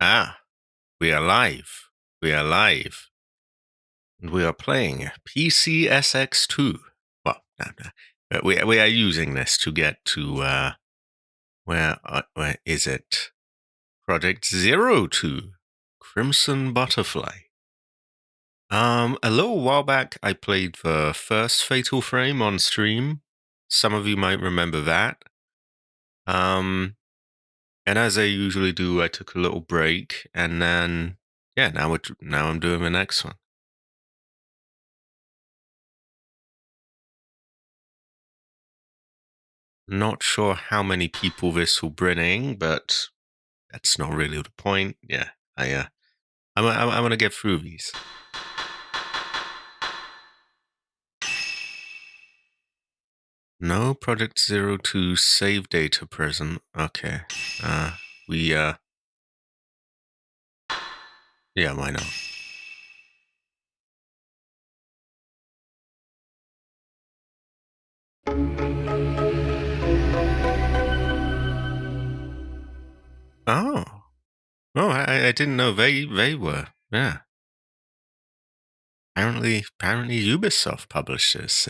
Ah, we are live. We are live. And we are playing PCSX2. Well, no. We are using this to get to, where is it? Project 02, Crimson Butterfly. A little while back, I played the first Fatal Frame on stream. Some of you might remember that. And as I usually do, I took a little break, and then, yeah, now I'm doing the next one. Not sure how many people this will bring in, but that's not really the point. Yeah, I'm gonna get through these. No Project 02 save data present. Okay. Yeah, why not? Oh. Oh, I didn't know they were. Yeah. Apparently Ubisoft published this.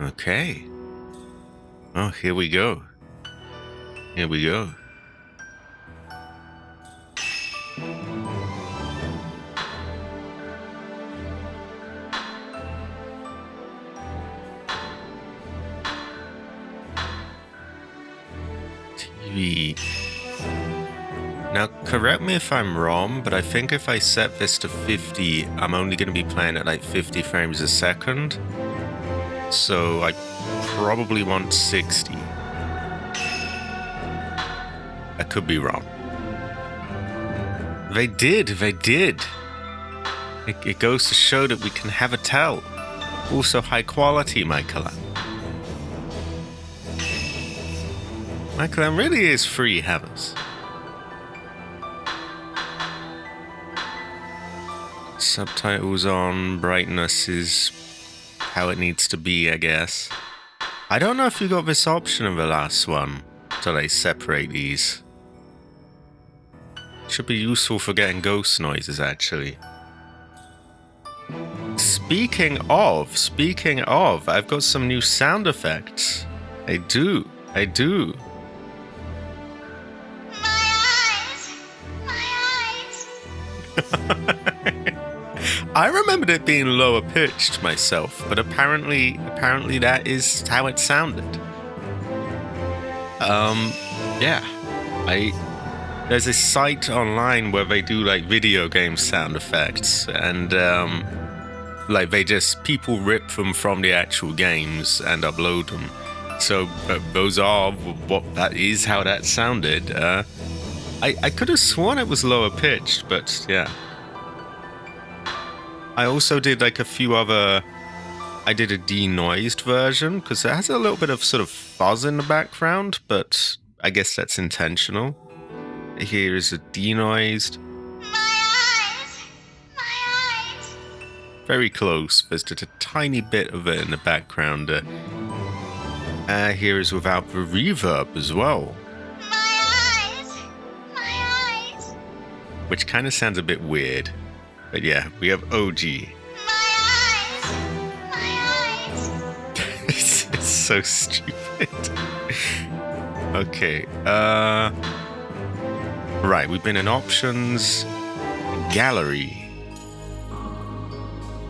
Okay. Oh, here we go. Here we go. TV. Now, correct me if I'm wrong, but I think if I set this to 50, I'm only going to be playing at like 50 frames a second. So I probably want 60. I could be wrong. They did. It goes to show that we can have a tell. Also high quality, Michael. Michael really is free havers. Subtitles on, brightness is how it needs to be, I guess. I don't know if you got this option in the last one, so they separate these. Should be useful for getting ghost noises, actually. Speaking of, I've got some new sound effects. I do. I remembered it being lower pitched myself, but apparently that is how it sounded. Yeah. There's a site online where they do like video game sound effects, and like people rip them from the actual games and upload them. So that is how that sounded. I could have sworn it was lower pitched, but yeah. I also did like a few other. I did a denoised version because it has a little bit of sort of fuzz in the background, but I guess that's intentional. Here is a denoised. My eyes. Very close. There's just a tiny bit of it in the background. Here is without the reverb as well. My eyes. Which kind of sounds a bit weird. But yeah, we have OG. My eyes. It's so stupid. Okay. Right, we've been in options. Gallery.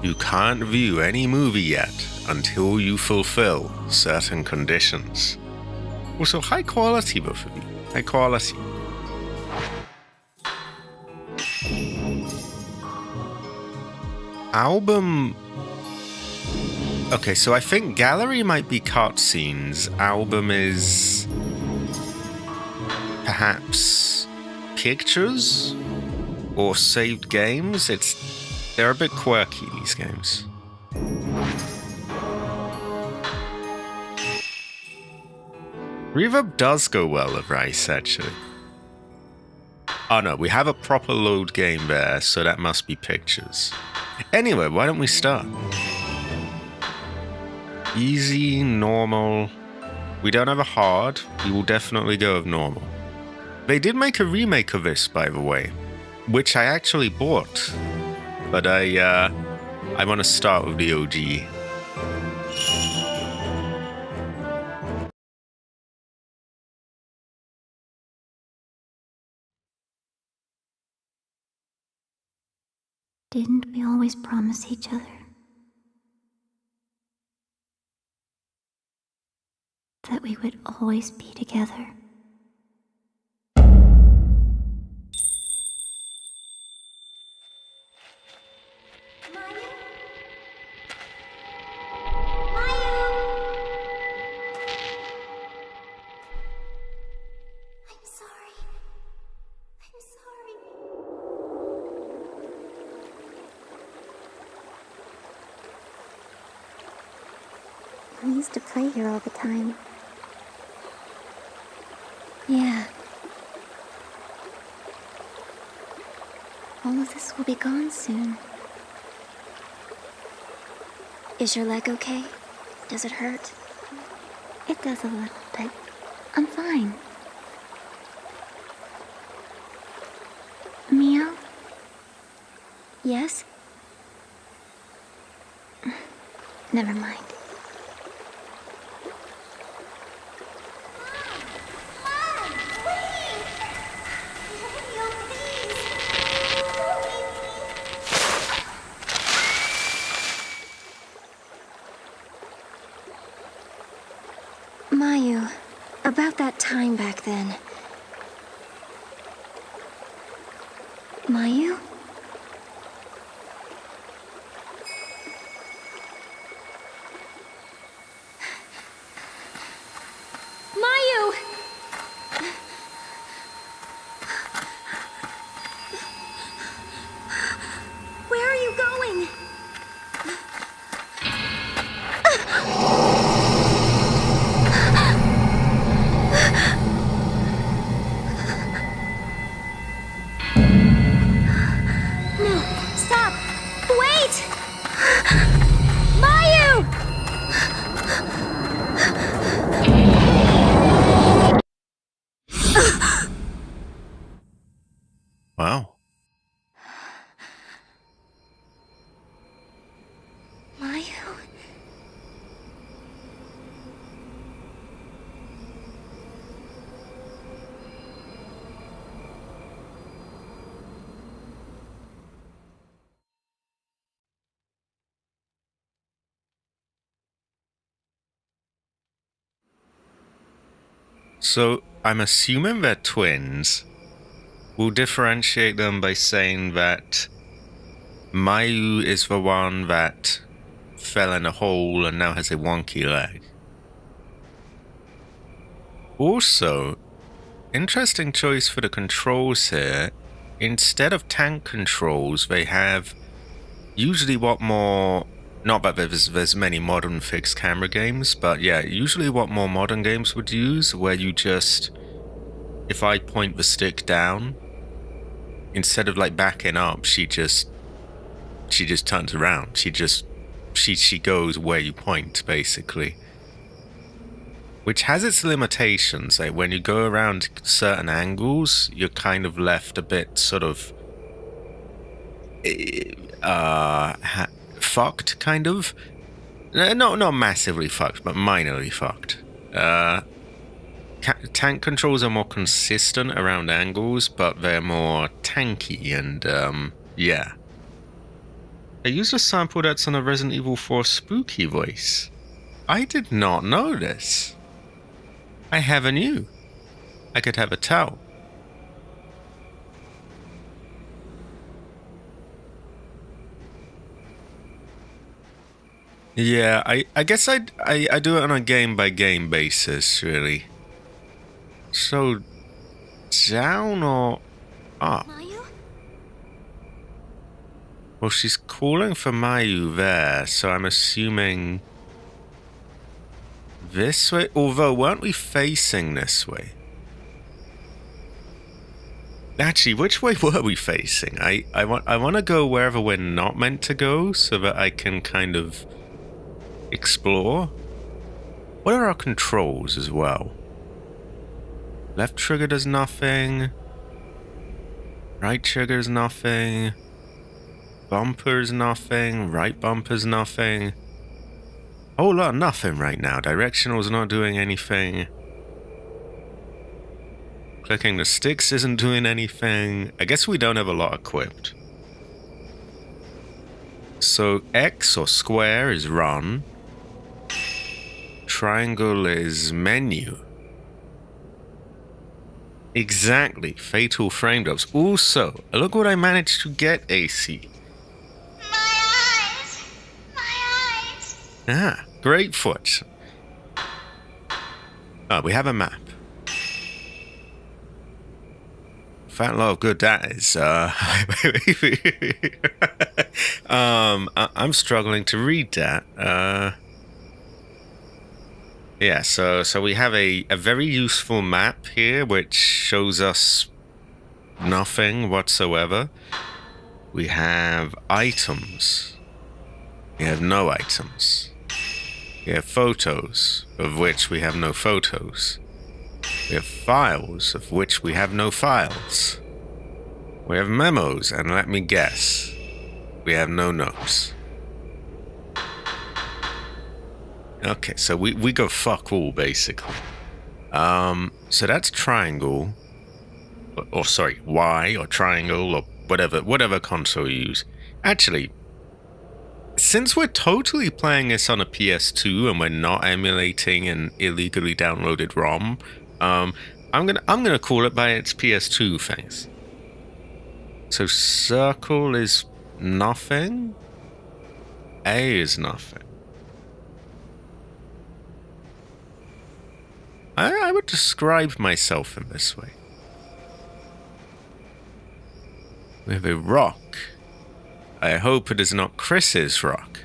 You can't view any movie yet until you fulfill certain conditions. Also, high quality, both of you. High quality. Album. Okay, so I think gallery might be cutscenes. Album is perhaps pictures or saved games. They're a bit quirky, these games. Reverb does go well with Rice, actually. Oh no, we have a proper load game there, so that must be pictures. Anyway, why don't we start? Easy, normal. We don't have a hard. We will definitely go with normal. They did make a remake of this, by the way, which I actually bought. But I want to start with the OG. Didn't we always promise each other that we would always be together? We used to play here all the time. Yeah. All of this will be gone soon. Is your leg okay? Does it hurt? It does a little, but I'm fine. Meow? Yes? Never mind. Mayu, about that time back then. Mayu? Mayu! Where are you going? No, stop! Wait! Mayu! Wow. Mayu? So, I'm assuming they're twins. We'll differentiate them by saying that Mayu is the one that fell in a hole and now has a wonky leg. Also, interesting choice for the controls here. Instead of tank controls, they have usually what more... Not that there's many modern fixed camera games, but yeah, usually what more modern games would use, where you just... If I point the stick down, instead of like backing up, she just turns around. She goes where you point, basically. Which has its limitations. Like when you go around certain angles, you're kind of left a bit sort of fucked, kind of. No, not massively fucked, but minorly fucked. Tank controls are more consistent around angles, but they're more tanky and, yeah. They used a sample that's on a Resident Evil 4 spooky voice. I did not know this. I never knew. I could have a towel. Yeah, I guess I do it on a game-by-game basis, really. So, down or up? Mayu? Well, she's calling for Mayu there, so I'm assuming this way. Although, weren't we facing this way? Actually, which way were we facing? I want to go wherever we're not meant to go, so that I can kind of explore. What are our controls as well? Left trigger does nothing. Right trigger is nothing. Bumper's nothing. Right bumper's nothing. Whole lot of nothing right now. Directional's not doing anything. Clicking the sticks isn't doing anything. I guess we don't have a lot equipped. So X or square is run. Triangle is menu. Exactly. Fatal frame drops. Also, look what I managed to get, AC. My eyes! My eyes! Ah, great foot. Oh, we have a map. Fat lot of good that is. I'm struggling to read that. Yeah, so we have a very useful map here, which shows us nothing whatsoever. We have items. We have no items. We have photos, of which we have no photos. We have files, of which we have no files. We have memos, and let me guess, we have no notes. Okay, so we go fuck all, basically. So that's triangle, or sorry, Y, or triangle, or whatever console you use. Actually, since we're totally playing this on a PS2 and we're not emulating an illegally downloaded ROM, I'm gonna call it by its PS2 things. So circle is nothing. A is nothing. I would describe myself in this way. We have a rock. I hope it is not Chris's rock.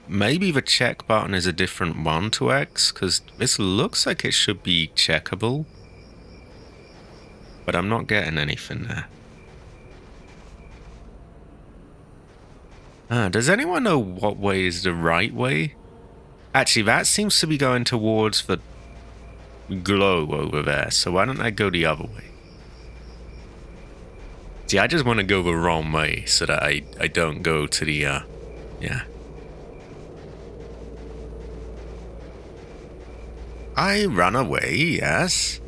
Maybe the check button is a different one to X, because this looks like it should be checkable. But I'm not getting anything there. Does anyone know what way is the right way? Actually, that seems to be going towards the glow over there, so why don't I go the other way? See, I just want to go the wrong way so that I don't go to the, yeah. I run away, yes.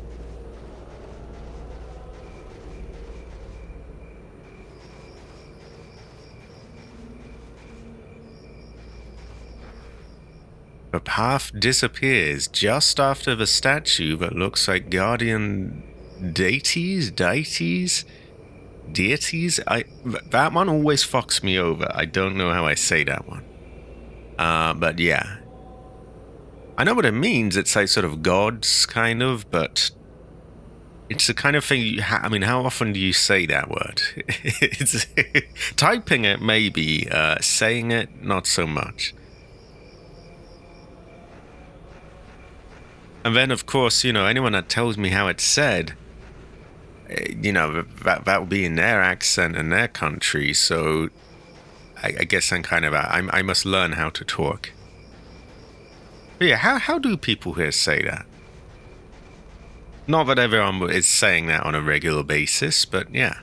The path disappears just after the statue that looks like guardian deities. That one always fucks me over. I don't know how I say that one. But yeah. I know what it means. It's like sort of gods, kind of, but it's the kind of thing I mean, how often do you say that word? It's typing it, maybe. Saying it, not so much. And then, of course, you know, anyone that tells me how it's said, you know, that will be in their accent in their country. So I guess I'm kind of, I must learn how to talk. But yeah, how do people here say that? Not that everyone is saying that on a regular basis, but yeah.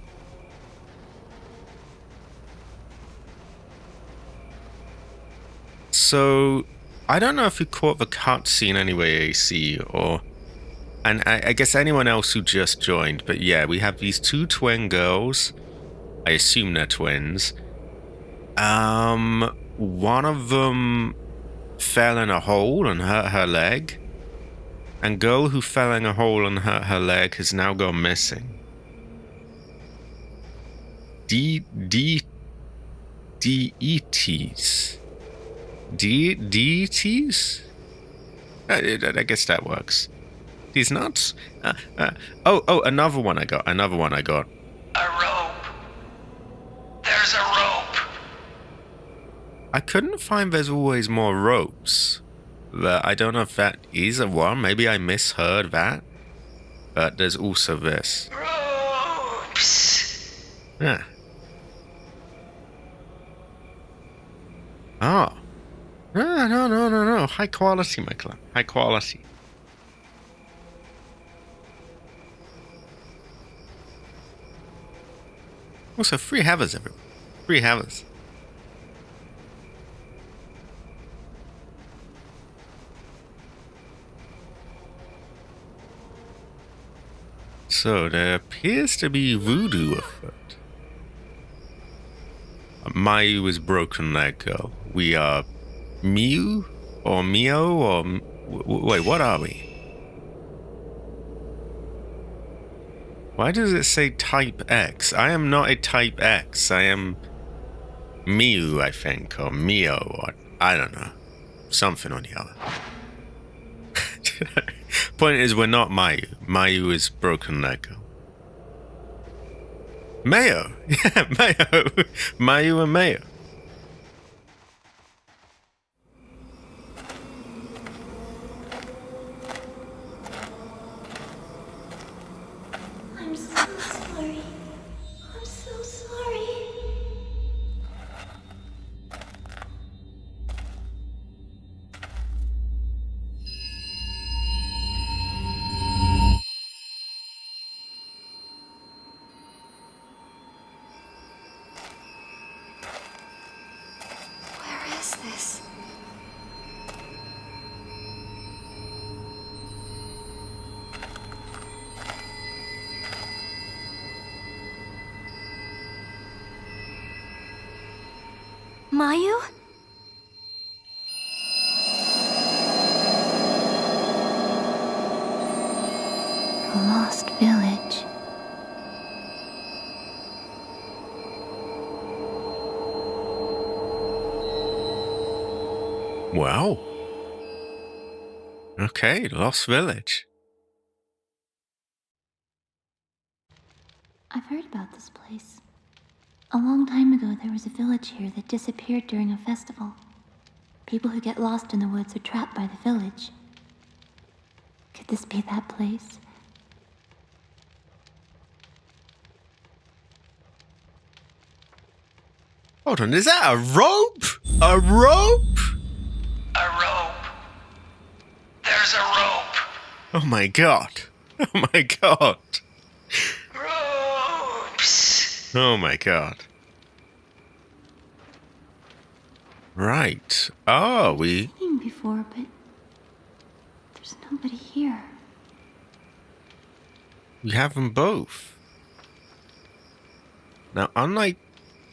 So I don't know if you caught the cutscene anyway, AC, or... And I guess anyone else who just joined, but yeah, we have these two twin girls. I assume they're twins. One of them fell in a hole and hurt her leg. And girl who fell in a hole and hurt her leg has now gone missing. Deities? Deities? I guess that works. These nuts? Oh, another one I got. A rope. There's a rope. I couldn't find there's always more ropes. But I don't know if that is a one. Maybe I misheard that. But there's also this. Ropes. Yeah. Oh. No. High quality, my club. High quality. Also, free havers, everyone. Free havers. So, there appears to be voodoo afoot. Mayu is broken leg girl. We are Miu or Mio or... wait, what are we? Why does it say type X? I am not a type X. I am Miu, I think, or Mio, or I don't know. Something or the other. Point is, we're not Mayu. Mayu is broken leg girl. Mayo! Yeah, Mayo! Mayu and Mayo. I'm so sorry. I'm so sorry. Where is this? Mayu? A lost village. Wow. Okay, Lost Village. I've heard about this place. A long time ago, there was a village here that disappeared during a festival. People who get lost in the woods are trapped by the village. Could this be that place? Hold on, is that a rope? A rope? A rope. There's a rope. Oh my god. Oh my god. Ropes. Oh my god. Right. Oh, I've seen before, but there's nobody here. we have them both. Now, unlike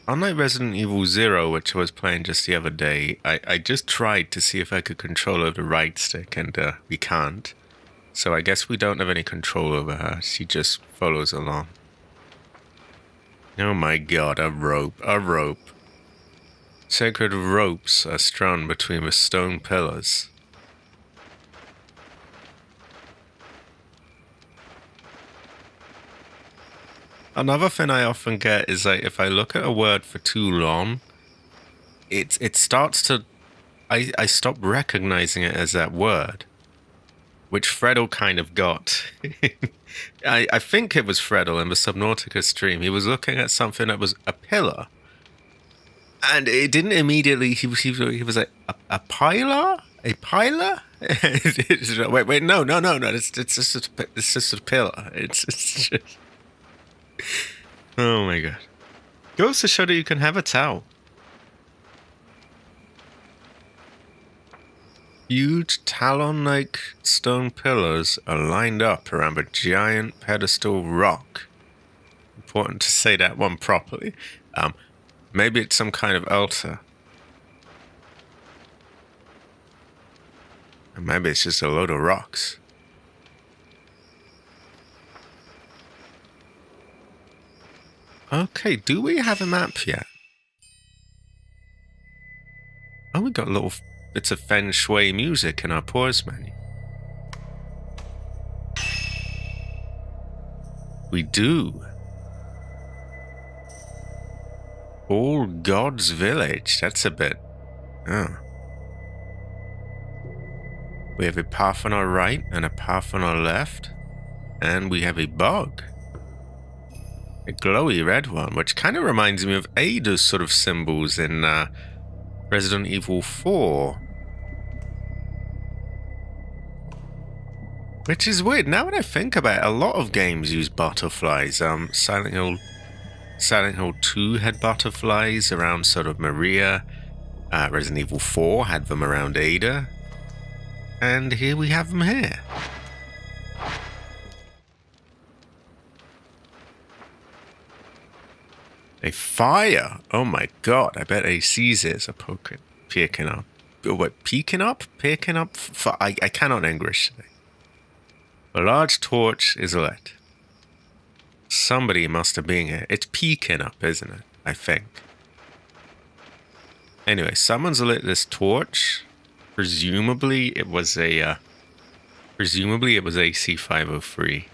Resident Evil 0, which I was playing just the other day, I just tried to see if I could control over the right stick, and we can't. So I guess we don't have any control over her. She just follows along. Oh my god, a rope, a rope. Sacred ropes are strung between the stone pillars. Another thing I often get is like if I look at a word for too long, it starts to I stop recognizing it as that word. Which Freddle kind of got. I think it was Freddle in the Subnautica stream. He was looking at something that was a pillar. And it didn't immediately, he was like, a pilar? A pilar? wait, no, it's just a pillar. It's just... Oh my god. Goes to show that you can have a towel. Huge talon-like stone pillars are lined up around a giant pedestal rock. Important to say that one properly. Maybe it's some kind of altar. And maybe it's just a load of rocks. Okay, do we have a map yet? Oh, we got little bits of feng shui music in our pause menu. We do. All God's Village. That's a bit... Oh. We have a path on our right and a path on our left. And we have a bog. A glowy red one, which kind of reminds me of Ada's sort of symbols in Resident Evil 4. Which is weird. Now that I think about it, a lot of games use butterflies. Silent Hill 2 had butterflies around sort of Maria. Resident Evil 4 had them around Ada. And here we have them here. A fire! Oh my god, I bet ACs are peeking up. What, peeking up? Peeking up? I cannot English today. A large torch is lit. Somebody must have been here. It's peeking up, isn't it? I think. Anyway, someone's lit this torch. Presumably it was AC-503.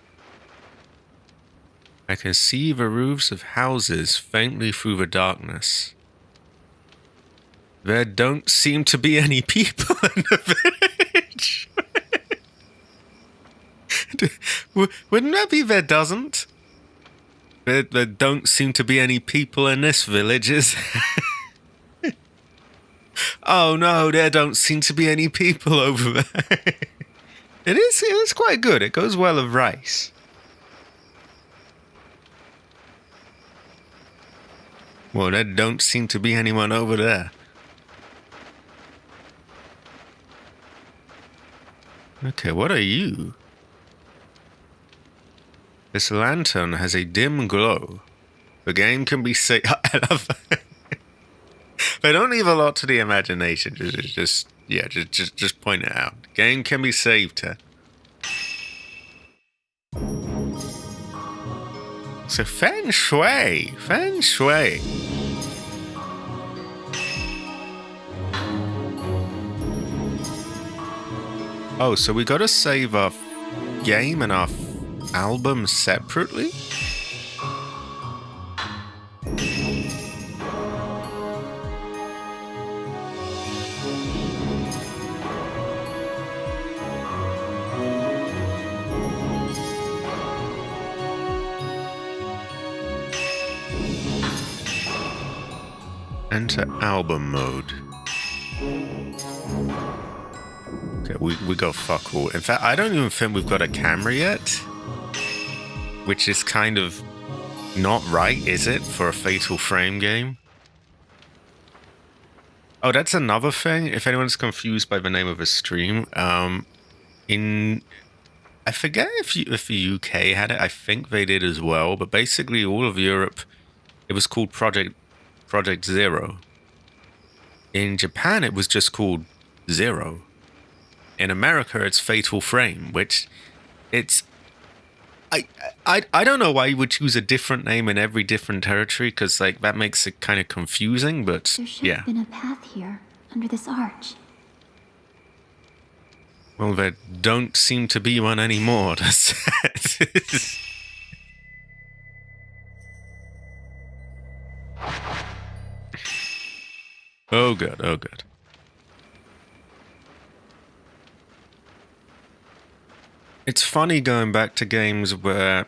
I can see the roofs of houses faintly through the darkness. There don't seem to be any people in the village. Wouldn't that be there doesn't? There don't seem to be any people in this village, is there? Oh no, there don't seem to be any people over there. It is quite good. It goes well with rice. Well, there don't seem to be anyone over there. Okay, what are you? This lantern has a dim glow. The game can be saved. I love that. They don't leave a lot to the imagination. Just point it out. The game can be saved here. So feng shui. Feng shui. Oh, so we gotta save our game and our album separately? Enter album mode. Okay, we go fuck all. In fact, I don't even think we've got a camera yet. Which is kind of not right, is it, for a Fatal Frame game? Oh, that's another thing. If anyone's confused by the name of a stream, I forget if the UK had it. I think they did as well. But basically, all of Europe, it was called Project Zero. In Japan, it was just called Zero. In America, it's Fatal Frame, which it's. I don't know why you would choose a different name in every different territory, because like that makes it kind of confusing. But there should have been a path here under this arch. Well, there don't seem to be one anymore. Oh good, oh good. It's funny going back to games that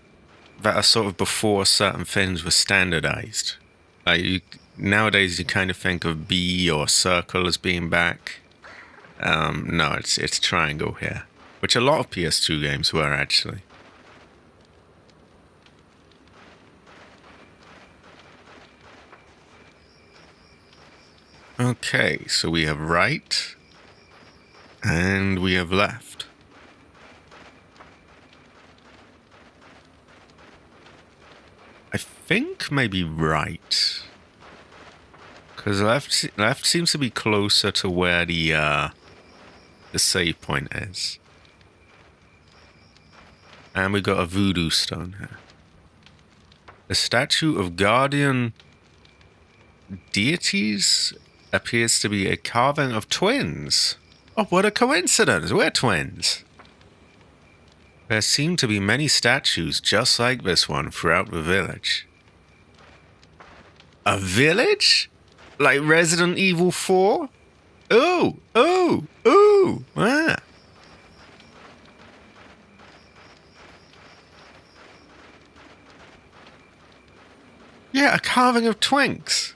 are sort of before certain things were standardized. Nowadays, you kind of think of B or circle as being back. No, it's triangle here, which a lot of PS2 games were actually. Okay, so we have right, and we have left. I think maybe right, because left seems to be closer to where the save point is, and we got a voodoo stone here. The statue of guardian deities appears to be a carving of twins. Oh, what a coincidence! We're twins. There seem to be many statues just like this one throughout the village. A village? Like Resident Evil 4? Ooh, ooh, ooh, ah. Yeah, a carving of twinks.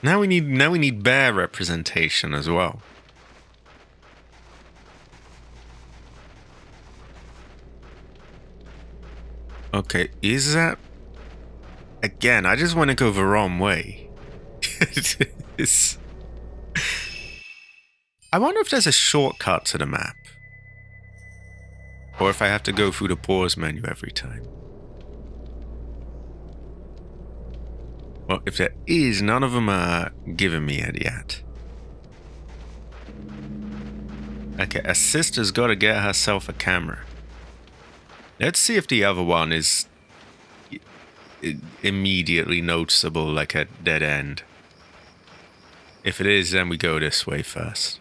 Now we need bear representation as well. Okay, is that... Again, I just want to go the wrong way. I wonder if there's a shortcut to the map. Or if I have to go through the pause menu every time. Well, if there is, none of them are giving me it yet. Okay, a sister's got to get herself a camera. Let's see if the other one is immediately noticeable, like a dead end. If it is, then we go this way first.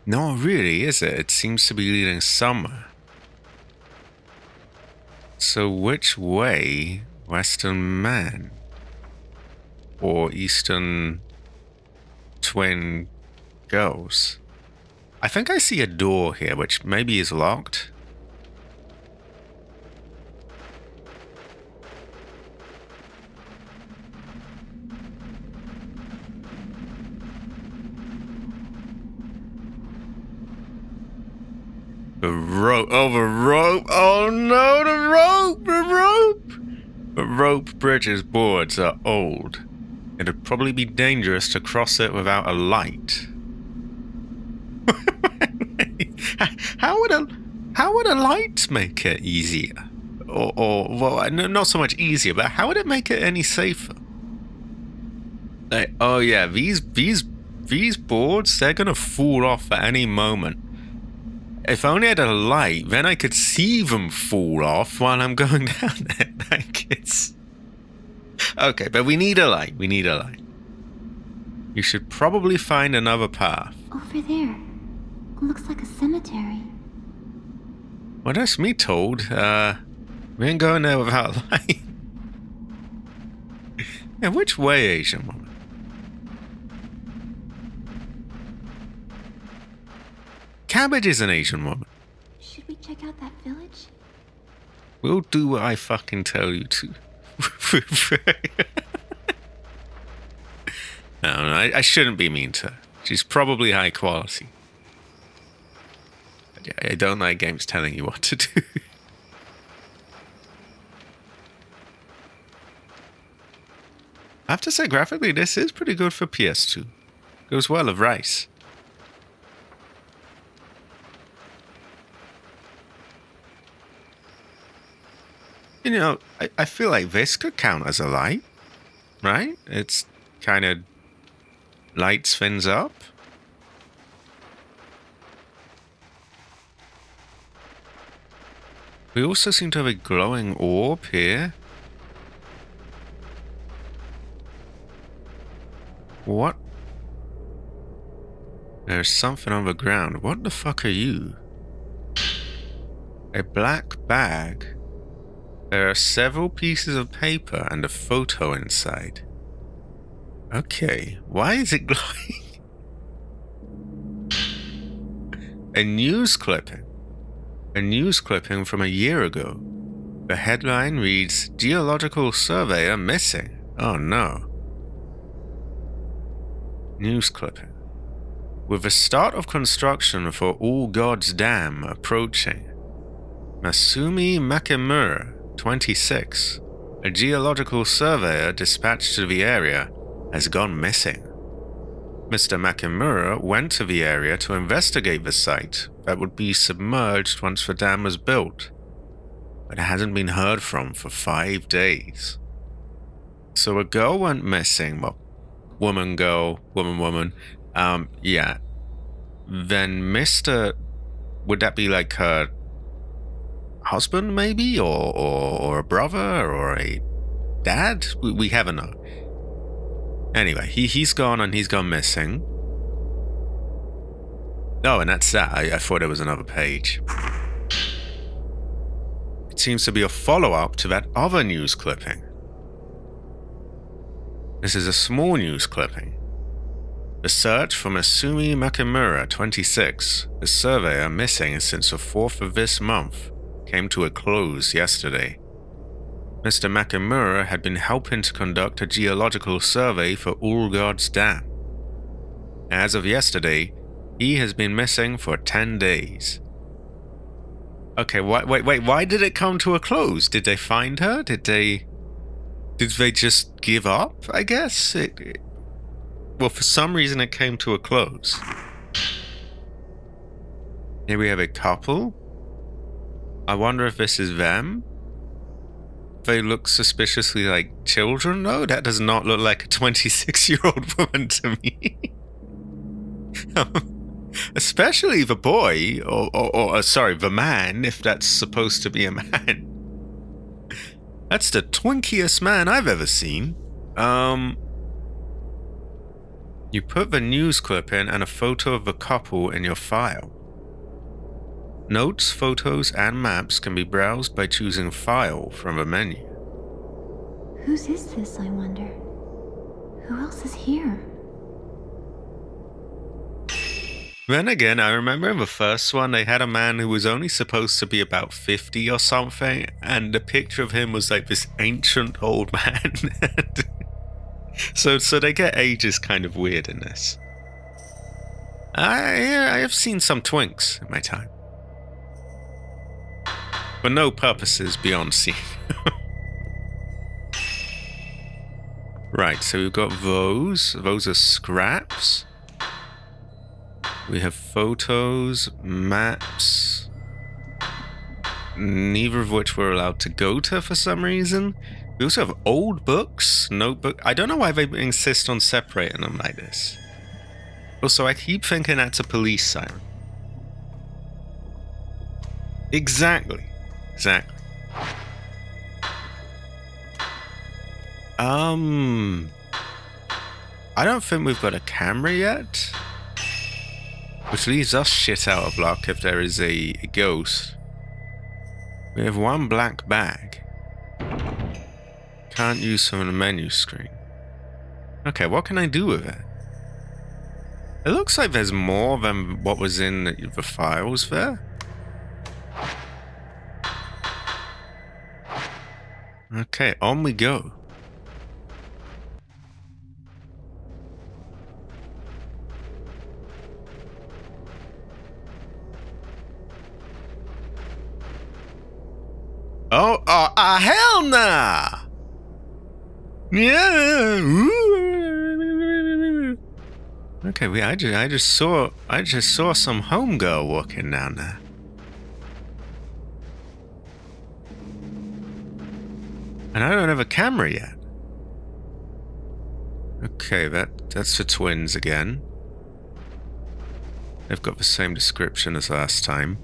No, really, is it? It seems to be leading somewhere. So which way Western Man or Eastern Twin goes? I think I see a door here, which maybe is locked. The rope. Oh, the rope. Oh no, the rope. The rope. The rope bridge's boards are old. It'd probably be dangerous to cross it without a light. How would a light make it easier? Or well, not so much easier, but how would it make it any safer? Like, oh yeah, these boards, they're gonna fall off at any moment. If only I had a light, then I could see them fall off while I'm going down there. Like, it's... Okay, but we need a light. We need a light. You should probably find another path. Over there. It looks like a cemetery. Well, that's me told. We ain't going there without a light. Yeah, which way, Asian woman? Cabbage is an Asian woman. Should we check out that village? We'll do what I fucking tell you to. No, I shouldn't be mean to her. She's probably high quality. But yeah, I don't like games telling you what to do. I have to say, graphically, this is pretty good for PS2. Goes well with Rice. You know, I feel like this could count as a light, right? It's kind of lights things up. We also seem to have a glowing orb here. What? There's something on the ground. What the fuck are you? A black bag. There are several pieces of paper and a photo inside. Okay, why is it glowing? A news clipping. A news clipping from a year ago. The headline reads, "Geological Surveyor Missing." Oh no. News clipping. With the start of construction for All Gods Dam approaching, Masumi Makimura, 26, a geological surveyor dispatched to the area, has gone missing. Mr. Makimura went to the area to investigate the site that would be submerged once the dam was built, but hasn't been heard from for 5 days. So a girl went missing, well, woman, yeah. Then Mr. Would that be like her husband, maybe? Or a brother? Or a dad? We haven't know. Anyway, he's gone and he's gone missing. Oh, and that's that. I thought there was another page. It seems to be a follow-up to that other news clipping. This is a small news clipping. The search for Masumi Makimura, 26, the surveyor missing since the 4th of this month, came to a close yesterday. Mr. Nakamura had been helping to conduct a geological survey for All Gods Dam. As of yesterday, he has been missing for 10 days. Okay, wait, why did it come to a close? Did they find her? Did they just give up, I guess? Well, for some reason it came to a close. Here we have a couple. I wonder if this is them. They look suspiciously like children, though. That does not look like a 26-year-old woman to me. Especially the boy, or sorry, the man, if that's supposed to be a man. That's the twinkiest man I've ever seen. You put the news clip in and a photo of the couple in your file. Notes, photos, and maps can be browsed by choosing File from the menu. Whose is this, I wonder? Who else is here? Then again, I remember in the first one, they had a man who was only supposed to be about 50 or something, and the picture of him was like this ancient old man. So they get ages kind of weird in this. I have seen some twinks in my time. For no purposes beyond seeing. Right, so we've got those. Those are scraps. We have photos, maps, neither of which we're allowed to go to for some reason. We also have old books, notebook. I don't know why they insist on separating them like this. Also, I keep thinking that's a police siren. Exactly. I don't think we've got a camera yet. Which leaves us shit out of luck if there is a ghost. We have one black bag. Can't use from the menu screen. Okay, what can I do with it? It looks like there's more than what was in the files there. Okay, on we go. Oh, hell nah! Yeah. Ooh. Okay, I just saw some homegirl walking down there. And I don't have a camera yet. Okay, that's the twins again. They've got the same description as last time.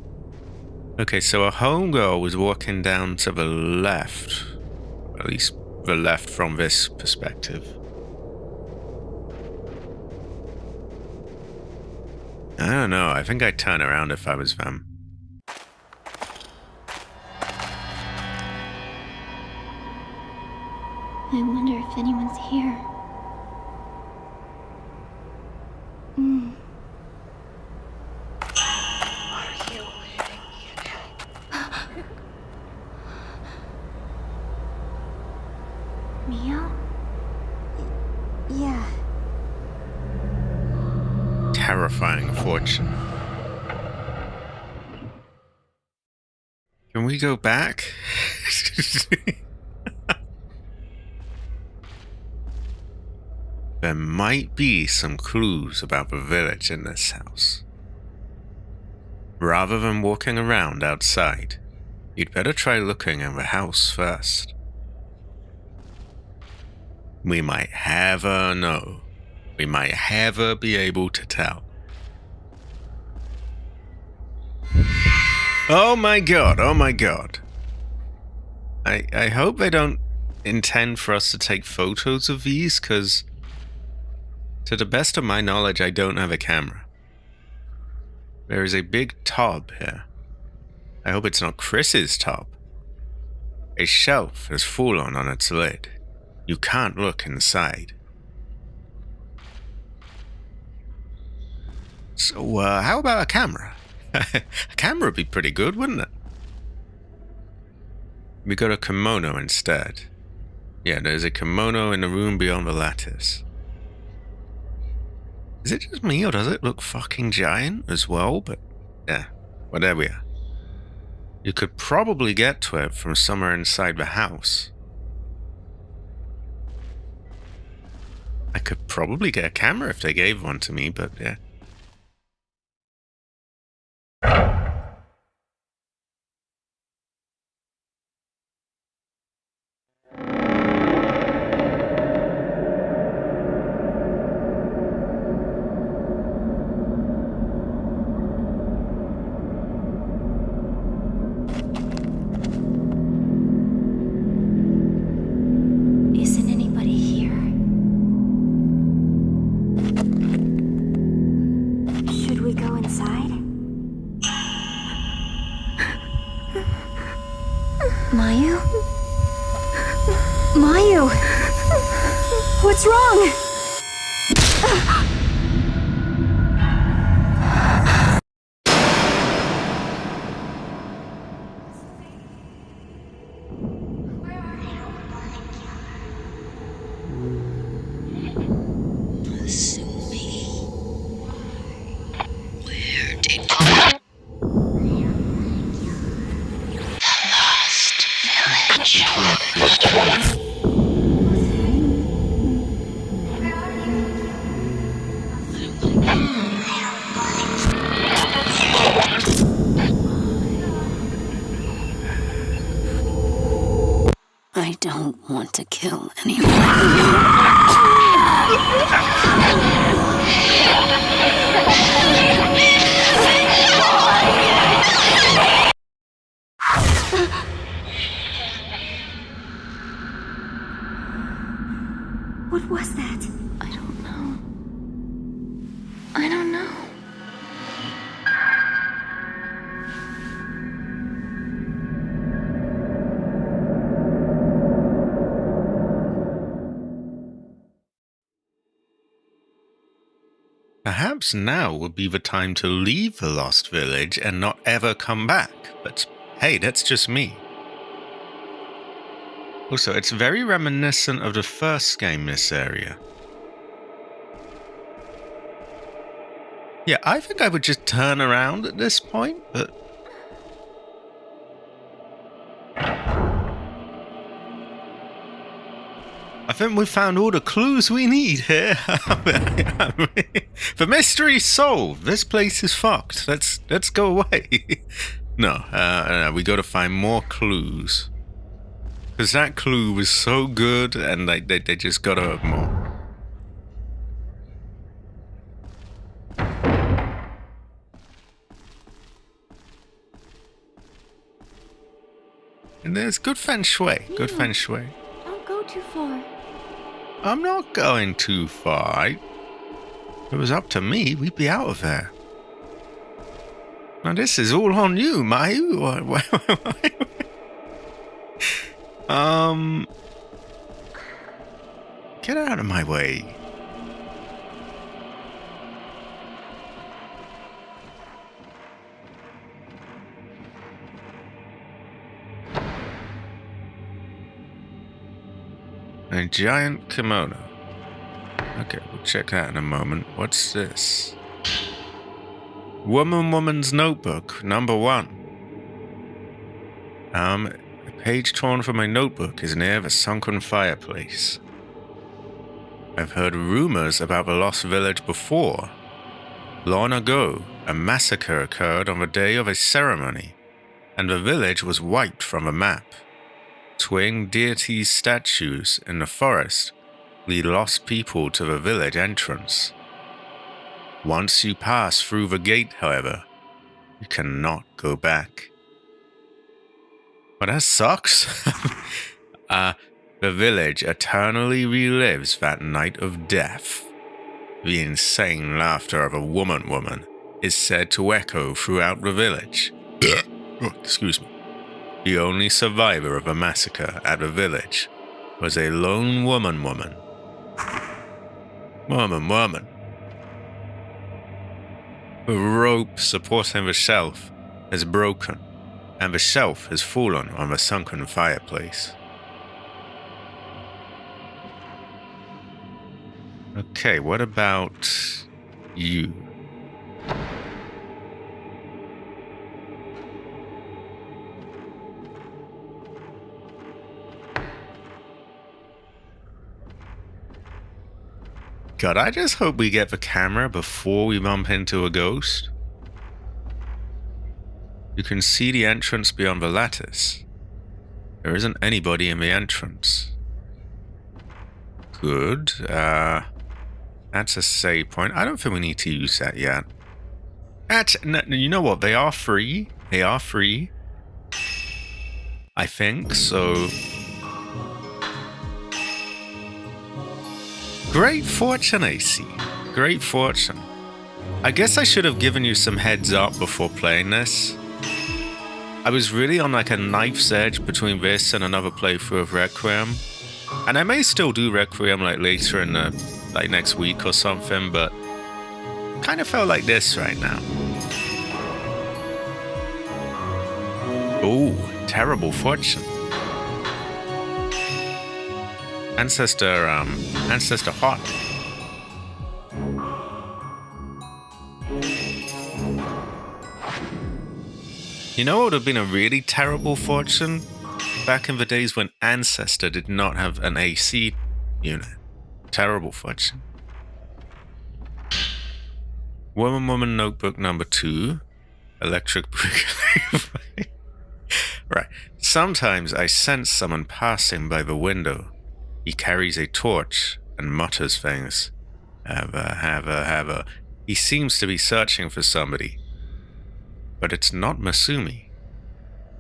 Okay, so a homegirl was walking down to the left. At least the left from this perspective. I don't know, I think I'd turn around if I was them. I wonder if anyone's here. Mia? Yeah. Terrifying fortune. Can we go back? There might be some clues about the village in this house. Rather than walking around outside, you'd better try looking in the house first. We might ever know. We might ever be able to tell. Oh my god, oh my god. I hope they don't intend for us to take photos of these, because to the best of my knowledge, I don't have a camera. There is a big tub here. I hope it's not Chris's tub. A shelf has fallen on its lid. You can't look inside. So, how about a camera? A camera would be pretty good, wouldn't it? We got a kimono instead. Yeah, there's a kimono in the room beyond the lattice. Is it just me, or does it look fucking giant as well? But yeah, well, there we are. You could probably get to it from somewhere inside the house. I could probably get a camera if they gave one to me, but yeah. Isn't anybody here? Should we go inside? Mayu? Mayu! What's wrong? I don't want to kill anyone. What was that? I don't know. I don't know. Perhaps now would be the time to leave the lost village and not ever come back, but hey, that's just me. Also, it's very reminiscent of the first game, this area. Yeah, I think I would just turn around at this point, but... I think we found all the clues we need here. The mystery's solved. This place is fucked. Let's go away. No, we gotta find more clues. Because that clue was so good, and they just gotta have more. And there's good feng shui. Good feng shui. Don't go too far. I'm not going too far. If it was up to me, we'd be out of there. Now this is all on you, Mayu. Get out of my way. A giant kimono. Okay, we'll check that in a moment. What's this? Woman's Notebook, number 1. A page torn from my notebook is near the sunken fireplace. I've heard rumors about the lost village before. Long ago, a massacre occurred on the day of a ceremony, and the village was wiped from the map. Twin deities' statues in the forest lead lost people to the village entrance. Once you pass through the gate, however, you cannot go back. Well, that sucks. The village eternally relives that night of death. The insane laughter of a woman is said to echo throughout the village. Excuse me. The only survivor of a massacre at the village was a lone woman. The rope supporting the shelf is broken, and the shelf has fallen on the sunken fireplace. Okay, what about you? God, I just hope we get the camera before we bump into a ghost. You can see the entrance beyond the lattice. There isn't anybody in the entrance. Good. That's a save point. I don't think we need to use that yet. No, you know what? They are free. They are free. I think, so... Great fortune, AC. Great fortune. I guess I should have given you some heads up before playing this. I was really on like a knife's edge between this and another playthrough of Requiem. And I may still do Requiem like later in the, like next week or something, but kind of felt like this right now. Oh, terrible fortune. Ancestor hot. You know what would have been a really terrible fortune? Back in the days when Ancestor did not have an AC unit. Terrible fortune. Woman Notebook number 2. Electric brick. Right. Sometimes I sense someone passing by the window. He carries a torch and mutters things. Have a. He seems to be searching for somebody. But it's not Masumi.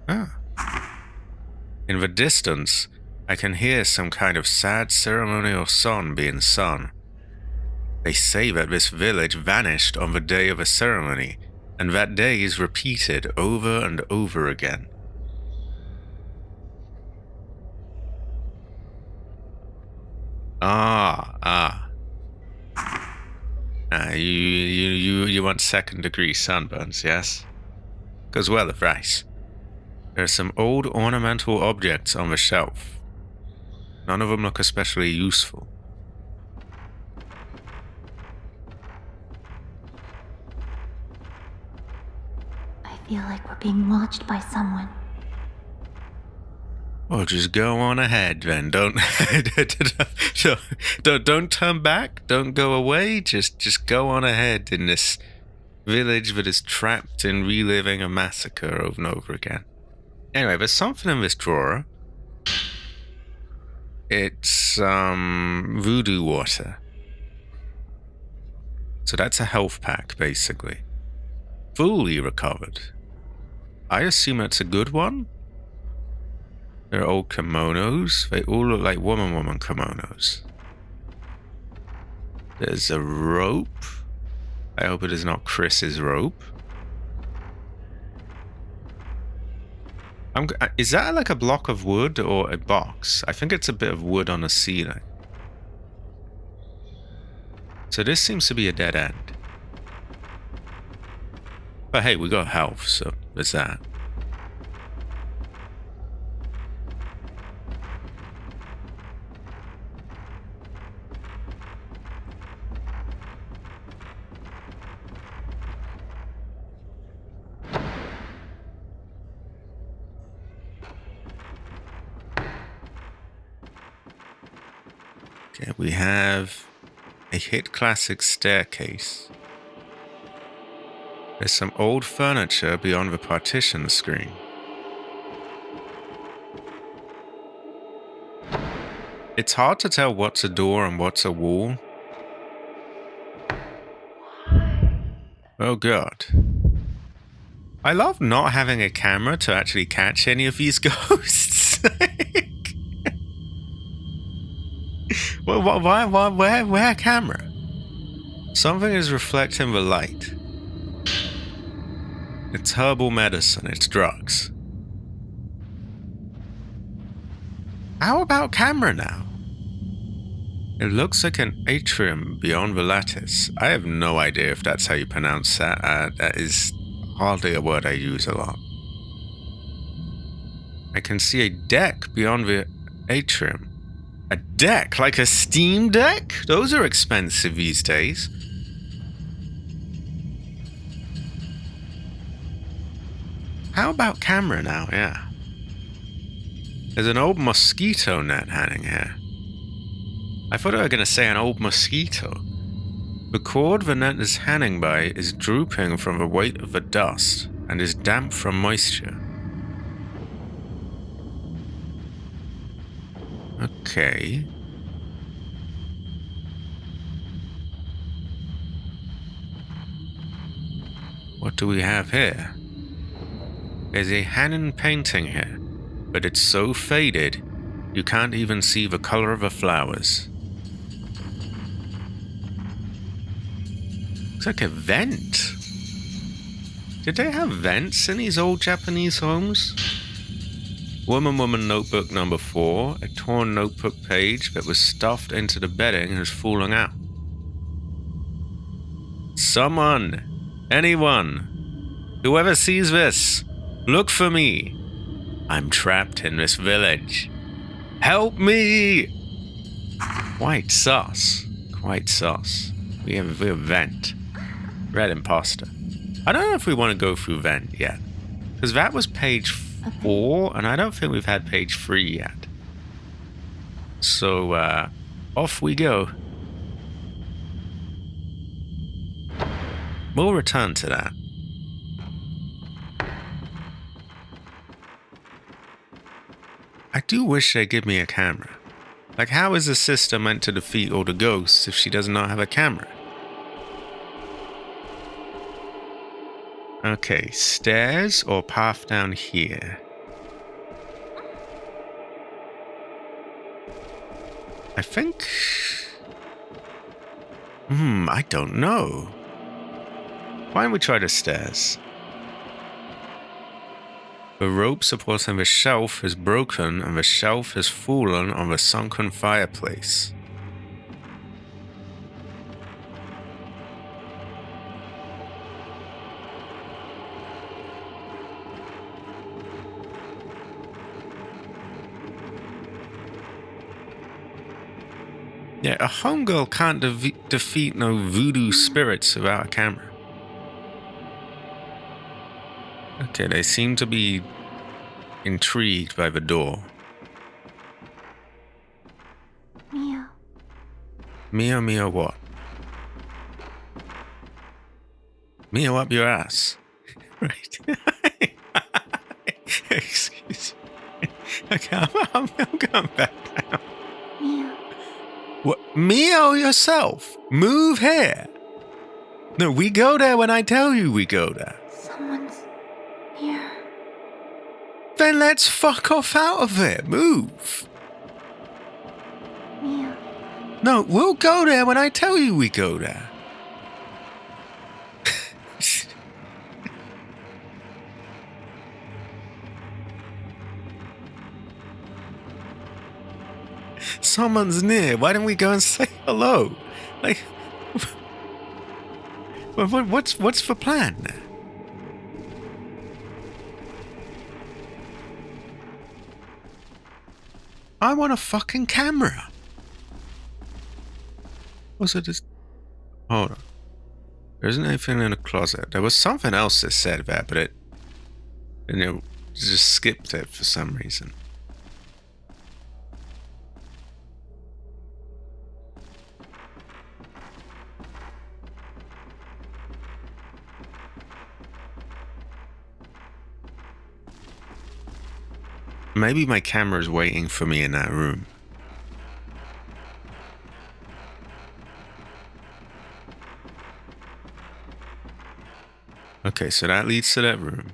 Ah. In the distance, I can hear some kind of sad ceremonial song being sung. They say that this village vanished on the day of a ceremony, and that day is repeated over and over again. You want second-degree sunburns, yes? Goes well with rice. There are some old ornamental objects on the shelf. None of them look especially useful. I feel like we're being watched by someone. Well, just go on ahead, then. Don't turn back. Don't go away. Just go on ahead in this village that is trapped in reliving a massacre over and over again. Anyway, there's something in this drawer. It's voodoo water. So that's a health pack, basically. Fully recovered. I assume it's a good one. There are old kimonos. They all look like woman kimonos. There's a rope. I hope it is not Chris's rope. Is that like a block of wood or a box? I think it's a bit of wood on the ceiling. So this seems to be a dead end. But hey, we got health, so there's that. Okay, we have a hit classic staircase. There's some old furniture beyond the partition screen. It's hard to tell what's a door and what's a wall. Oh god. I love not having a camera to actually catch any of these ghosts. Where camera? Something is reflecting the light. It's herbal medicine, it's drugs. How about camera now? It looks like an atrium beyond the lattice. I have no idea if that's how you pronounce that. That is hardly a word I use a lot. I can see a deck beyond the atrium. A deck? Like a Steam Deck? Those are expensive these days. How about camera now? Yeah. There's an old mosquito net hanging here. I thought I were going to say an old mosquito. The cord the net is hanging by is drooping from the weight of the dust and is damp from moisture. Okay. What do we have here? There's a Hanon painting here, but it's so faded you can't even see the color of the flowers. Looks like a vent. Did they have vents in these old Japanese homes? Woman notebook number 4. A torn notebook page that was stuffed into the bedding has fallen out. Someone, anyone, whoever sees this, look for me. I'm trapped in this village. Help me! Quite sus. Quite sus. We have a vent. Red imposter. I don't know if we want to go through vent yet. Because that was page 4, and I don't think we've had page 3 yet. So, off we go. We'll return to that. I do wish they'd give me a camera. Like, how is the sister meant to defeat all the ghosts if she does not have a camera? Okay, stairs or path down here? I think... I don't know. Why don't we try the stairs? The rope supporting the shelf is broken and the shelf has fallen on the sunken fireplace. Yeah, a homegirl can't defeat no voodoo spirits without a camera. Okay, they seem to be intrigued by the door. Mia. Mia what? Mia up your ass. Right. Excuse me. Okay, I'm going back down. Mia. What? Mia yourself? Move here. No, we go there when I tell you we go there. Someone's here. Then let's fuck off out of it. Move. Mia. No, we'll go there when I tell you we go there. Someone's near. Why don't we go and say hello? Like, what's the plan? I want a fucking camera. Was it just... Hold on. There isn't anything in the closet. There was something else that said that, but it just skipped it for some reason. Maybe my camera's waiting for me in that room. Okay, so that leads to that room.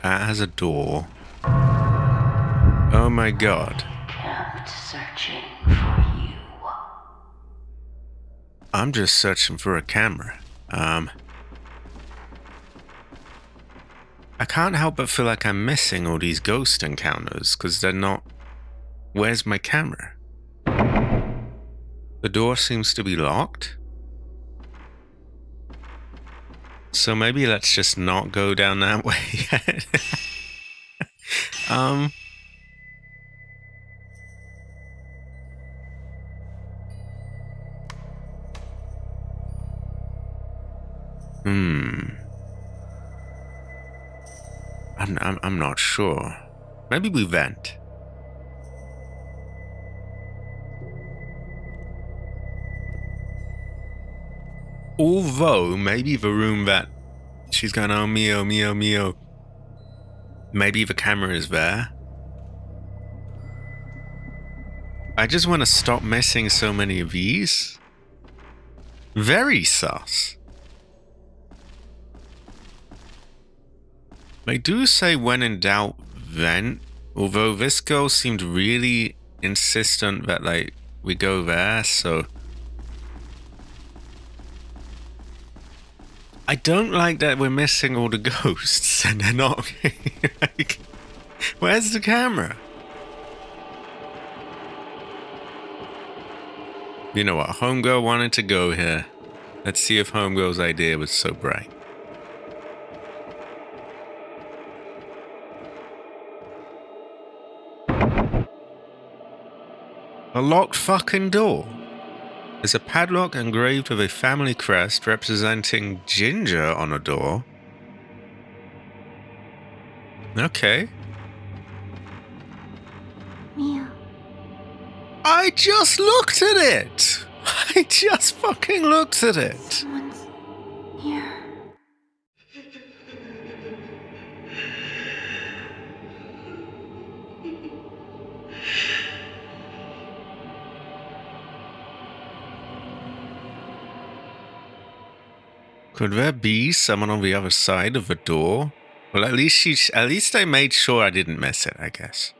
That has a door. Oh my god. Kept searching for you. I'm just searching for a camera. I can't help but feel like I'm missing all these ghost encounters because they're not... Where's my camera? The door seems to be locked. So maybe let's just not go down that way yet. I'm not sure. Maybe we vent. Although, maybe the room that she's going, oh, Mio, Mio, Mio. Maybe the camera is there. I just want to stop missing so many of these. Very sus. They do say when in doubt, vent. Although this girl seemed really insistent that, like, we go there, so... I don't like that we're missing all the ghosts and they're not... like, where's the camera? You know what? Homegirl wanted to go here. Let's see if Homegirl's idea was so bright. A locked fucking door. There's a padlock engraved with a family crest representing Ginger on a door. Okay. Mia. I just looked at it! I just fucking looked at it! Someone's here. Could there be someone on the other side of the door? Well, at least I made sure I didn't miss it, I guess.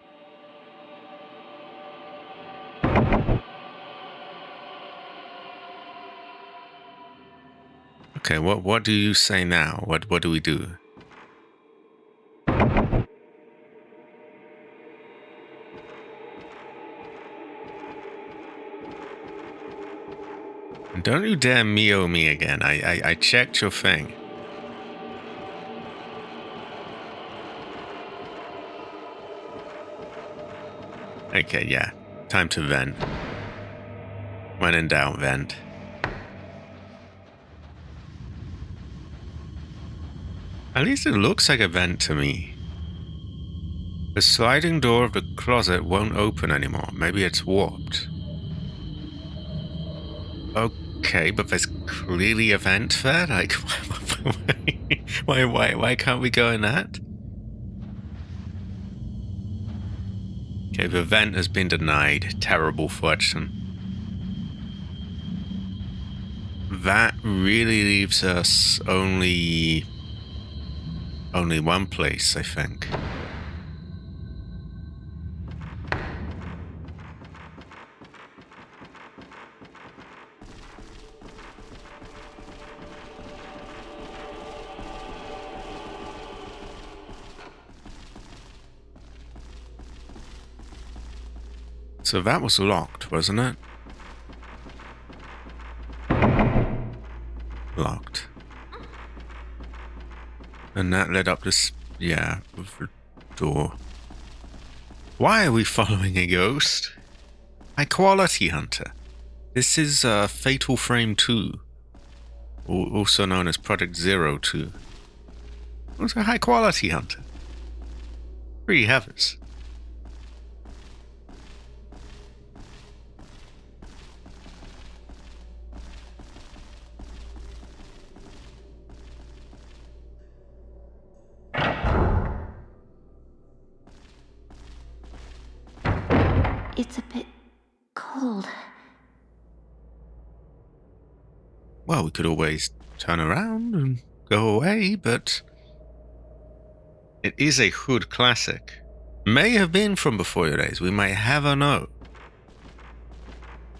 Okay, what do you say now? What do we do? Don't you dare Mio me again. I checked your thing. Okay, yeah. Time to vent. When in doubt, vent. At least it looks like a vent to me. The sliding door of the closet won't open anymore. Maybe it's warped. Okay, but there's clearly a vent there. Like, why can't we go in that? Okay, the vent has been denied. Terrible fortune. That really leaves us only one place, I think. So that was locked, wasn't it? Locked. And that led up this, yeah, door. Why are we following a ghost? High Quality Hunter. This is Fatal Frame 2. Also known as Project 02. What's a High Quality Hunter? Pretty heavens. It's a bit cold. Well, we could always turn around and go away, but it is a hood classic. May have been from before your days. We might never know.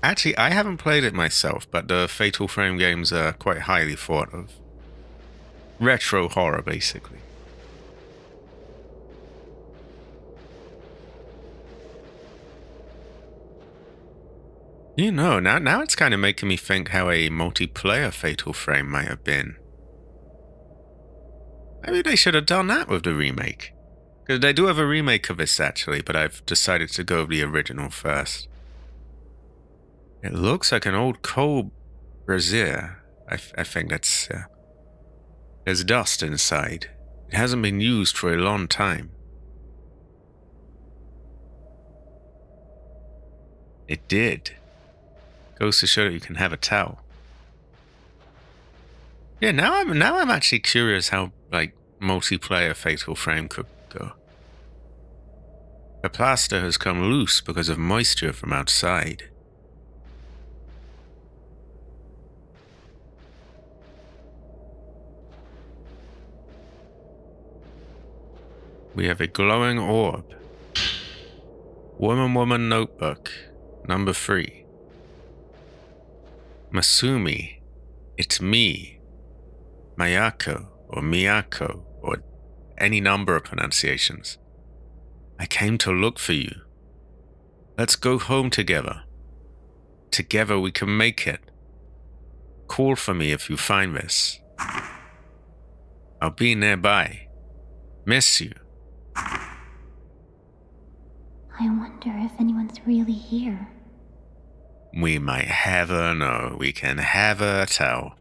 Actually, I haven't played it myself, but the Fatal Frame games are quite highly thought of. Retro horror, basically. You know, now it's kind of making me think how a multiplayer Fatal Frame might have been. Maybe they should have done that with the remake. Because they do have a remake of this, actually, but I've decided to go with the original first. It looks like an old coal brazier. I think that's... there's dust inside. It hasn't been used for a long time. It did. Goes to show that you can have a towel. Yeah, now I'm actually curious how, like, multiplayer Fatal Frame could go. The plaster has come loose because of moisture from outside. We have a glowing orb. Woman notebook, number 3. Masumi, it's me. Mayako, or Miyako, or any number of pronunciations. I came to look for you. Let's go home together. Together we can make it. Call for me if you find this. I'll be nearby. Miss you. I wonder if anyone's really here. We might have her know. We can have her tell.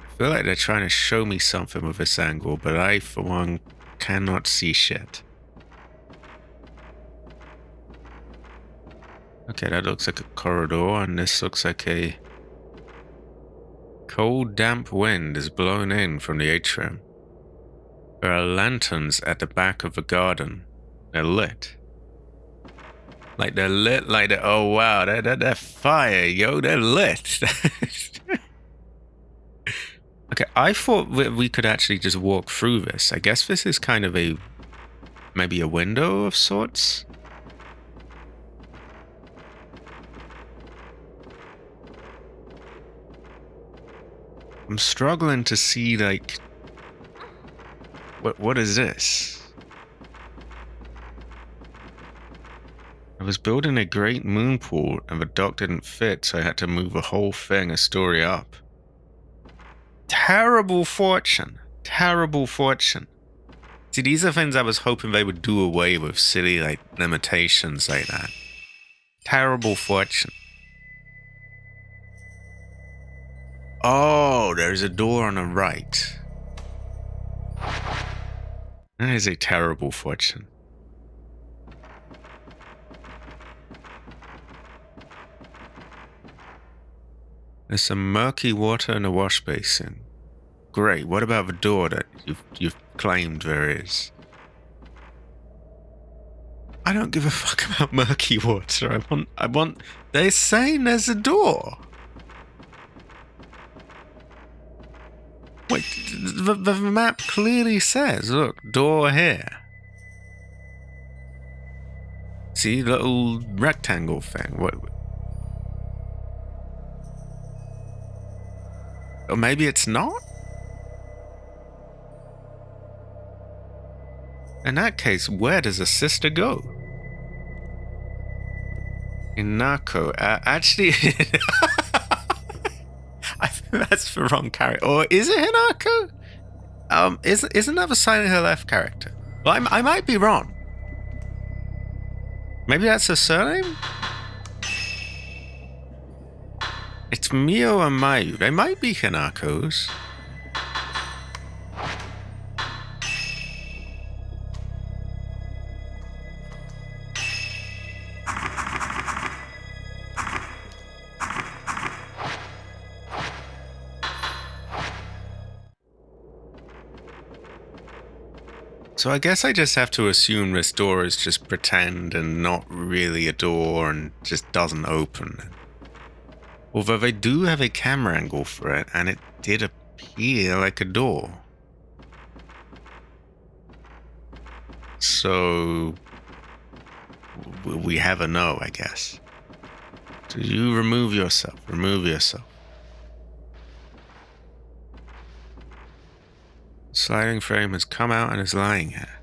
I feel like they're trying to show me something with this angle, but I, for one, cannot see shit. Okay, that looks like a corridor, and this looks like a... Cold, damp wind is blown in from the atrium. There are lanterns at the back of the garden. They're lit. Like they're lit, like they're... Oh wow, they're fire, yo, they're lit. Okay, I thought we could actually just walk through this. I guess this is kind of a... maybe a window of sorts? I'm struggling to see, like... What is this? I was building a great moon pool and the dock didn't fit, so I had to move the whole thing a story up. Terrible fortune. Terrible fortune. See, these are things I was hoping they would do away with, silly, like, limitations like that. Terrible fortune. Oh, there's a door on the right. That is a terrible fortune. There's some murky water in the wash basin. Great, what about the door that you've claimed there is? I don't give a fuck about murky water. I want... They're saying there's a door. Wait, the map clearly says, look, door here. See, little rectangle thing. What? Or maybe it's not? In that case, where does a sister go? Inako. Actually... I think that's the wrong character. Or is it Hinako? Isn't that the Silent Hill F character? Well, I might be wrong. Maybe that's her surname? It's Mio and Mayu. They might be Hinako's. So I guess I just have to assume this door is just pretend and not really a door and just doesn't open. Although they do have a camera angle for it, and it did appear like a door. So we have a no, I guess. So you remove yourself. Remove yourself. Sliding frame has come out and is lying here.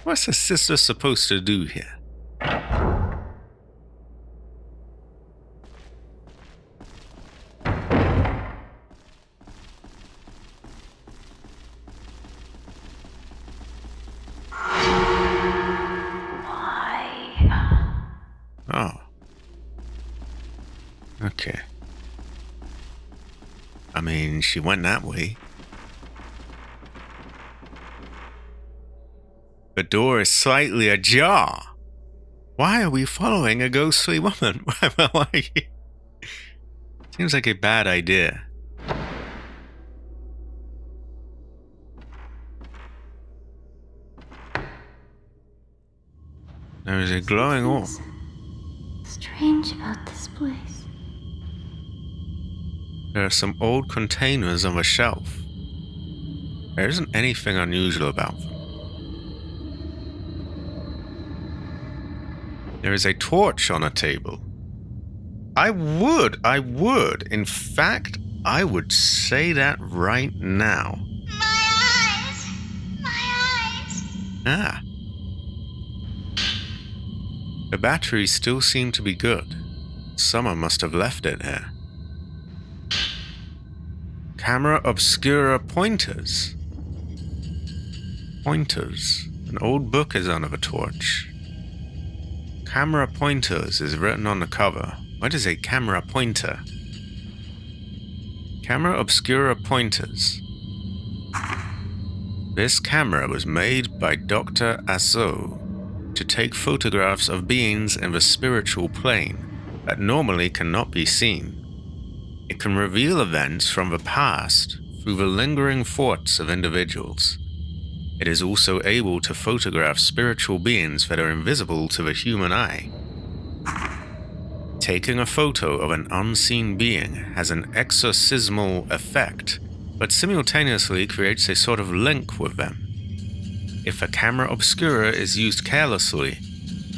What's a sister supposed to do here? Oh. Okay. I mean, she went that way. The door is slightly ajar. Why are we following a ghostly woman? Seems like a bad idea. There is a glowing orb. Strange about this place. There are some old containers on a shelf. There isn't anything unusual about them. There is a torch on a table. I would. In fact, I would say that right now. My eyes! My eyes! Ah. The batteries still seem to be good. Someone must have left it here. Camera obscura pointers. Pointers. An old book is under the torch. Camera pointers is written on the cover. What is a camera pointer? Camera obscura pointers. This camera was made by Dr. Asso to take photographs of beings in the spiritual plane that normally cannot be seen. It can reveal events from the past through the lingering thoughts of individuals. It is also able to photograph spiritual beings that are invisible to the human eye. Taking a photo of an unseen being has an exorcismal effect, but simultaneously creates a sort of link with them. If a camera obscura is used carelessly,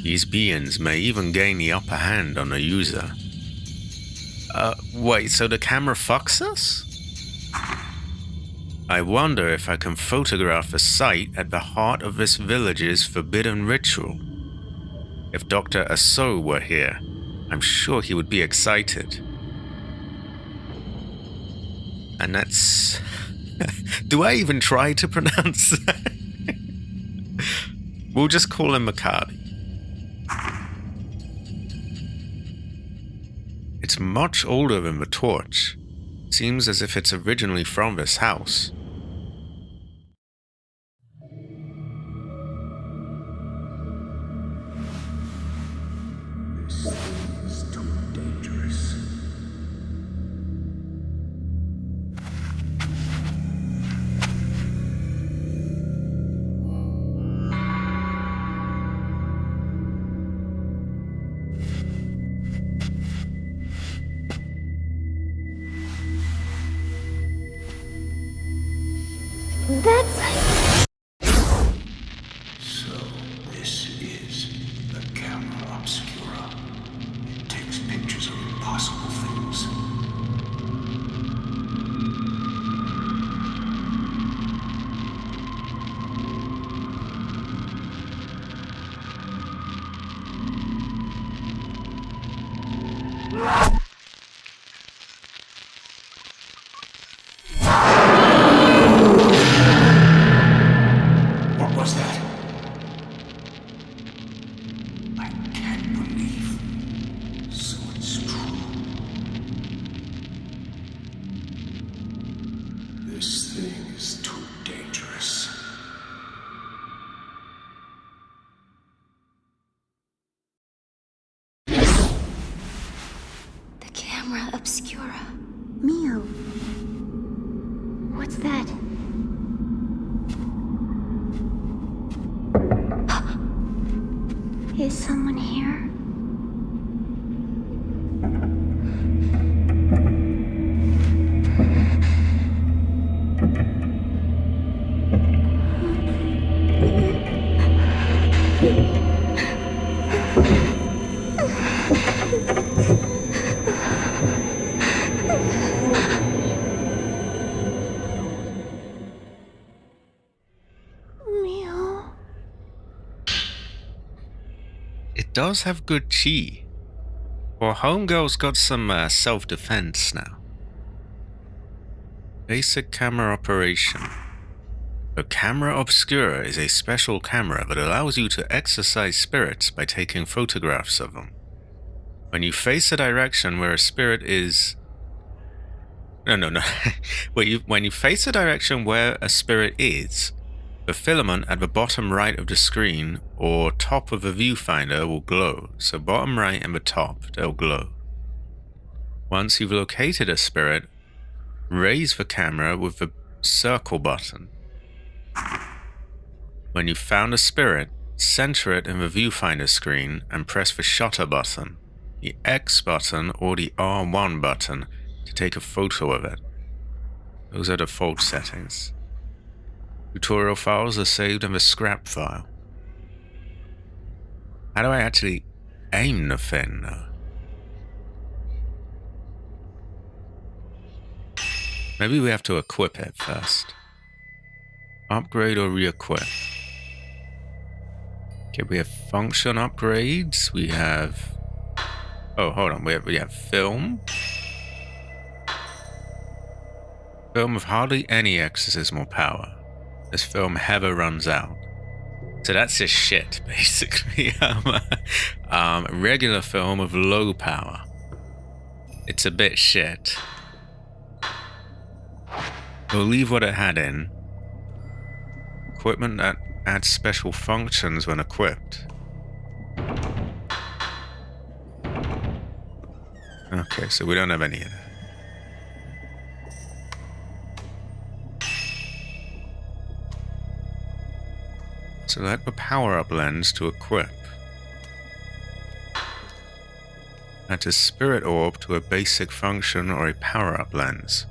these beings may even gain the upper hand on the user. Wait, so the camera fucks us? I wonder if I can photograph a site at the heart of this village's forbidden ritual. If Dr. Asso were here, I'm sure he would be excited. And that's... Do I even try to pronounce that? We'll just call him Maccabi. It's much older than the torch. Seems as if it's originally from this house. This thing is too dangerous. That's... So, this is the camera obscura. It takes pictures of impossible things. What was that? I can't believe. So it's true. This thing is too dangerous. The camera obscura. Mio. What's that? Is someone here? Mio. does have good chi. Well, Homegirl's got some self-defense now. Basic camera operation. A camera obscura is a special camera that allows you to exercise spirits by taking photographs of them. When you face a direction where a spirit is... No. When you face a direction where a spirit is, the filament at the bottom right of the screen or top of the viewfinder will glow. So bottom right and the top, they'll glow. Once you've located a spirit, raise the camera with the circle button. When you've found a spirit, center it in the viewfinder screen and press the shutter button, the X button or the R1 button to take a photo of it. Those are default settings. Tutorial files are saved in the scrap file. How do I actually aim the thing though? Maybe we have to equip it first. Upgrade or re-equip. Okay, we have function upgrades. We have... Oh, hold on. We have film. Film with hardly any exorcismal power. This film never runs out. So that's just shit, basically. Regular film of low power. It's a bit shit. We'll leave what it had in. Equipment that adds special functions when equipped. Okay, so we don't have any of that. Select the power-up lens to equip. Add a spirit orb to a basic function or a power-up lens.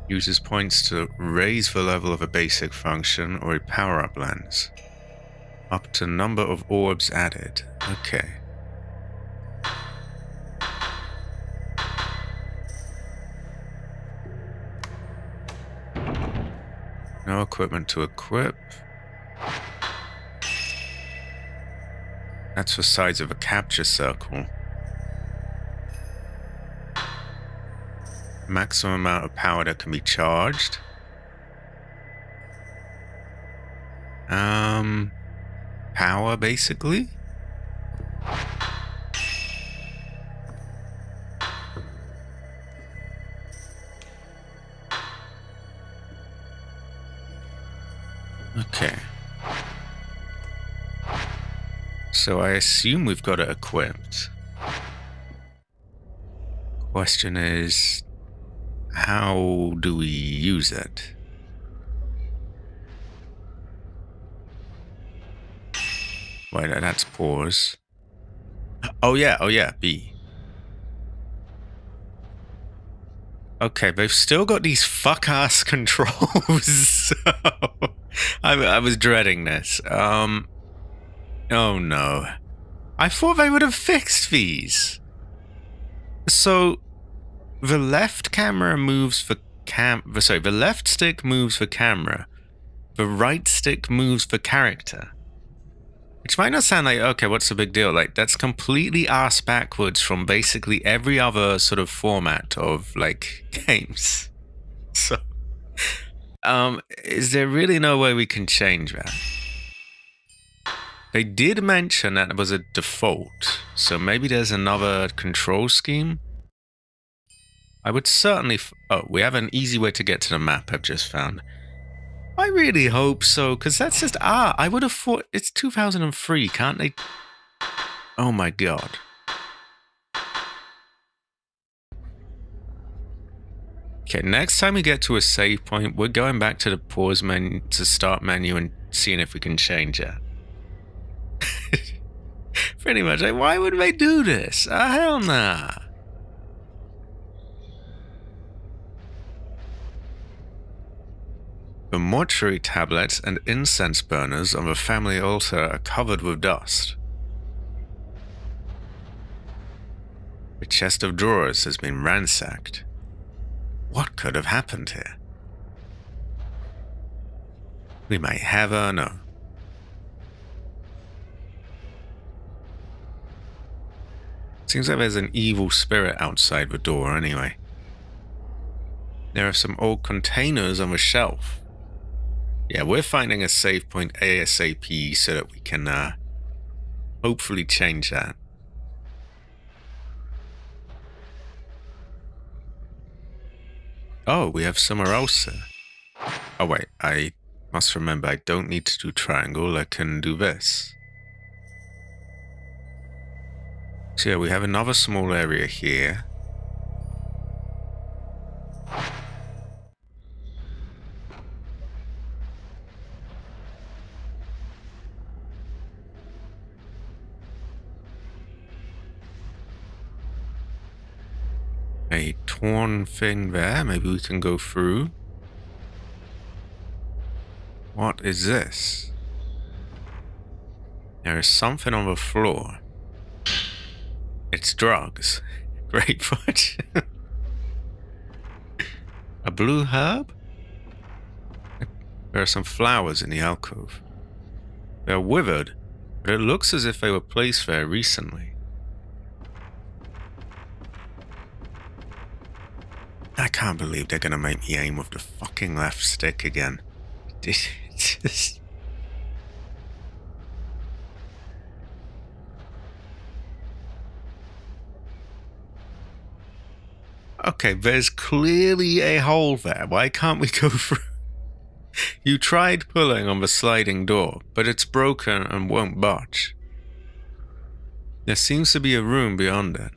Uses points to raise the level of a basic function or a power-up lens. Up to number of orbs added. Okay. No equipment to equip. That's the size of a capture circle. Maximum amount of power that can be charged. Power basically. Okay. So I assume we've got it equipped. Question is, how do we use it? Wait, that's pause. Oh yeah, B. Okay, they've still got these fuck-ass controls. So I was dreading this. Oh no. I thought they would have fixed these. So the left camera moves for the left stick moves for camera. The right stick moves for character. Which might not sound like, okay, what's the big deal? Like, that's completely ass backwards from basically every other sort of format of, like, games. So, is there really no way we can change that? They did mention that it was a default, so maybe there's another control scheme. I would certainly... oh, we have an easy way to get to the map I've just found. I really hope so, because that's just... I would have thought... It's 2003, can't they... Oh my god. Okay, next time we get to a save point, we're going back to the pause menu, to start menu, and seeing if we can change it. Pretty much, like, why would they do this? Hell nah. The mortuary tablets and incense burners on the family altar are covered with dust. The chest of drawers has been ransacked. What could have happened here? We may never know. Seems like there's an evil spirit outside the door anyway. There are some old containers on the shelf. Yeah, we're finding a save point ASAP so that we can hopefully change that. Oh, we have somewhere else there. Oh wait, I must remember I don't need to do triangle, I can do this. So yeah, we have another small area here. A torn thing there, maybe we can go through. What is this? There is something on the floor. It's drugs. Grapefruit. A blue herb? There are some flowers in the alcove. They're withered, but it looks as if they were placed there recently. I can't believe they're gonna make me aim with the fucking left stick again. Just... Okay, there's clearly a hole there. Why can't we go through? You tried pulling on the sliding door, but it's broken and won't budge. There seems to be a room beyond it.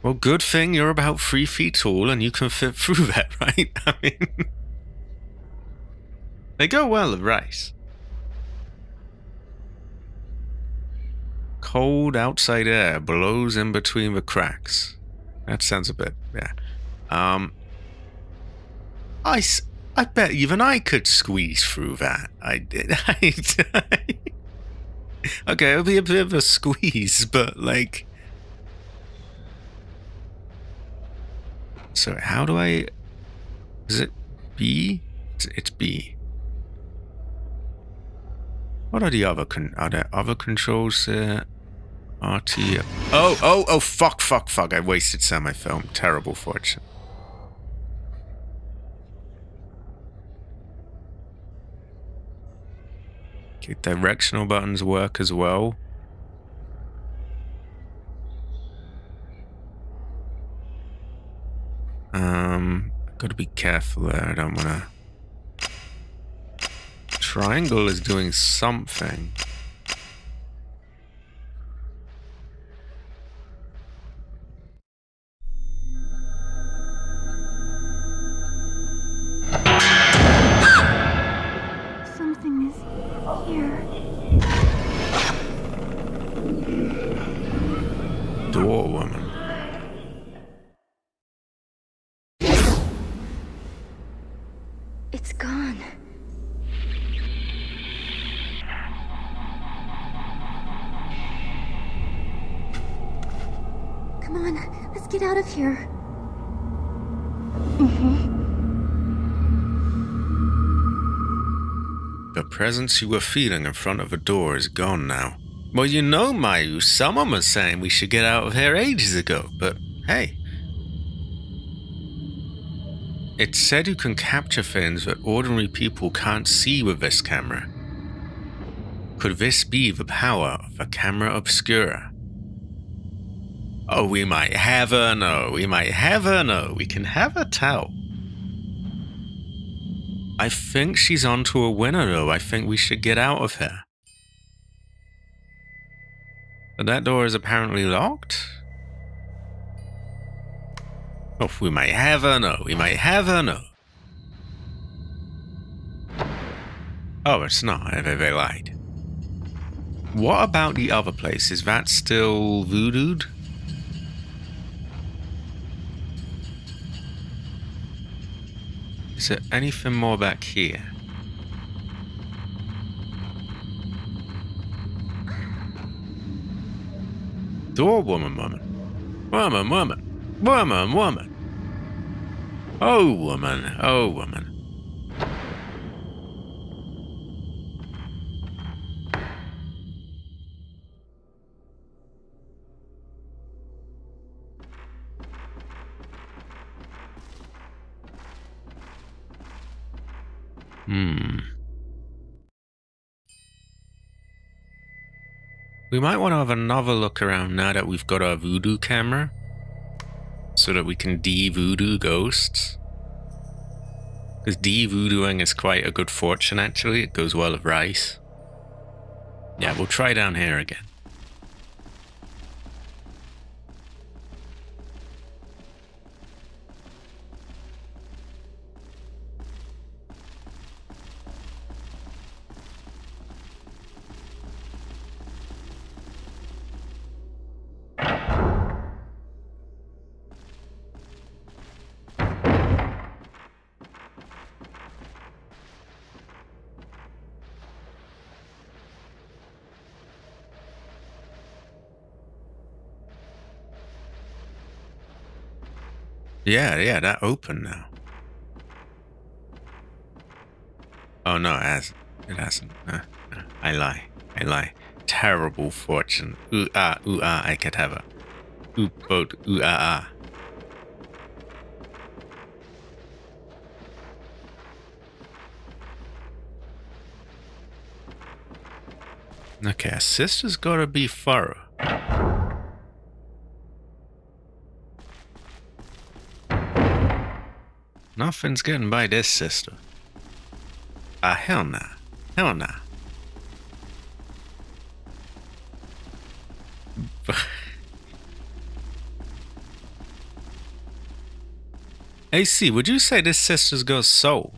Well, good thing you're about 3 feet tall and you can fit through that, right? I mean... They go well with rice. Cold outside air blows in between the cracks. That sounds a bit, yeah. I bet even I could squeeze through that. I did. Okay, it'll be a bit of a squeeze, but like... So how do I... Is it B? It's B. What are the other are there other controls there? RT. Oh, fuck. I wasted some of my film. Terrible fortune. Okay, directional buttons work as well. Gotta be careful there. I don't wanna... Triangle is doing something. Something is here. Door woman. It's gone. Come on, let's get out of here. The presence you were feeling in front of the door is gone now. Well, you know, Mayu, someone was saying we should get out of here ages ago, but hey. It said you can capture things that ordinary people can't see with this camera. Could this be the power of the camera obscura? Oh, we might have her know. We might have her know. We can have her tell. I think she's onto a winner, though. I think we should get out of here. But that door is apparently locked. Oh, we might have her know. We might have her know. Oh, it's not. They lied. What about the other place? Is that still voodooed? Is there anything more back here? Door woman. Woman. Oh, woman. We might want to have another look around now that we've got our voodoo camera, so that we can de-voodoo ghosts. Because de-voodooing is quite a good fortune, actually. It goes well with rice. Yeah, we'll try down here again. Yeah, that opened now. Oh no, it hasn't. It hasn't. I lie. Terrible fortune. Ooh ah, I could have a boat. Ooh ah. Okay, our sister's gotta be thorough. Nothing's getting by this sister. Hell nah. Hell nah. AC, would you say this sister's got soul?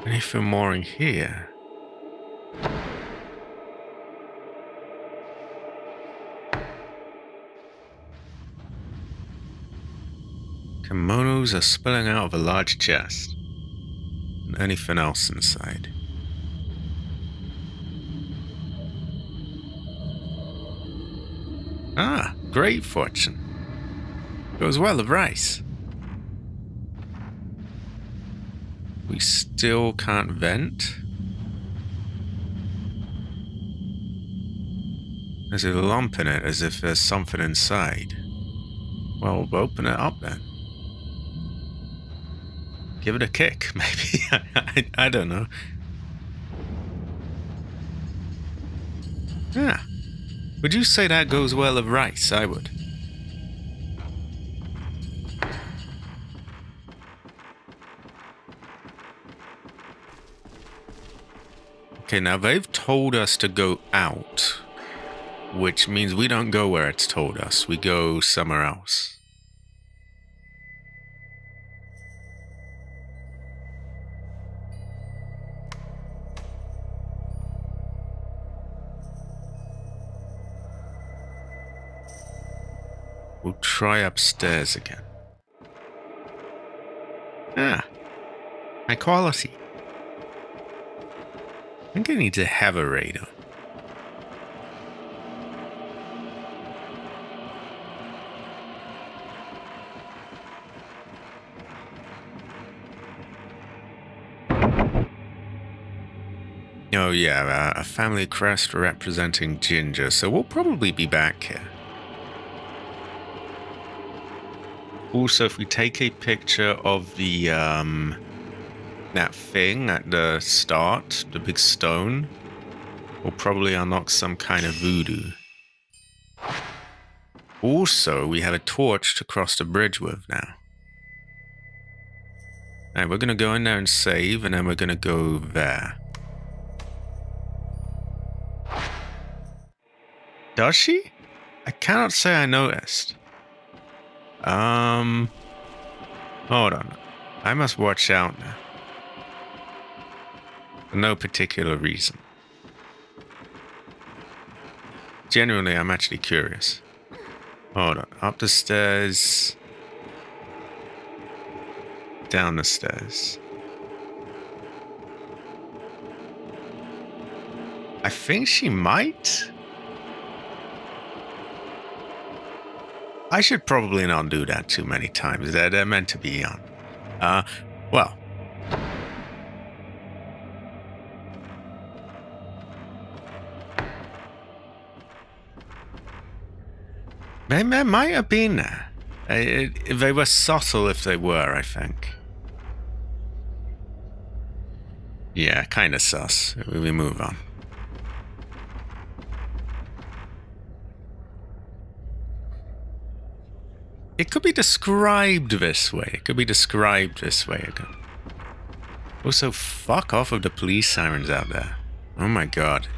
Anything more in here? Kimonos are spilling out of a large chest. And anything else inside? Ah, great fortune. Goes well with rice. We still can't vent. There's a lump in it as if there's something inside. Well, we'll open it up then. Give it a kick, maybe. I don't know. Yeah. Would you say that goes well with rice? I would. Okay, now they've told us to go out, which means we don't go where it's told us. We go somewhere else. We'll try upstairs again. Ah, high quality. I think I need to have a radar. Oh yeah, a family crest representing ginger, so we'll probably be back here. Also, if we take a picture of the that thing at the start, the big stone, we'll probably unlock some kind of voodoo. Also, we have a torch to cross the bridge with now. Alright, we're gonna go in there and save, and then we're gonna go there. Does she? I cannot say I noticed. Hold on. I must watch out now. For no particular reason. Genuinely, I'm actually curious. Hold on. Up the stairs. Down the stairs. I think she might. I should probably not do that too many times. They're meant to be on. Well. They might have been there. They were subtle if they were, I think. Yeah, kind of sus. We move on. It could be described this way. It could be described this way. Also, fuck off of the police sirens out there. Oh my god.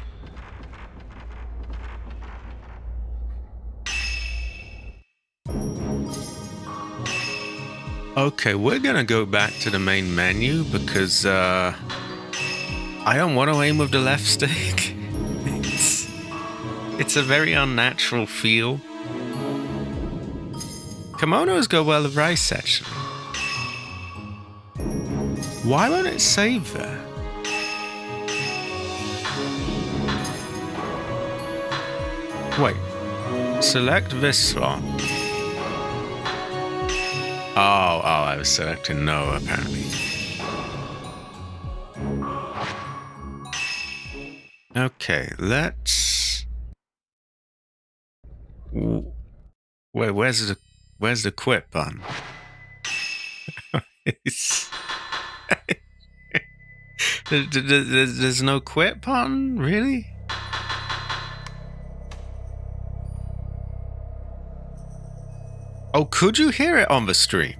Okay, we're gonna go back to the main menu because I don't want to aim with the left stick. It's a very unnatural feel. Kimonos go well with rice, actually. Why won't it save there? Wait. Select this slot. Oh, I was selecting no, apparently. Okay, let's... Wait, where's the quit button? There's no quit button? Really? Oh, could you hear it on the stream?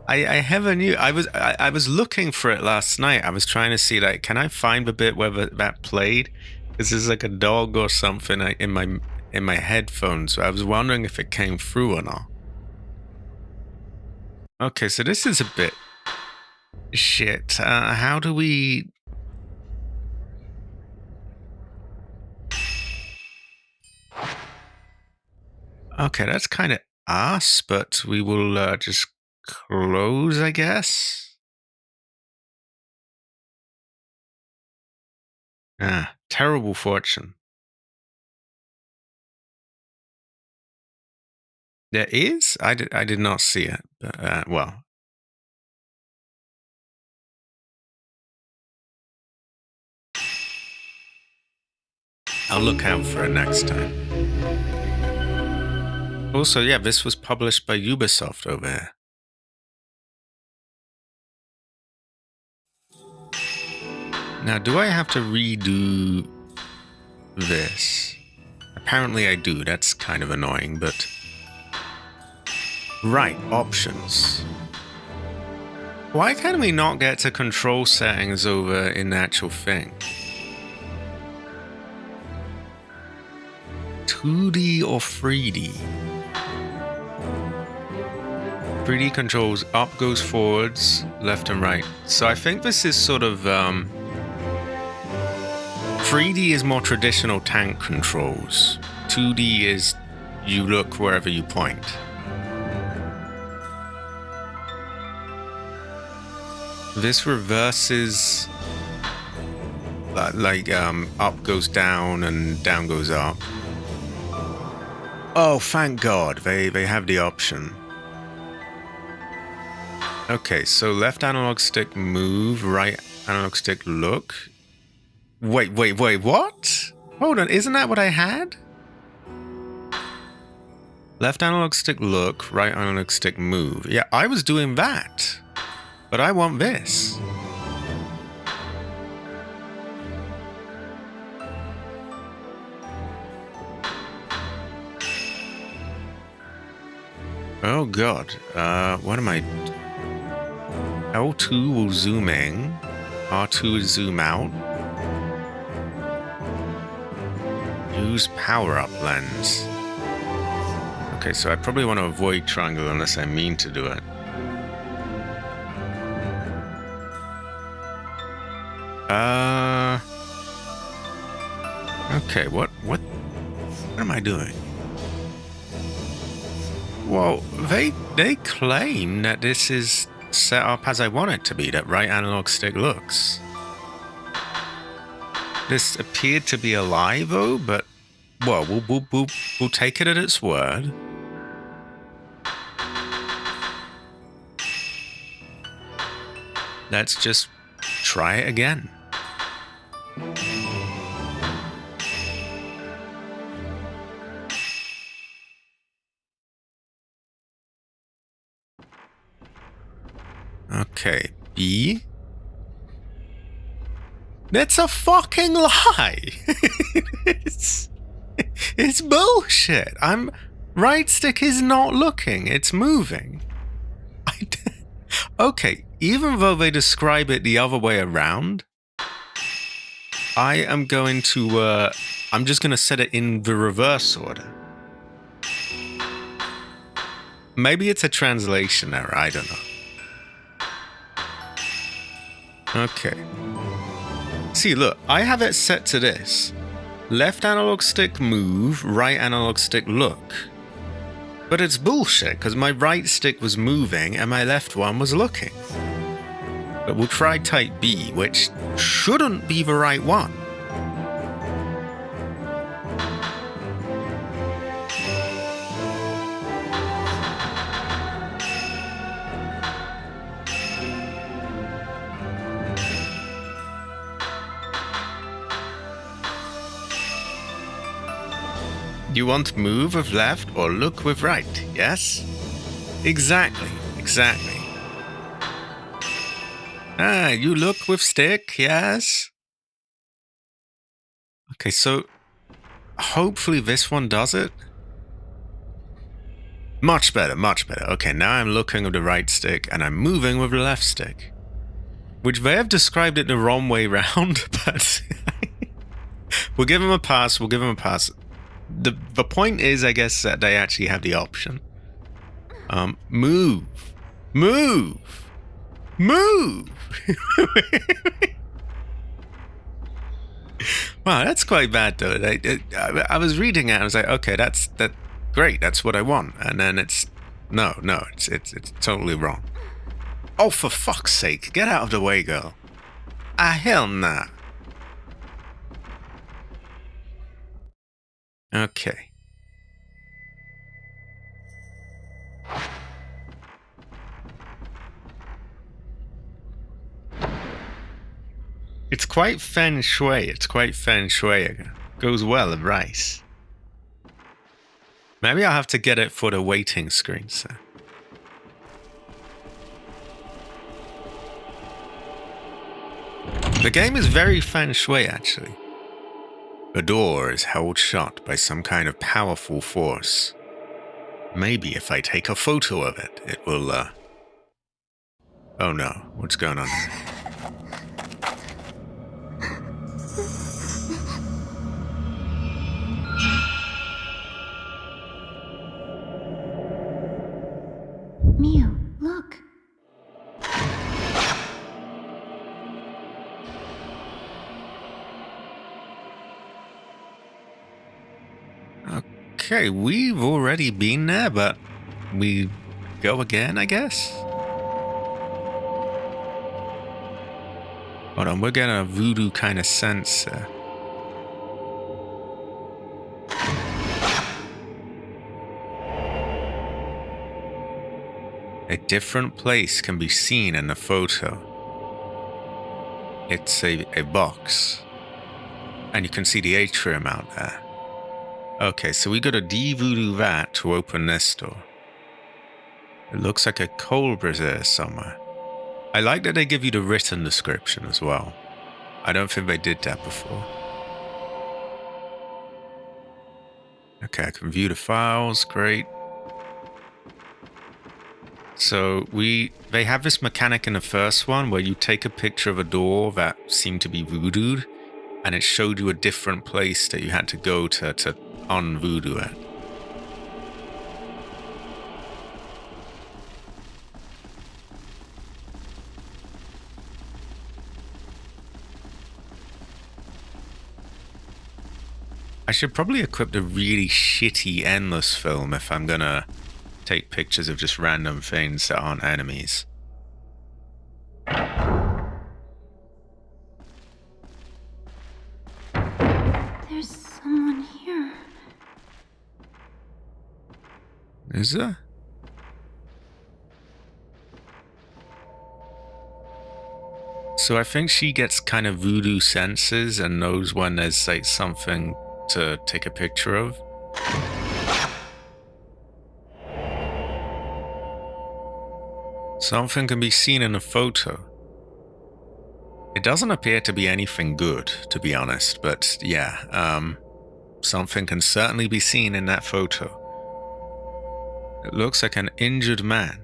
I never knew. I was looking for it last night. I was trying to see, like, can I find the bit where that played? Because there's like a dog or something in my headphones. So I was wondering if it came through or not. Okay, so this is a bit shit. How do we? Okay, that's kind of us, but we will just close, I guess. Ah, terrible fortune. There is? I did not see it. But, well. I'll look out for it next time. Also, yeah, this was published by Ubisoft over here. Now, do I have to redo this? Apparently I do. That's kind of annoying, but... Right, options. Why can we not get to control settings over in the actual thing? 2D or 3D? 3D controls up goes forwards, left and right. So I think this is sort of 3D is more traditional tank controls. 2D is you look wherever you point. This reverses like up goes down and down goes up. Oh, thank God, they have the option. Okay, so left analog stick move, right analog stick look. Wait, what? Hold on, isn't that what I had? Left analog stick look, right analog stick move. Yeah, I was doing that. But I want this. Oh God, what am I... L2 will zoom in, R2 is zoom out. Use power-up lens. Okay, so I probably want to avoid triangle unless I mean to do it. Okay, what am I doing? Well, they claim that this is set up as I want it to be, that right analog stick looks. This appeared to be a lie though, but well, we'll take it at its word. let's just try it again. Okay, B. That's a fucking lie. it's bullshit. Right stick is not looking, it's moving. Okay, even though they describe it the other way around, I am going to, I'm just going to set it in the reverse order. Maybe it's a translation error, I don't know. Okay. See, look, I have it set to this. Left analog stick move, right analog stick look. But it's bullshit, because my right stick was moving and my left one was looking. But we'll try type B, which shouldn't be the right one. You want to move with left or look with right, yes? Exactly. Ah, you look with stick, yes? Okay, so hopefully this one does it. Much better. Okay, now I'm looking with the right stick and I'm moving with the left stick. Which they have described it the wrong way round, but we'll give them a pass, The point is, I guess, that they actually have the option. Move. Wow, that's quite bad though. I was reading it, I was like, okay, that's great, that's what I want. And then it's totally wrong. Oh, for fuck's sake, get out of the way, girl. Ah, hell nah. Okay. It's quite feng shui. It goes well with rice. Maybe I'll have to get it for the waiting screen, so. The game is very feng shui, actually. The door is held shut by some kind of powerful force. Maybe if I take a photo of it, it will, Oh no, what's going on here? Mio, look. Okay, we've already been there, but we go again, I guess? Hold on, we're getting a voodoo kind of sense. A different place can be seen in the photo. It's a box. And you can see the atrium out there. Okay, so we gotta de-voodoo that to open this door. It looks like a cold brazier somewhere. I like that they give you the written description as well. I don't think they did that before. Okay, I can view the files, great. So they have this mechanic in the first one where you take a picture of a door that seemed to be voodooed, and it showed you a different place that you had to go to unvoodoo it. I should probably equip the really shitty endless film if I'm gonna take pictures of just random things that aren't enemies. There's someone here. Is there? So I think she gets kind of voodoo senses and knows when there's like something to take a picture of. Something can be seen in a photo. It doesn't appear to be anything good, to be honest, but yeah, something can certainly be seen in that photo. It looks like an injured man.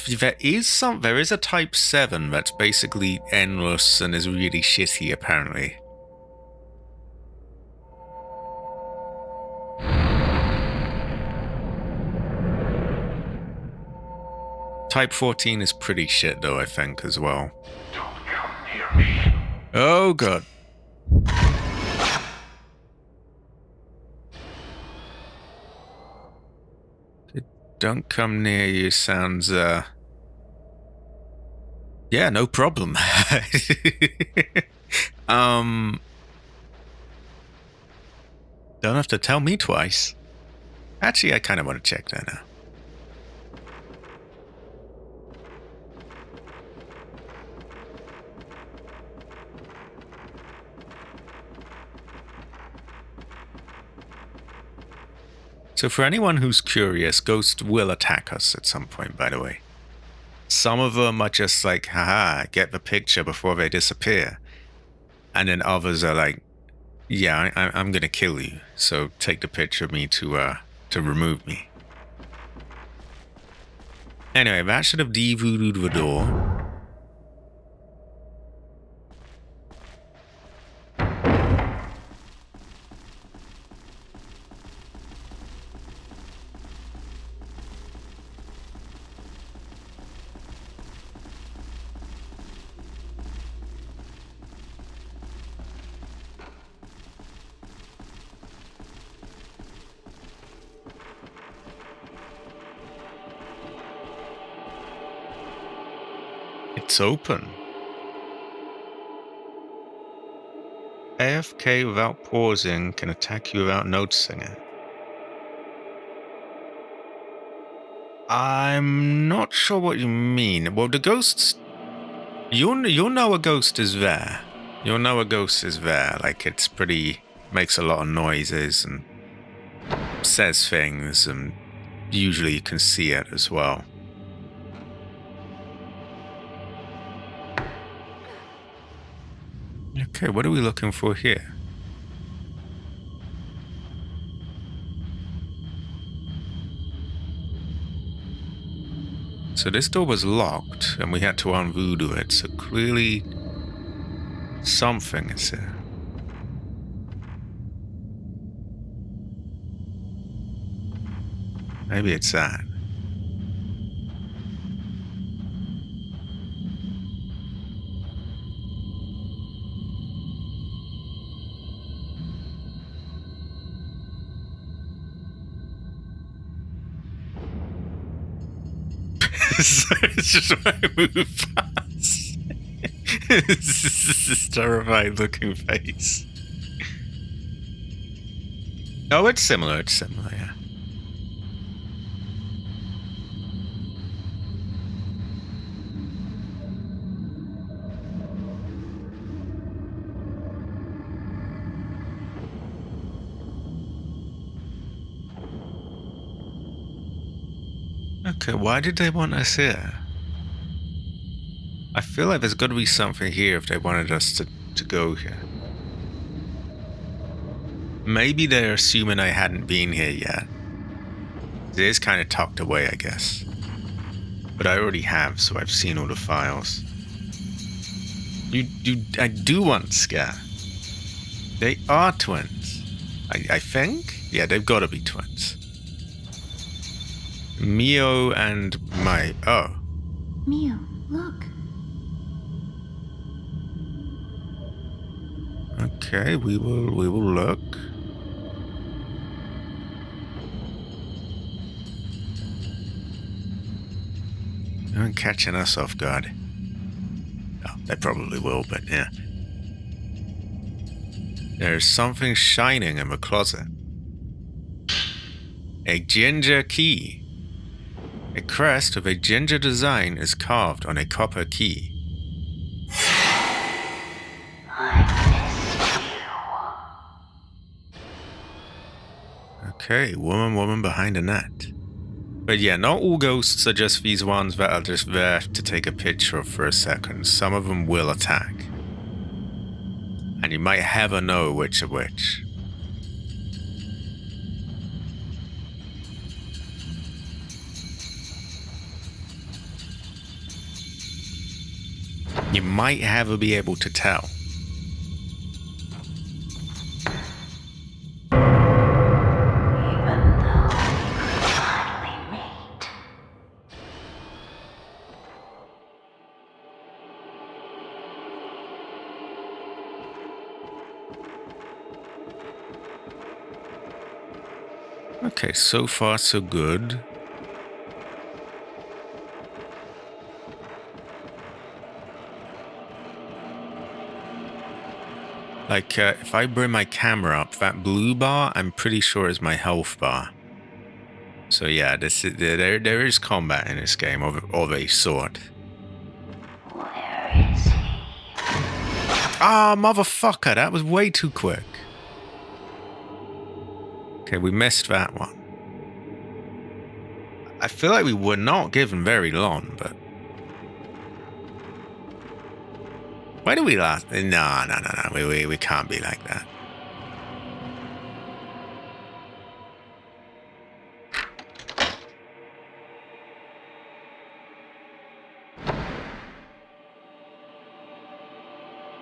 There is a Type 7 that's basically endless and is really shitty, apparently. Type 14 is pretty shit, though, I think, as well. Don't come near me. Oh, God. Don't come near you sounds, yeah, no problem. Don't have to tell me twice. Actually, I kind of want to check that now. So for anyone who's curious, ghosts will attack us at some point, by the way. Some of them are just like, haha, get the picture before they disappear. And then others are like, yeah, I'm gonna kill you, so take the picture of me to remove me. Anyway, that should have de-voodooed the door. It's open. AFK without pausing can attack you without noticing it. I'm not sure what you mean. Well, the ghosts... You'll know a ghost is there. You'll know a ghost is there. Like, it's pretty... Makes a lot of noises and says things, and usually you can see it as well. Okay, what are we looking for here? So this door was locked, and we had to unvoodoo it, so clearly something is here. Maybe it's that. It's just when I move past. This terrified looking face. Oh, it's similar, yeah. Okay, why did they want us here? I feel like there's got to be something here if they wanted us to go here. Maybe they're assuming I hadn't been here yet. It is kind of tucked away, I guess. But I already have, so I've seen all the files. I do want Scar. They are twins. I think? Yeah, they've got to be twins. Mio and Mai. Oh. Mio, look. Okay, we will look. They're catching us off guard. Oh, they probably will, but yeah. There's something shining in the closet. A ginger key. A crest with a ginger design is carved on a copper key. Okay, woman behind a net. But yeah, not all ghosts are just these ones that are just there to take a picture of for a second. Some of them will attack. And you might never know which are which. You might never be able to tell. Okay, so far so good. Like, if I bring my camera up, that blue bar, I'm pretty sure is my health bar. So yeah, there is combat in this game of a sort. Where is he? Ah, motherfucker, that was way too quick. Okay, we missed that one. I feel like we were not given very long, but... Why do we last? No. We can't be like that.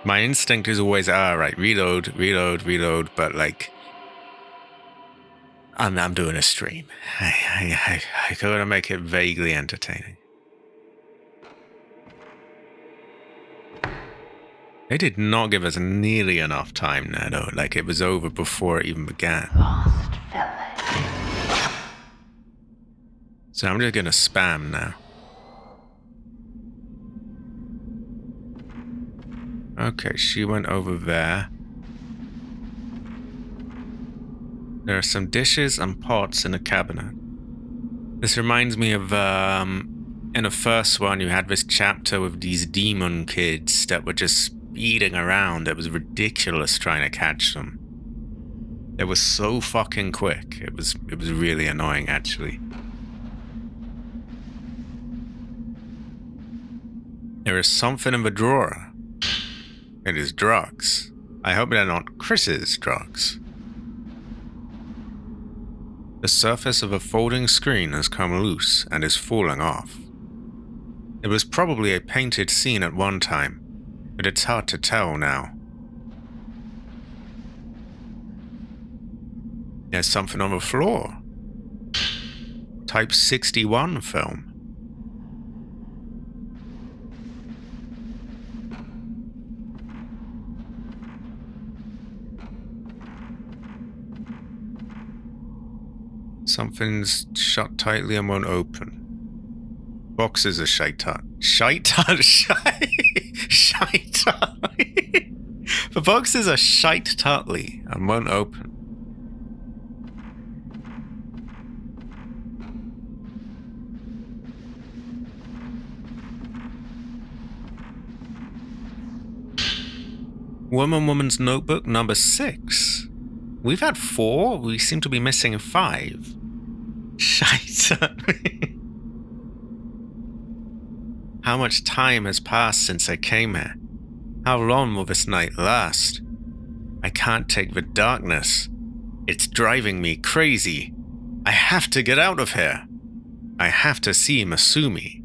My instinct is always, right, reload, but like... I'm doing a stream. I gotta make it vaguely entertaining. They did not give us nearly enough time there, though. Like, it was over before it even began. Lost village. So I'm just gonna spam now. Okay, she went over there. There are some dishes and pots in a cabinet. This reminds me of, in the first one, you had this chapter with these demon kids that were just speeding around. It was ridiculous trying to catch them. It was so fucking quick. It was really annoying, actually. There is something in the drawer. It is drugs. I hope they're not Chris's drugs. The surface of a folding screen has come loose and is falling off. It was probably a painted scene at one time, but it's hard to tell now. There's something on the floor. Type 61 film. Something's shut tightly and won't open. Boxes are shite The boxes are shite tightly and won't open. Woman's Notebook number 6. We've had 4. We seem to be missing 5. Shite. How much time has passed since I came here? How long will this night last? I can't take the darkness. It's driving me crazy. I have to get out of here. I have to see Masumi.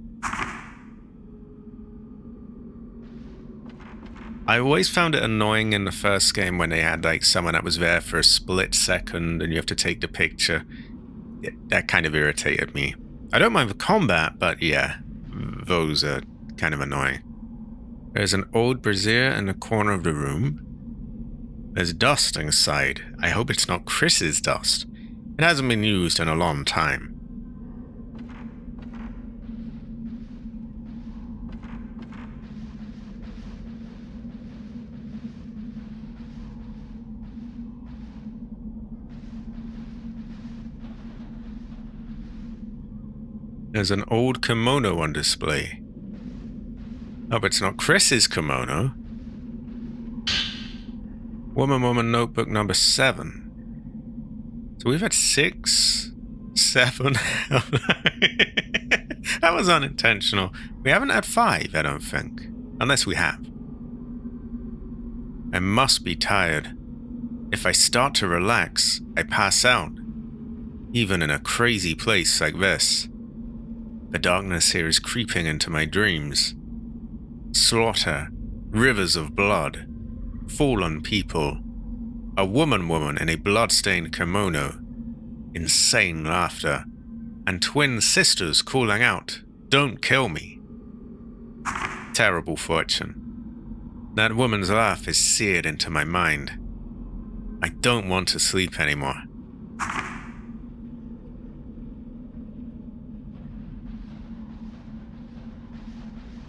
I always found it annoying in the first game when they had like someone that was there for a split second and you have to take the picture. That kind of irritated me. I don't mind the combat, but yeah, those are kind of annoying. There's an old brazier in the corner of the room. There's dust inside. I hope it's not Chris's dust. It hasn't been used in a long time. There's an old kimono on display. Oh, but it's not Chris's kimono. Woman notebook number 7. So we've had 6, 7. That was unintentional. We haven't had 5, I don't think. Unless we have. I must be tired. If I start to relax, I pass out. Even in a crazy place like this. The darkness here is creeping into my dreams. Slaughter, rivers of blood, fallen people, a woman in a blood-stained kimono, insane laughter, and twin sisters calling out, "Don't kill me." Terrible fortune. That woman's laugh is seared into my mind. I don't want to sleep anymore.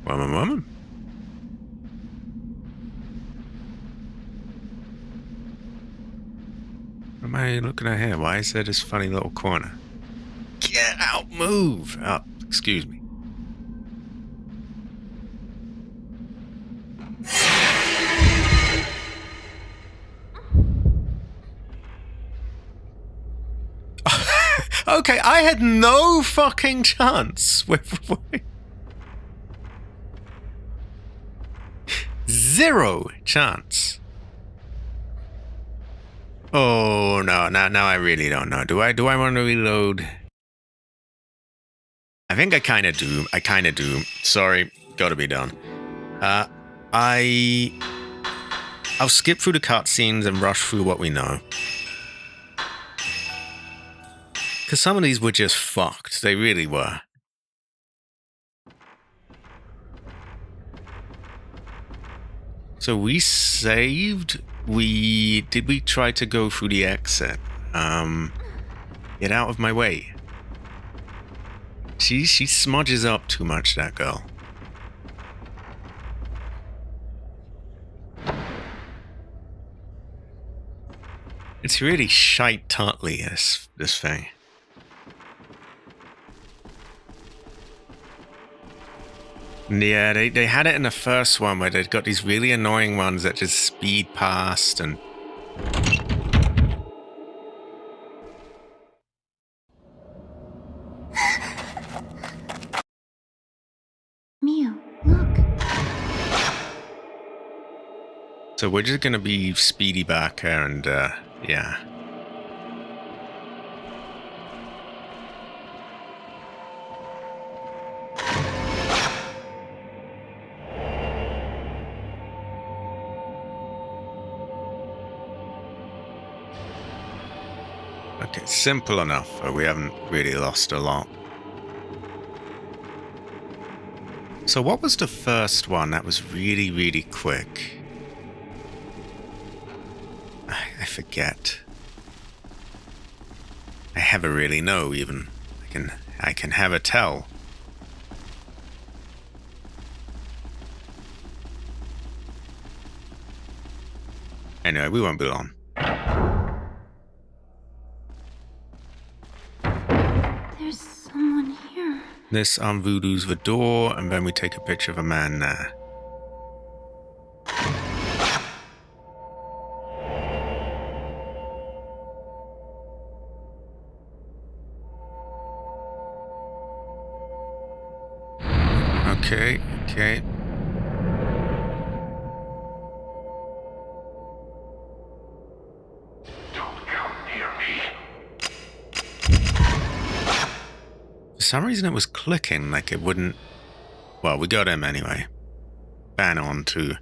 Woman. What am I looking at here? Why is there this funny little corner? Get out, move! Oh, excuse me. Okay, I had no fucking chance with... Zero chance. Oh no! Now I really don't know. Do I want to reload? I think I kind of do. Sorry, gotta be done. I'll skip through the cutscenes and rush through what we know. Because some of these were just fucked. They really were. So we saved. Did we try to go through the exit? Get out of my way. She smudges up too much, that girl. It's really shite-tartly, this thing. Yeah, they had it in the first one where they'd got these really annoying ones that just speed past and... Mio, look. So we're just gonna be speedy back here and, yeah. Okay, simple enough. We haven't really lost a lot. So what was the first one that was really, really quick? I forget. I never really know even. I can have a tell. Anyway, we won't be long. There's someone here. This unvoodoo's the door, and then we take a picture of a man there. Okay. Don't come near me. For some reason it was clicking like it wouldn't... Well, we got him anyway. Ban on to...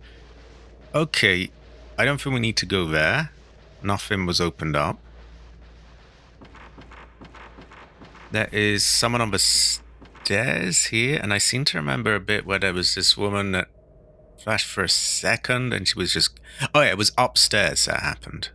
Okay, I don't think we need to go there. Nothing was opened up. There is someone on the stairs here, and I seem to remember a bit where there was this woman that flashed for a second, and she was just... Oh yeah, it was upstairs that happened.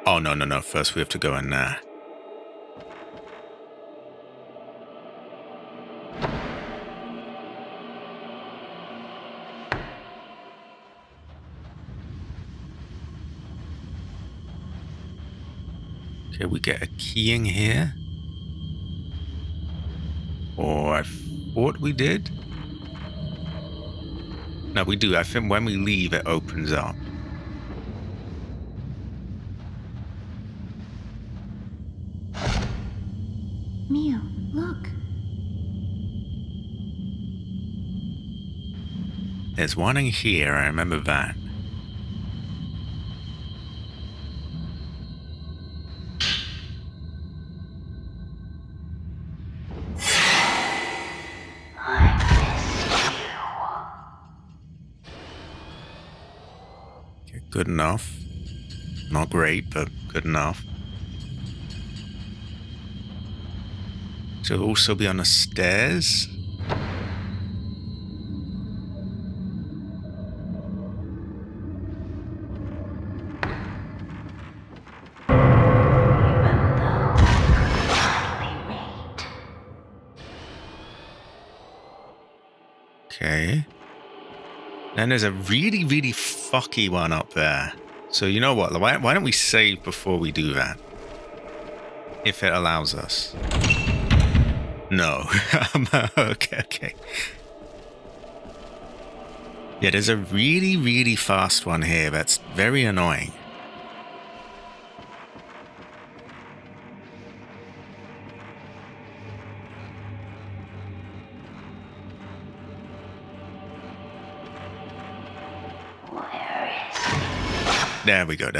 Oh, no. First we have to go in there. Okay, we get a keying here. Or I thought we did. No, we do. I think when we leave, it opens up. Mio, look. There's one in here. I remember that. Okay, good enough. Not great, but good enough. Should also be on the stairs. Okay. Then there's a really, really fucky one up there. So you know what? Why don't we save before we do that? If it allows us. No. Okay. Yeah, there's a really, really fast one here that's very annoying. There we go.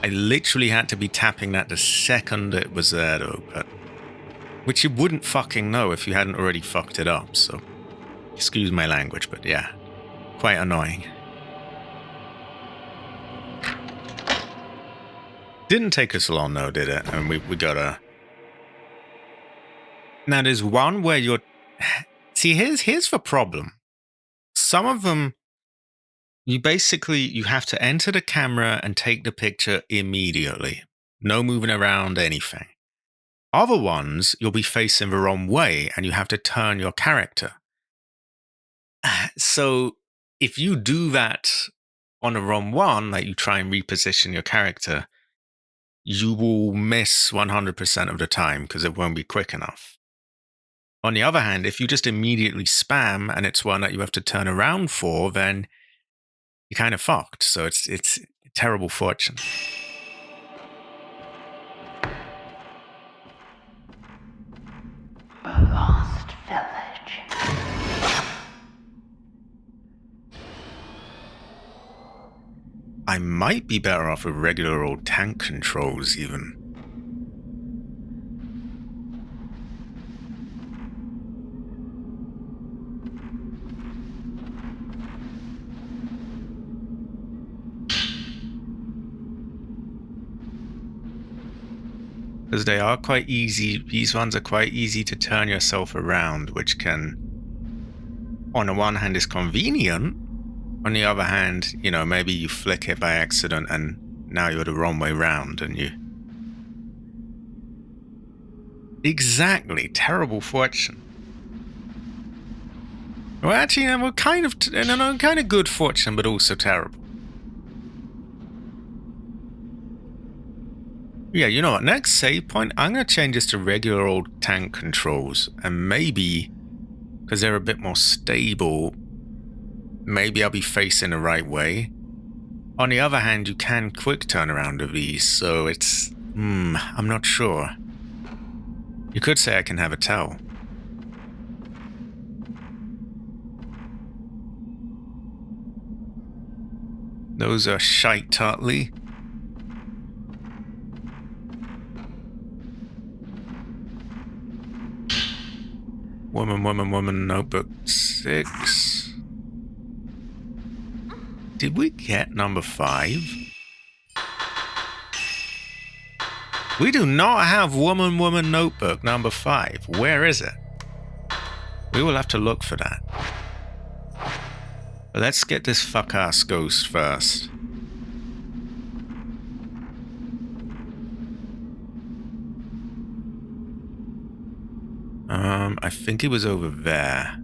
I literally had to be tapping that the second it was there, though, but which you wouldn't fucking know if you hadn't already fucked it up, so excuse my language, but yeah, quite annoying. Didn't take us long, though, did it? And we got a... Now, there's one where you're... See, here's the problem. Some of them... You have to enter the camera and take the picture immediately. No moving around anything. Other ones, you'll be facing the wrong way and you have to turn your character. So if you do that on the wrong one, like you try and reposition your character, you will miss 100% of the time because it won't be quick enough. On the other hand, if you just immediately spam and it's one that you have to turn around for, then you're kind of fucked. So it's terrible fortune. The Lost Village. I might be better off with regular old tank controls, even. Because they are quite easy. These ones are quite easy to turn yourself around, which can, on the one hand, is convenient. On the other hand, you know, maybe you flick it by accident and now you're the wrong way round and you... Exactly. Terrible fortune. Well, actually, we're kind of good fortune, but also terrible. Yeah, you know what? Next save point, I'm going to change this to regular old tank controls. And maybe, because they're a bit more stable, maybe I'll be facing the right way. On the other hand, you can quick turn around of these, so it's... I'm not sure. You could say I can have a towel. Those are shite tartly. Woman, notebook 6. Did we get number 5? We do not have woman, notebook number 5. Where is it? We will have to look for that. But let's get this fuck-ass ghost first. I think he was over there.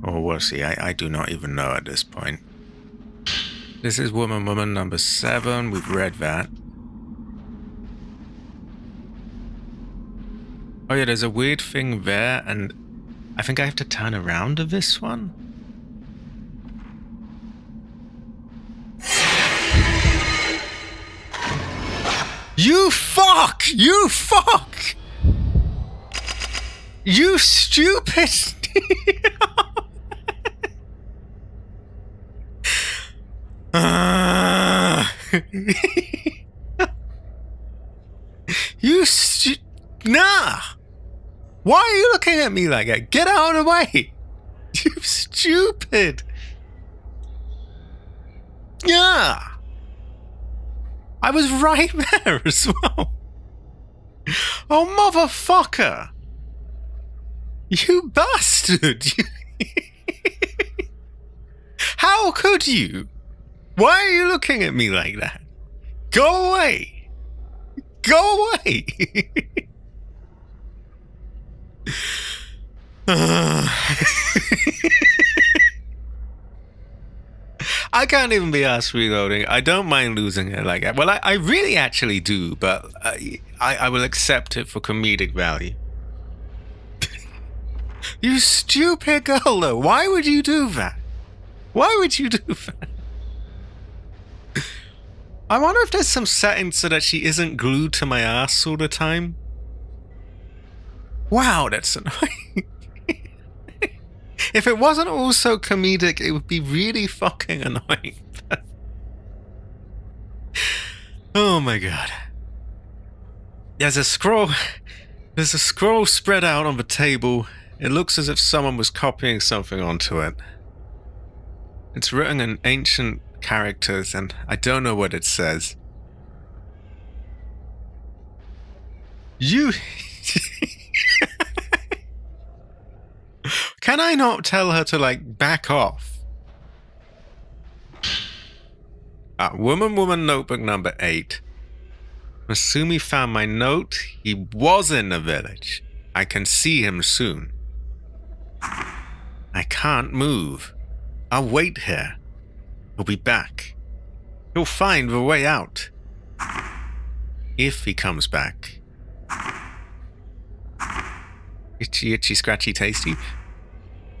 Or was he? I do not even know at this point. This is woman number 7. We've read that. Oh yeah, there's a weird thing there, and I think I have to turn around to this one. You fuck! You fuck! You stupid! Nah! Why are you looking at me like that? Get out of the way! You stupid! Yeah! I was right there as well. Oh, motherfucker! You bastard! How could you? Why are you looking at me like that? Go away! Go away! I can't even be asked reloading. I don't mind losing it like that. Well, I really actually do, but I will accept it for comedic value. You stupid girl, though. Why would you do that? Why would you do that? I wonder if there's some settings so that she isn't glued to my ass all the time. Wow, that's annoying. If it wasn't also comedic, it would be really fucking annoying. Oh my god. There's a scroll spread out on the table. It looks as if someone was copying something onto it. It's written in ancient characters, and I don't know what it says. You... Can I not tell her to, like, back off? Woman notebook number 8. Masumi found my note. He was in the village. I can see him soon. I can't move. I'll wait here. He'll be back. He'll find the way out. If he comes back. Itchy, itchy, scratchy, tasty.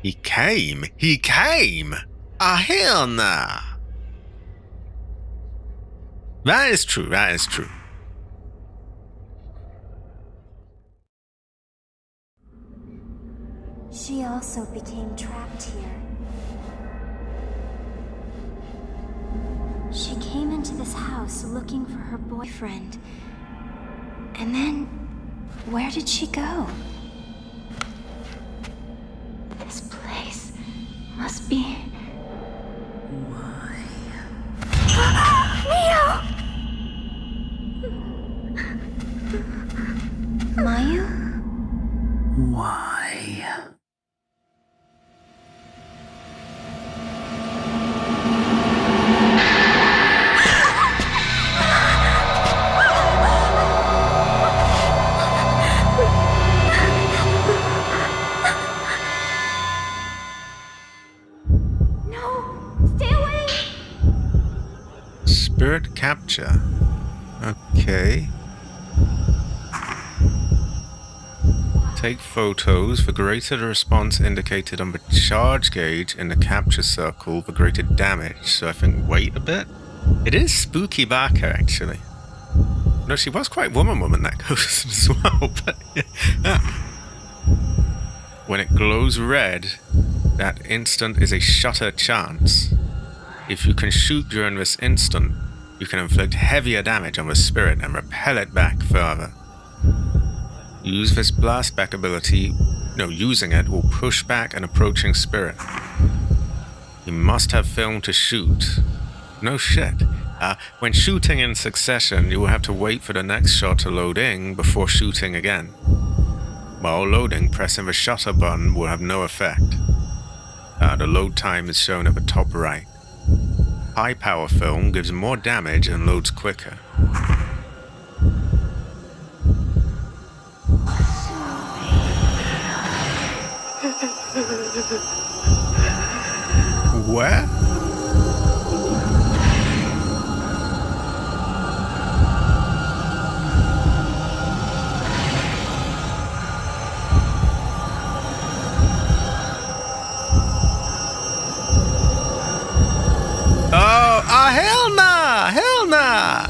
He came! He came! Hell nah! That is true, that is true. She also became trapped here. She came into this house looking for her boyfriend. And then, where did she go? This place must be... Why? Mio! Mayu? Why? Spirit capture. Okay. Take photos. The greater the response indicated on the charge gauge in the capture circle, the greater damage. So I think wait a bit. It is spooky Baka, actually. No, she was quite woman that goes as well, but yeah. When it glows red, that instant is a shutter chance. If you can shoot during this instant, you can inflict heavier damage on the spirit and repel it back further. Use this blast back ability. No, using it will push back an approaching spirit. You must have film to shoot. No shit. When shooting in succession, you will have to wait for the next shot to load in before shooting again. While loading, pressing the shutter button will have no effect. The load time is shown at the top right. High power film gives more damage and loads quicker. Where? Hell nah! Hell nah!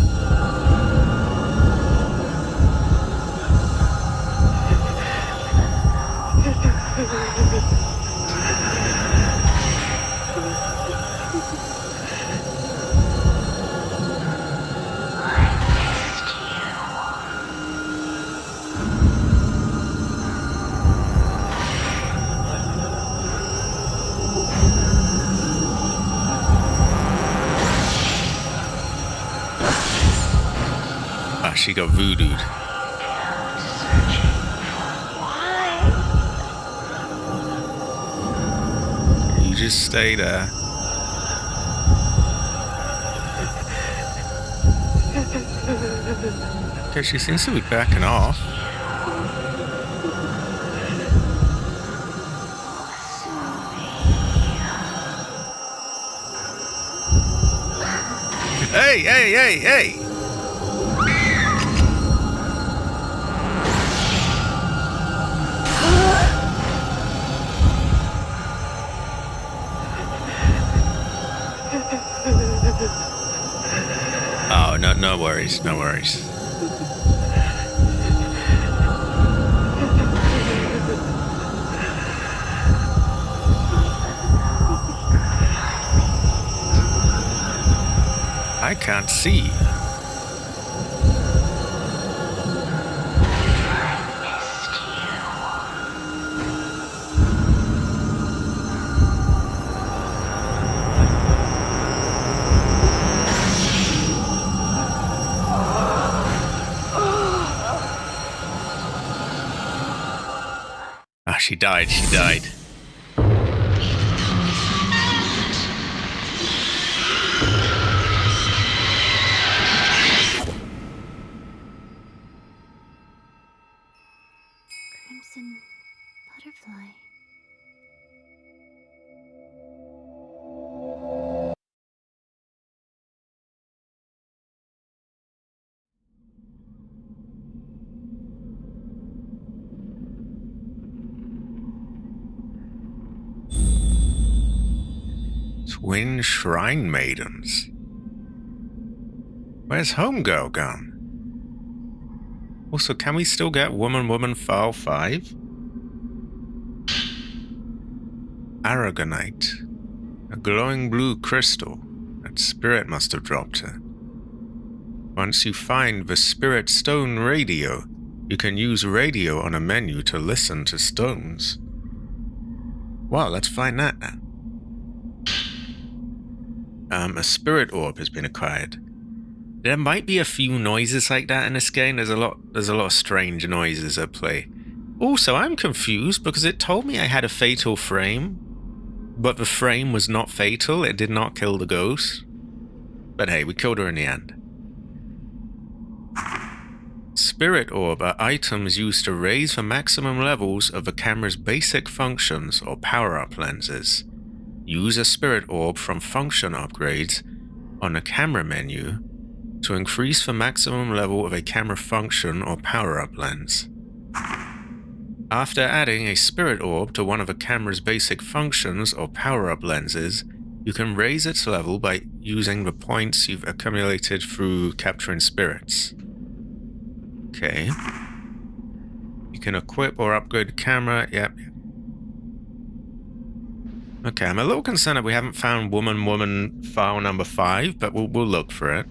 She got voodooed. You just stay there. Okay, she seems to be backing off. Hey, hey, hey, hey! Oh, no worries, no worries. I can't see. She died, she died. Crimson butterfly. Twin shrine maidens. Where's Homegirl gone? Also, can we still get Woman File 5? Aragonite. A glowing blue crystal. That spirit must have dropped it. Once you find the Spirit Stone radio, you can use radio on a menu to listen to stones. Well, let's find that now. A spirit orb has been acquired. There might be a few noises like that in this game. There's a lot of strange noises at play. Also, I'm confused because it told me I had a fatal frame, but the frame was not fatal. It did not kill the ghost. But hey, we killed her in the end. Spirit orb are items used to raise the maximum levels of the camera's basic functions or power-up lenses. Use a spirit orb from function upgrades on the camera menu to increase the maximum level of a camera function or power-up lens. After adding a spirit orb to one of the camera's basic functions or power-up lenses, you can raise its level by using the points you've accumulated through capturing spirits. Okay. You can equip or upgrade the camera. Yep. Okay, I'm a little concerned that we haven't found Woman file number 5, but we'll look for it.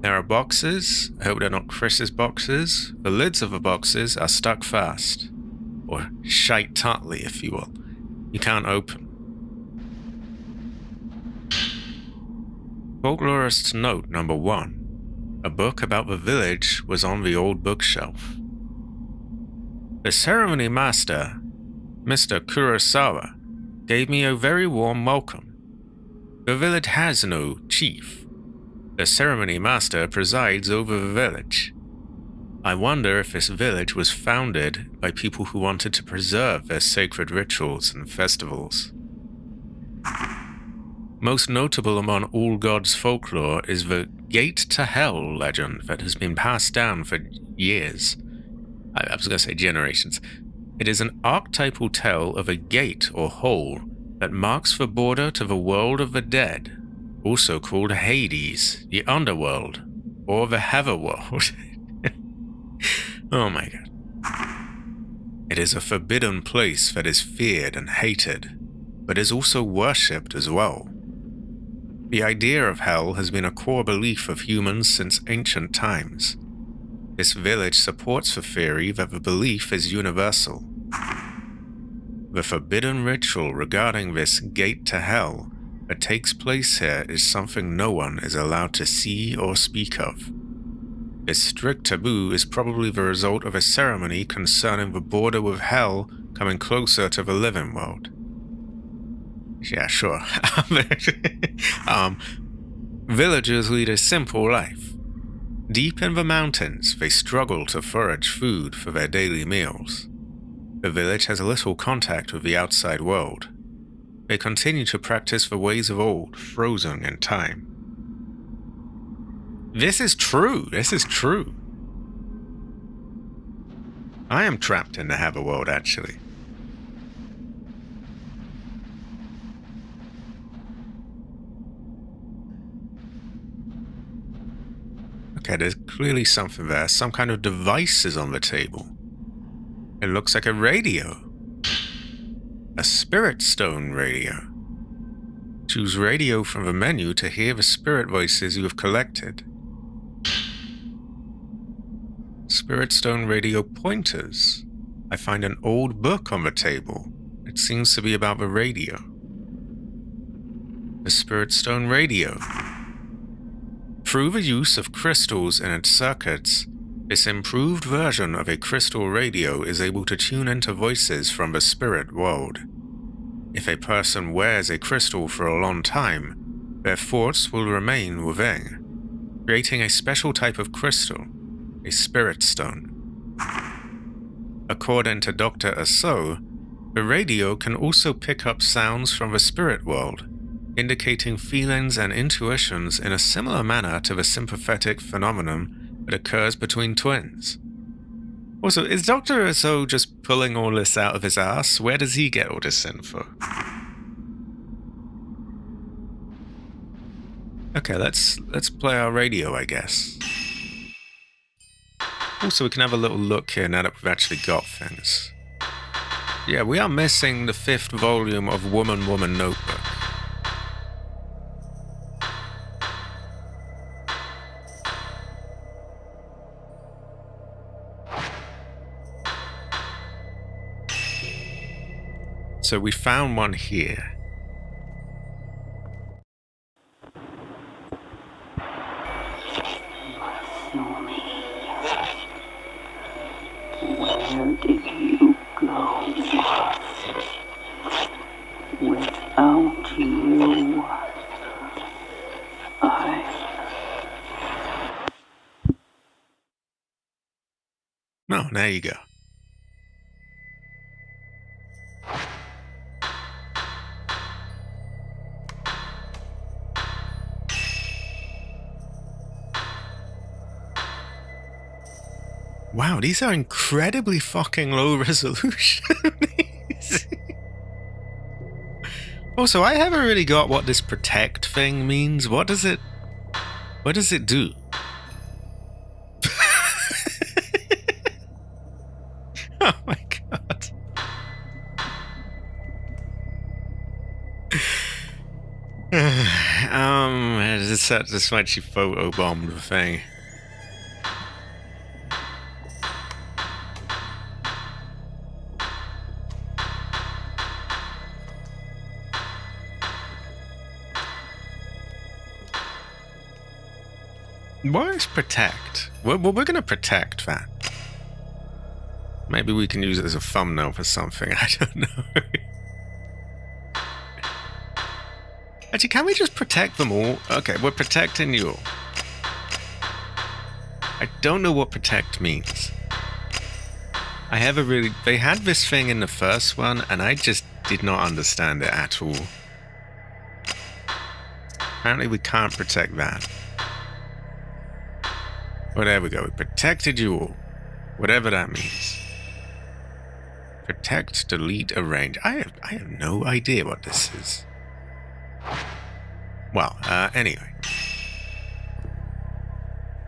There are boxes. I hope they're not Chris's boxes. The lids of the boxes are stuck fast. Or shite tightly, if you will. You can't open. Folklorist's note number 1. A book about the village was on the old bookshelf. The ceremony master Mr. Kurosawa gave me a very warm welcome. The village has no chief. The ceremony master presides over the village. I wonder if this village was founded by people who wanted to preserve their sacred rituals and festivals. Most notable among all gods' folklore is the Gate to Hell legend that has been passed down for years. I was going to say generations. It is an archetypal tale of a gate or hole that marks the border to the world of the dead, also called Hades, the underworld, or the Heatherworld. Oh my god. It is a forbidden place that is feared and hated, but is also worshipped as well. The idea of hell has been a core belief of humans since ancient times. This village supports the theory that the belief is universal. The forbidden ritual regarding this gate to hell that takes place here is something no one is allowed to see or speak of. This strict taboo is probably the result of a ceremony concerning the border with hell coming closer to the living world. Yeah, sure. Villagers lead a simple life. Deep in the mountains, they struggle to forage food for their daily meals. The village has little contact with the outside world. They continue to practice the ways of old, frozen in time. This is true. I am trapped in the Heatherworld, actually. Okay, there's clearly something there. Some kind of device is on the table. It looks like a radio. A spirit stone radio. Choose radio from the menu to hear the spirit voices you have collected. Spirit stone radio pointers. I find an old book on the table. It seems to be about the radio. The spirit stone radio. Through the use of crystals in its circuits, this improved version of a crystal radio is able to tune into voices from the spirit world. If a person wears a crystal for a long time, their thoughts will remain within, creating a special type of crystal, a spirit stone. According to Dr. Aso, the radio can also pick up sounds from the spirit world, indicating feelings and intuitions in a similar manner to the sympathetic phenomenon that occurs between twins. Also, is Dr. Aso just pulling all this out of his ass? Where does he get all this info? Okay, let's play our radio, I guess. Also, we can have a little look here now that we've actually got things. Yeah, we are missing the 5th volume of Woman Woman Notebook. So we found one here. Where did you go? Without you, Oh, there you go. Wow, these are incredibly fucking low resolution. Also, I haven't really got what this protect thing means. What does it do? Oh my god. This might she photobombed the thing. What is protect? We're going to protect that. Maybe we can use it as a thumbnail for something. I don't know. Actually, can we just protect them all? Okay, we're protecting you all. I don't know what protect means. They had this thing in the first one, and I just did not understand it at all. Apparently we can't protect that. Well, there we go. We protected you all. Whatever that means. Protect, delete, arrange. I have no idea what this is. Well, anyway.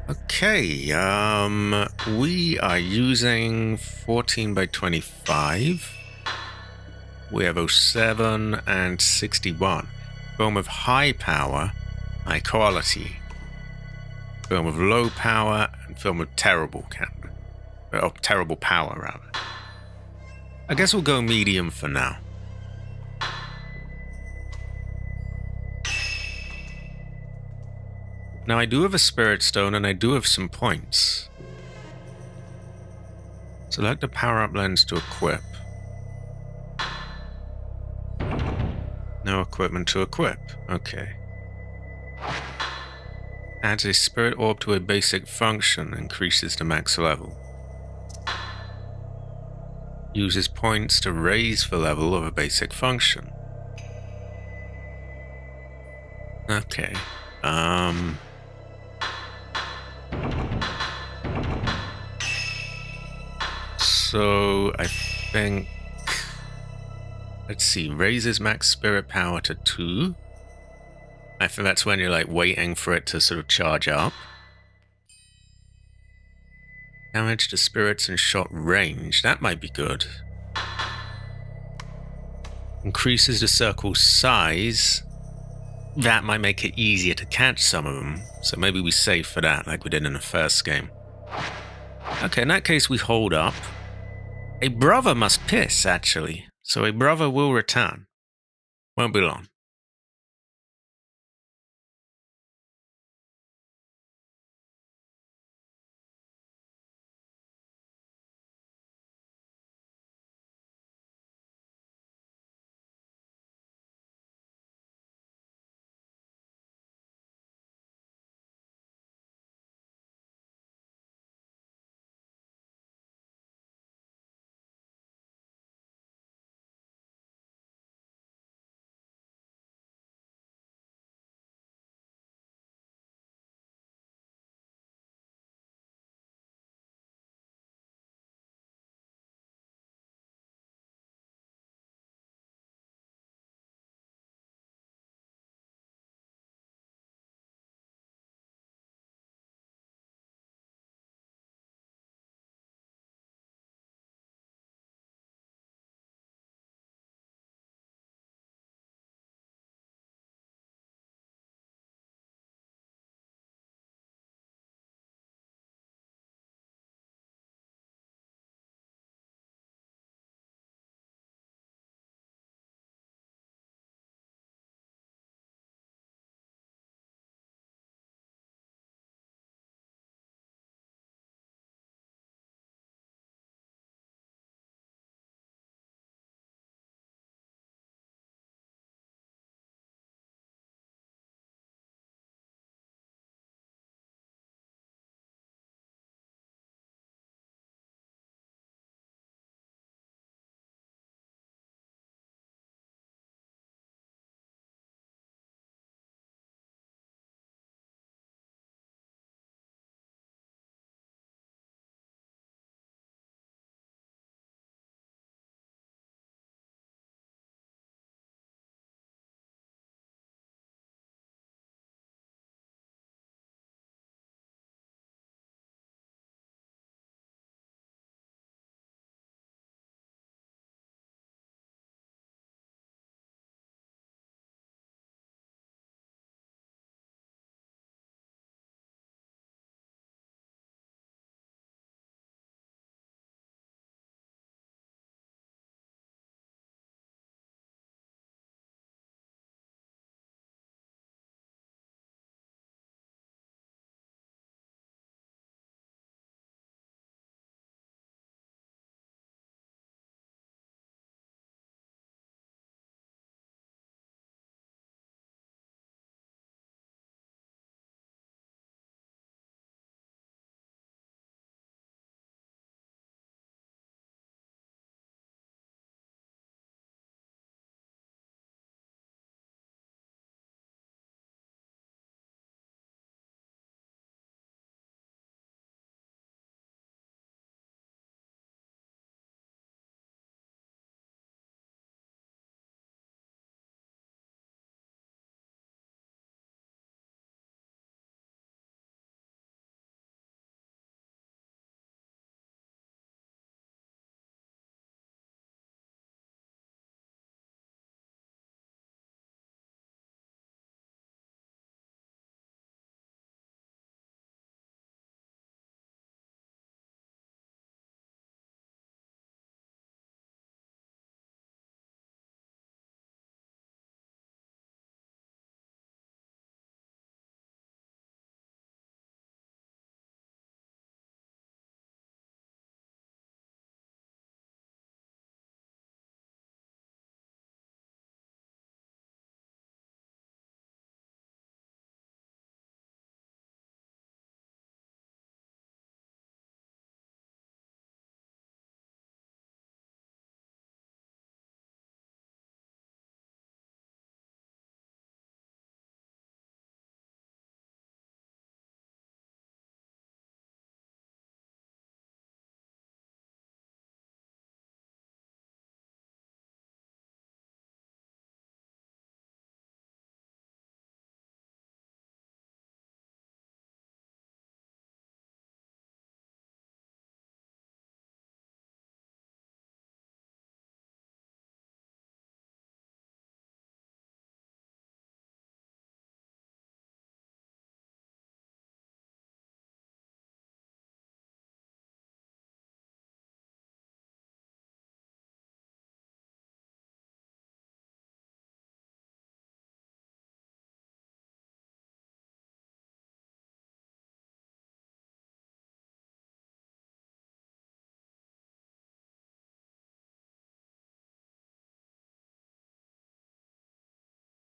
Okay, we are using 14 by 25. We have 07 and 61. Film with high power, high quality. Film with low power, and film with terrible camera. Or terrible power, rather. I guess we'll go medium for now. Now, I do have a spirit stone, and I do have some points. Select the power-up lens to equip. No equipment to equip. Okay. Adds a spirit orb to a basic function, increases the max level. Uses points to raise the level of a basic function. Okay. So I think, let's see, raises max spirit power to 2. I think that's when you're like waiting for it to sort of charge up. Damage to spirits and shot range. That might be good. Increases the circle's size. That might make it easier to catch some of them. So maybe we save for that like we did in the first game. Okay, in that case we hold up. A brother must piss, actually. So a brother will return. Won't be long.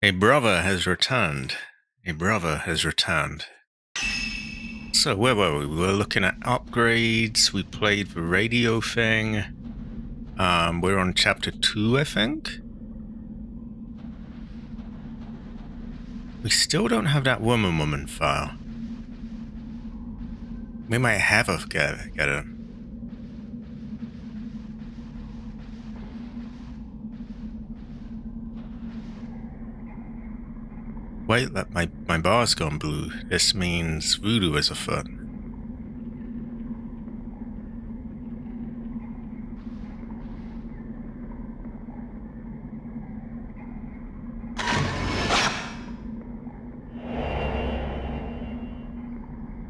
A brother has returned. A brother has returned. So where were we? We were looking at upgrades. We played the radio thing. We're on chapter 2, I think. We still don't have that woman file. We might have to get her. Wait, my bar's gone blue. This means voodoo is afoot.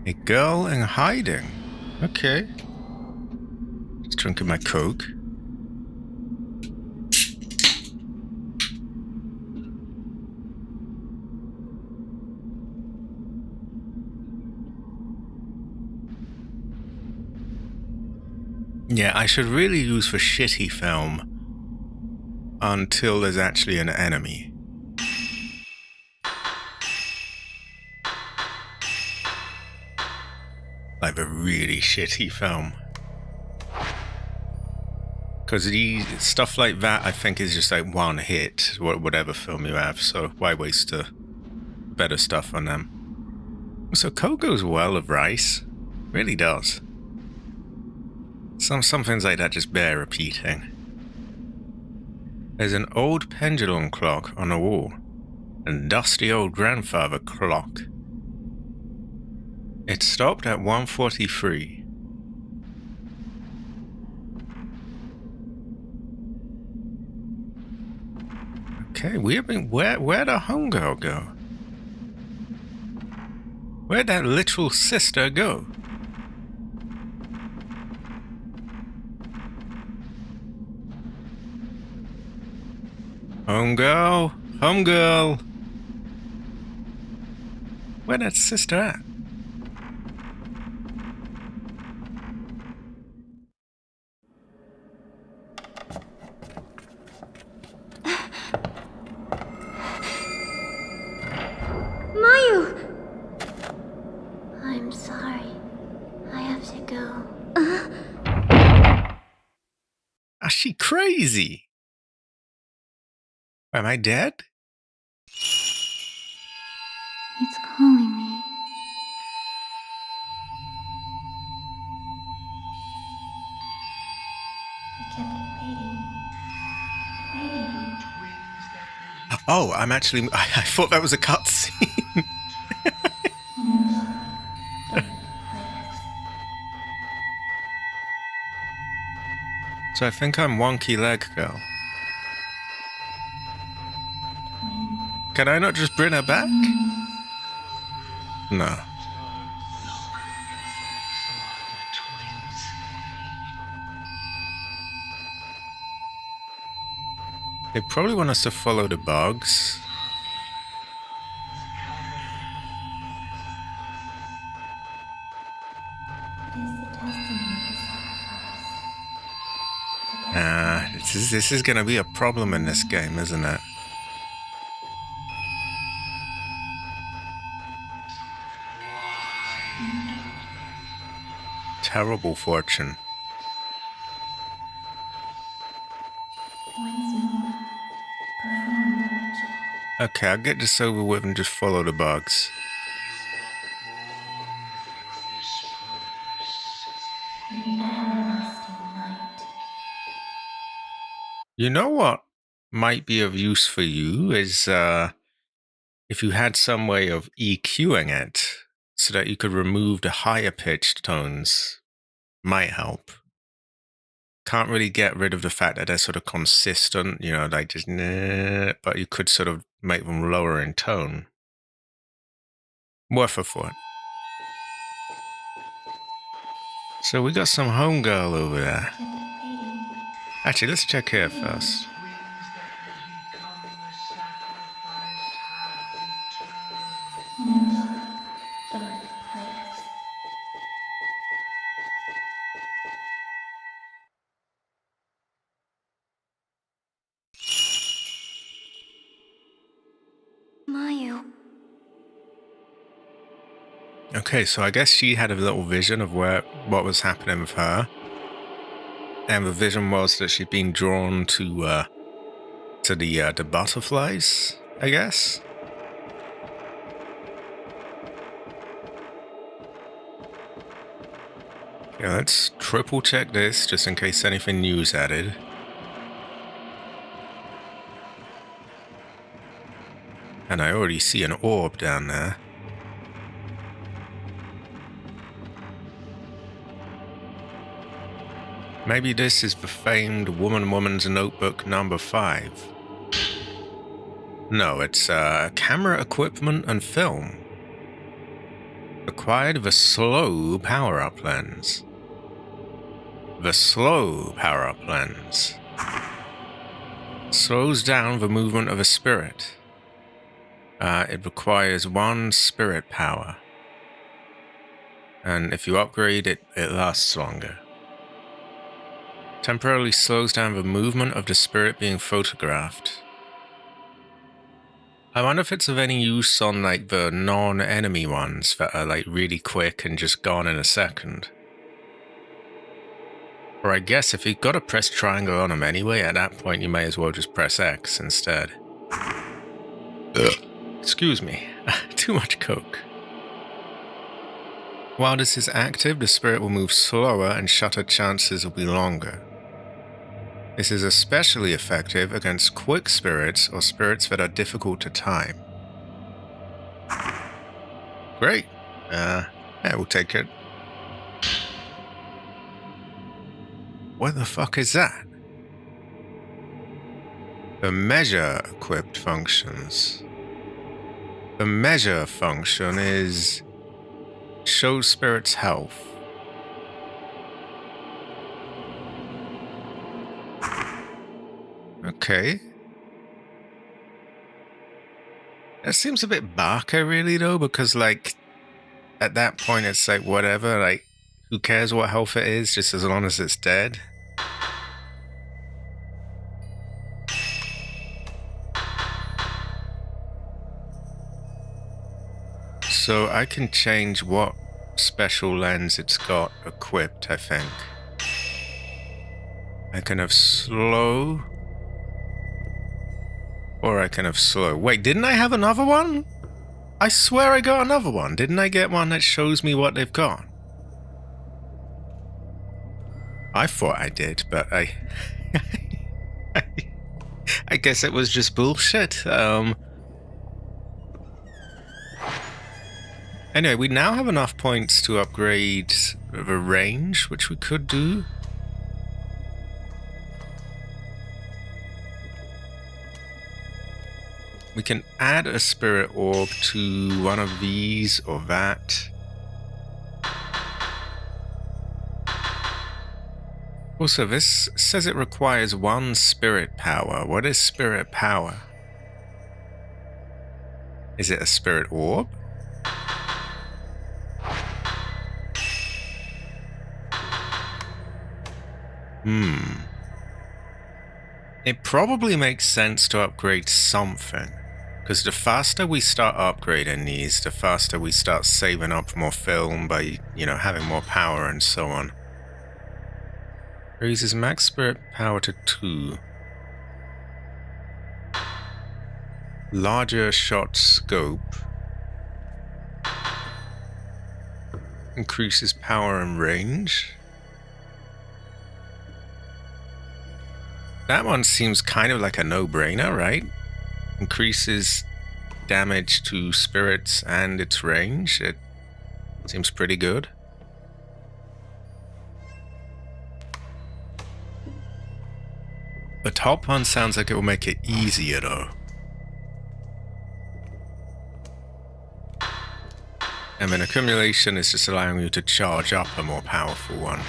A girl in hiding. Okay. Just drinking my Coke. Yeah, I should really use the shitty film until there's actually an enemy. Like the really shitty film. Because stuff like that, I think, is just like one hit, whatever film you have, so why waste the better stuff on them? So Coke goes well with rice. Really does. Some things like that just bear repeating. There's an old pendulum clock on the wall. A dusty old grandfather clock. It stopped at 1:43. Okay, we have been. Where'd our homegirl go? Where'd that literal sister go? Homegirl, homegirl. Where'd that sister at? Mayu! I'm sorry. I have to go. Is she crazy? Am I dead? It's calling me. I kept waiting. Oh, I'm actually. I thought that was a cutscene. So I think I'm Wonky Leg Girl. Can I not just bring her back? No. They probably want us to follow the bugs. This is gonna be a problem in this game, isn't it? Terrible fortune. Okay, I'll get this over with and just follow the bugs. You know what might be of use for you is if you had some way of EQing it so that you could remove the higher pitched tones. Might help. Can't really get rid of the fact that they're sort of consistent, like just nah, but you could sort of make them lower in tone. Worth a thought. So we got some homegirl over there. Actually, let's check here first. Okay, so I guess she had a little vision of what was happening with her. And the vision was that she'd been drawn to the butterflies, I guess. Yeah, let's triple check this just in case anything new's added. And I already see an orb down there. Maybe this is the famed Woman's Notebook number 5. No, it's camera equipment and film. Acquired the slow power-up lens. The slow power-up lens slows down the movement of a spirit. It requires 1 spirit power. And if you upgrade it, it lasts longer. Temporarily slows down the movement of the spirit being photographed. I wonder if it's of any use on like the non-enemy ones that are like really quick and just gone in a second. Or I guess if you've got to press triangle on them anyway, at that point you may as well just press X instead. Ugh. Excuse me, too much coke. While this is active, the spirit will move slower and shutter chances will be longer. This is especially effective against quick spirits or spirits that are difficult to time. Great. Yeah, we'll take it. What the fuck is that? The measure equipped functions. The measure function is show spirits' health. Okay. That seems a bit Barker really though, because like at that point it's like whatever, like who cares what health it is, just as long as it's dead. So I can change what special lens it's got equipped, I think. I can have slow. Or I can have slow. Wait, didn't I have another one? I swear I got another one. Didn't I get one that shows me what they've got? I thought I did, but I guess it was just bullshit. Anyway, we now have enough points to upgrade the range, which we could do. We can add a spirit orb to one of these or that. Also, this says it requires 1 spirit power. What is spirit power? Is it a spirit orb? It probably makes sense to upgrade something. Because the faster we start upgrading these, the faster we start saving up more film by, having more power and so on. Raises max spirit power to 2. Larger shot scope. Increases power and range. That one seems kind of like a no-brainer, right? Increases damage to spirits and its range. It seems pretty good. The top one sounds like it will make it easier though. And then accumulation is just allowing you to charge up a more powerful one.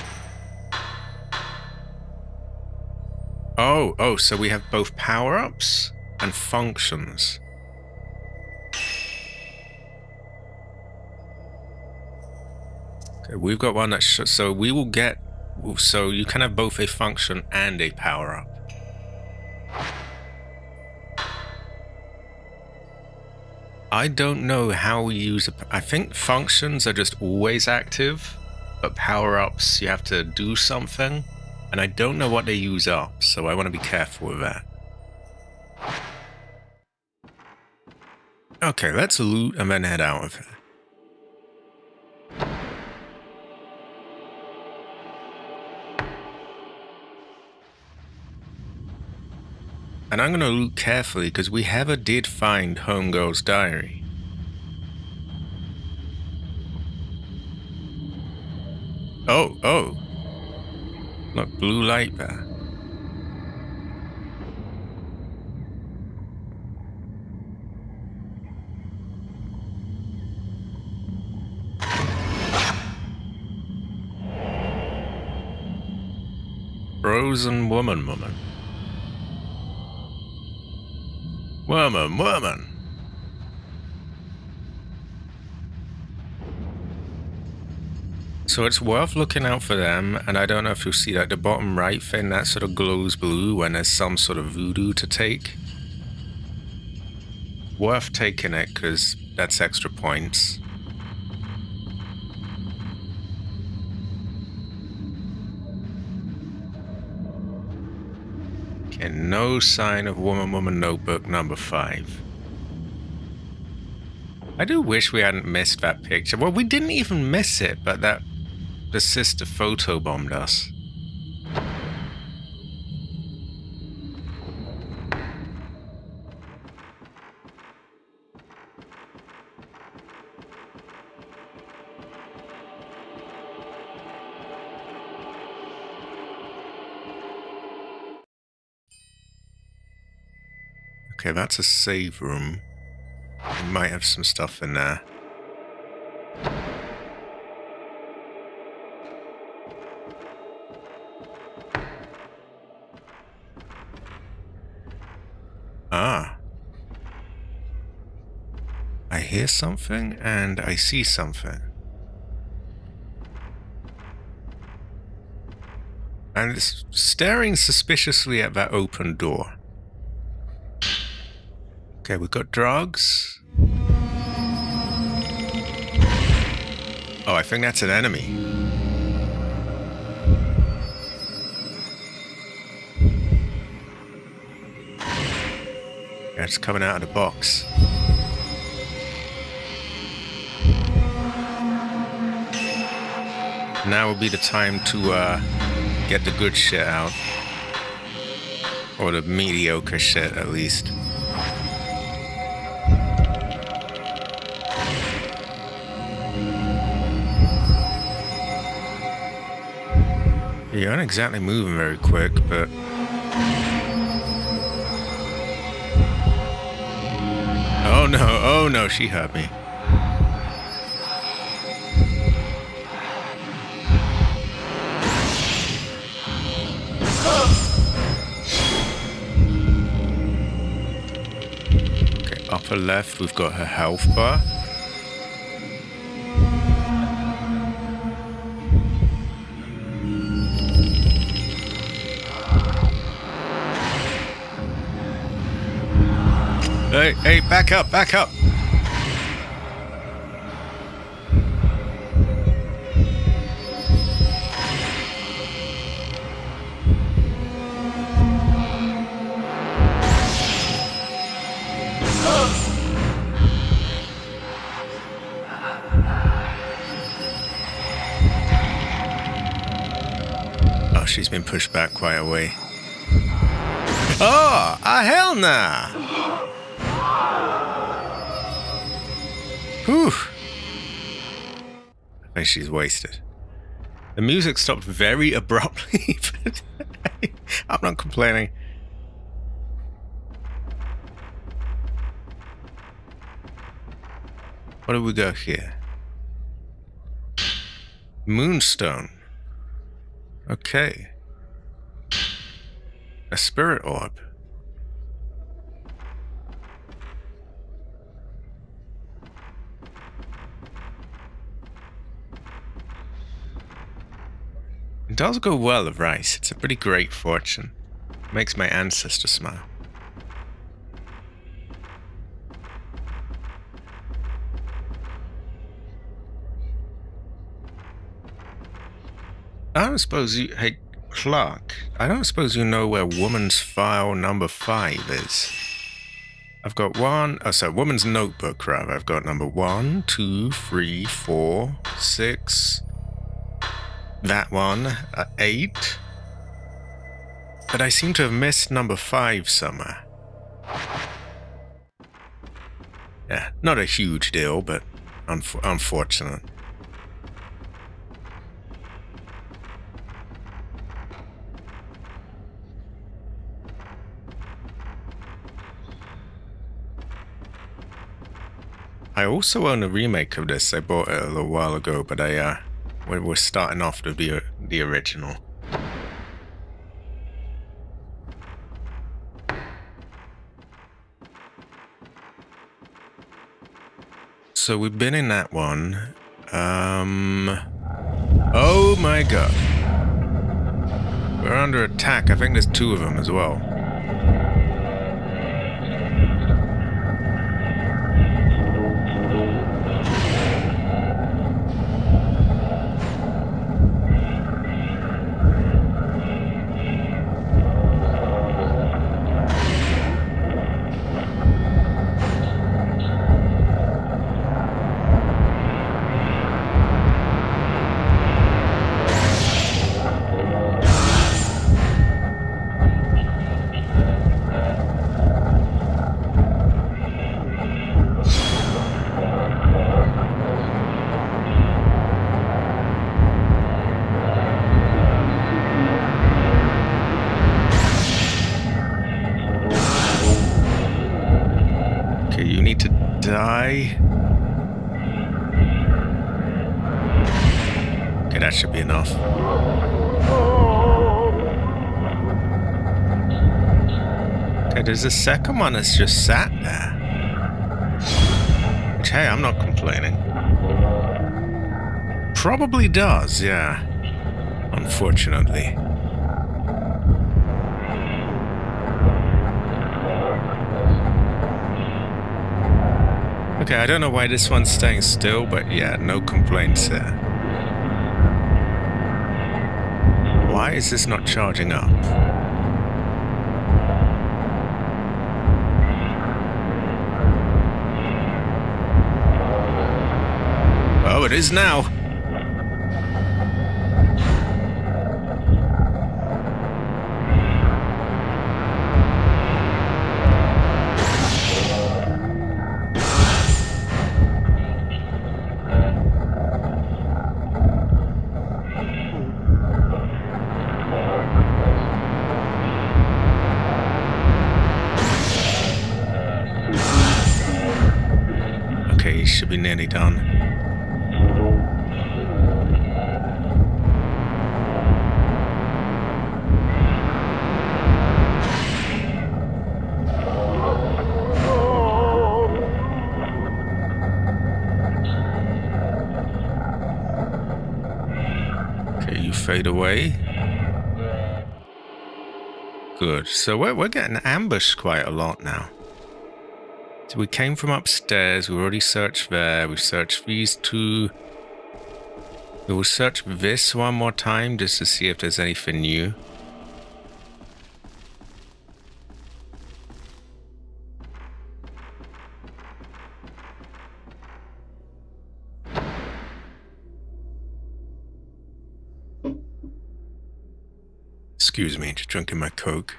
Oh, so we have both power-ups and functions. Okay, we've got one that so we will get, so you can have both a function and a power-up. I don't know how we use it. I think functions are just always active, but power-ups, you have to do something. And I don't know what they use up, so I want to be careful with that. Okay, let's loot and then head out of here. And I'm going to loot carefully because we did find Homegirl's diary. Oh. Look, blue light there. Frozen woman. Woman. So it's worth looking out for them, and I don't know if you'll see that the bottom right thing that sort of glows blue when there's some sort of voodoo to take. Worth taking it, because that's extra points. Okay, no sign of woman notebook number 5. I do wish we hadn't missed that picture. Well, we didn't even miss it, but the sister photobombed us. Okay, that's a save room. We might have some stuff in there. Ah. I hear something and I see something. And it's staring suspiciously at that open door. Okay, we've got drugs. Oh, I think that's an enemy. Yeah, it's coming out of the box. Now would be the time to get the good shit out. Or the mediocre shit, at least. You aren't exactly moving very quick, but... Oh no, she hurt me. Okay, upper left, we've got her health bar. Hey, back up! Oh, she's been pushed back quite a way. Oh, hell nah! Whew. I think she's wasted. The music stopped very abruptly, but I'm not complaining. What do we got here? Moonstone. Okay. A spirit orb. It does go well of rice. It's a pretty great fortune. Makes my ancestor smile. I don't suppose you... Hey, Clark, I don't suppose you know where woman's file number 5 is. I've got woman's notebook, rather. I've got number 1, 2, 3, 4, 6. That one, 8. But I seem to have missed number 5 somewhere. Yeah, not a huge deal, but unfortunate. I also own a remake of this. I bought it a little while ago, but we're starting off with the original. So we've been in that one. Oh my god. We're under attack. I think there's 2 of them as well. Die. Okay, that should be enough. Okay, there's a second one that's just sat there. Which, hey, I'm not complaining. Probably does, yeah. Unfortunately. Okay, I don't know why this one's staying still, but yeah, no complaints there. Why is this not charging up? Oh, it is now. Should be nearly done. Okay, you fade away. Good. So we're getting ambushed quite a lot now. So we came from upstairs, we already searched there, we searched these 2. We will search this one more time just to see if there's anything new. Excuse me, just drinking my Coke.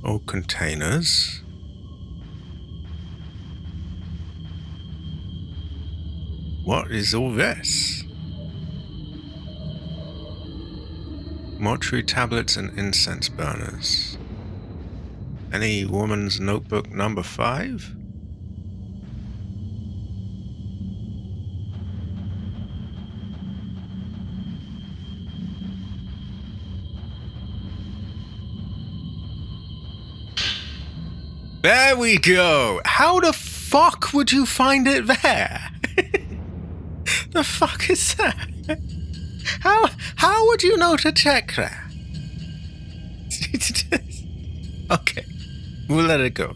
All containers. What is all this? Mortuary tablets and incense burners. Any woman's notebook number 5? There we go! How the fuck would you find it there? The fuck is that? How would you know to check that? Okay, we'll let it go.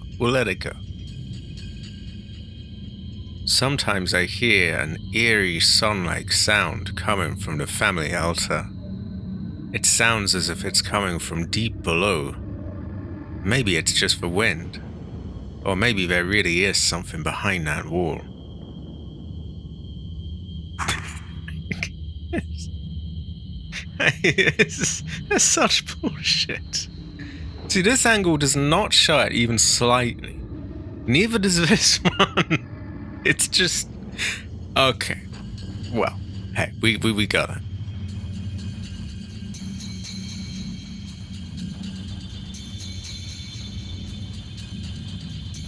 Sometimes I hear an eerie song-like sound coming from the family altar. It sounds as if it's coming from deep below. Maybe it's just the wind. Or maybe there really is something behind that wall. It's such bullshit. See, this angle does not show it even slightly. Neither does this one. It's just... Okay. Well, hey, we got it.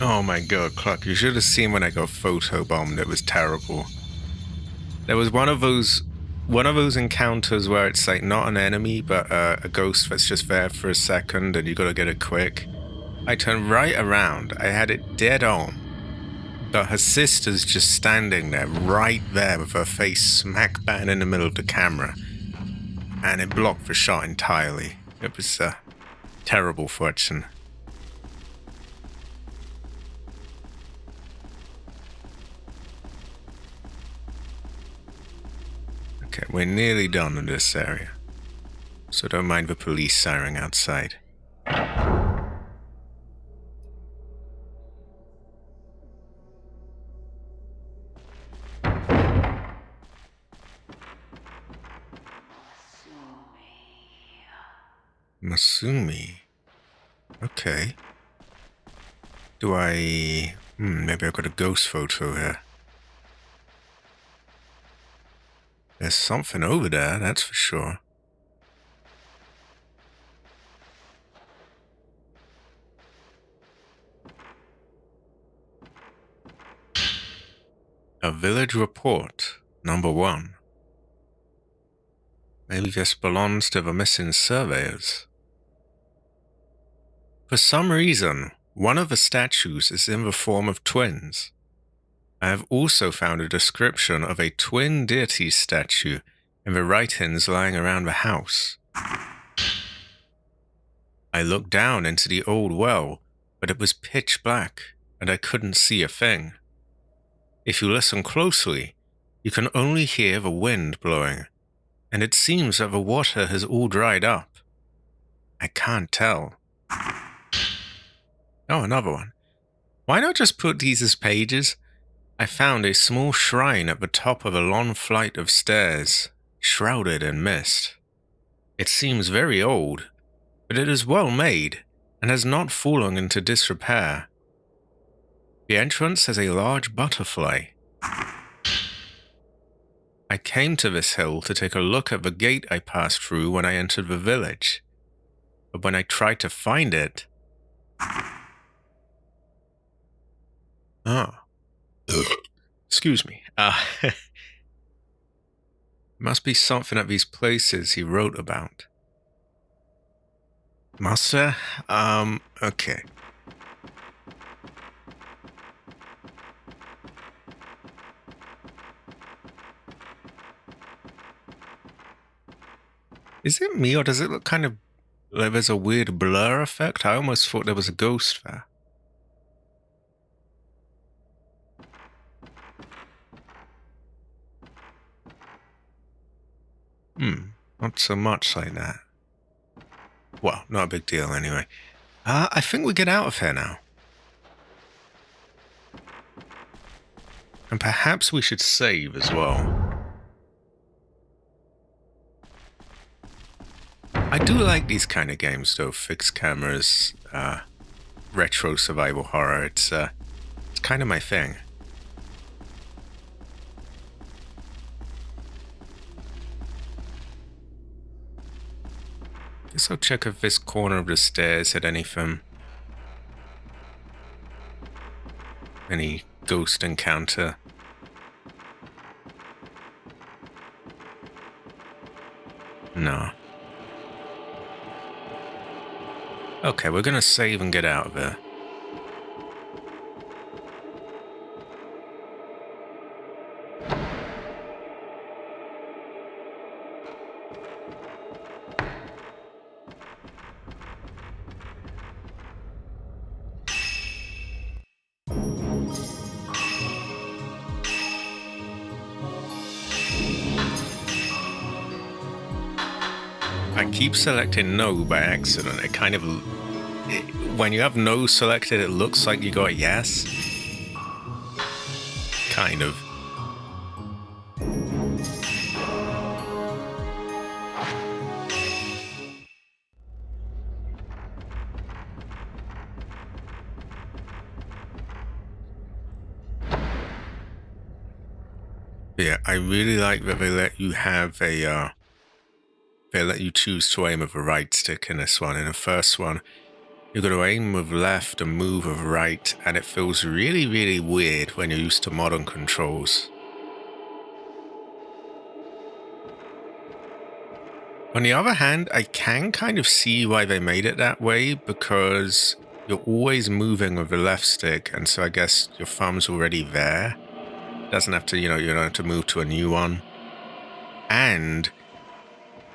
Oh my god, Clark, you should have seen when I got photobombed. It was terrible. There was one of those encounters where it's like not an enemy, but a ghost that's just there for a second and you gotta get it quick. I turned right around. I had it dead on. But her sister's just standing there, right there with her face smack bang in the middle of the camera. And it blocked the shot entirely. It was a terrible fortune. Okay, we're nearly done in this area. So don't mind the police siren outside. Masumi. Okay. Do I... maybe I've got a ghost photo here. There's something over there, that's for sure. A village report, number 1. Maybe this belongs to the missing surveyors. For some reason, one of the statues is in the form of twins. I have also found a description of a twin deity statue in the writings lying around the house. I looked down into the old well, but it was pitch black, and I couldn't see a thing. If you listen closely, you can only hear the wind blowing, and it seems that the water has all dried up. I can't tell. Oh, another one. Why not just put these as pages? I found a small shrine at the top of a long flight of stairs, shrouded in mist. It seems very old, but it is well made and has not fallen into disrepair. The entrance has a large butterfly. I came to this hill to take a look at the gate I passed through when I entered the village, but when I tried to find it... Oh. Excuse me. Must be something at these places he wrote about. Master? Okay. Is it me, or does it look kind of like there's a weird blur effect? I almost thought there was a ghost there. Not so much like that. Well, not a big deal anyway. I think we get out of here now. And perhaps we should save as well. I do like these kind of games though, fixed cameras, retro survival horror. It's kind of my thing. Guess I'll check if this corner of the stairs had anything. Any ghost encounter. No. Okay, we're gonna save and get out of there. I keep selecting no by accident. It kind of... when you have no selected, it looks like you got yes. Kind of. Yeah, I really like that they let you have a, they let you choose to aim with a right stick in this one. In the first one, you're going to aim with left and move with right, and it feels really, really weird when you're used to modern controls. On the other hand, I can kind of see why they made it that way, because you're always moving with the left stick, and so I guess your thumb's already there. Doesn't have to, you don't have to move to a new one. And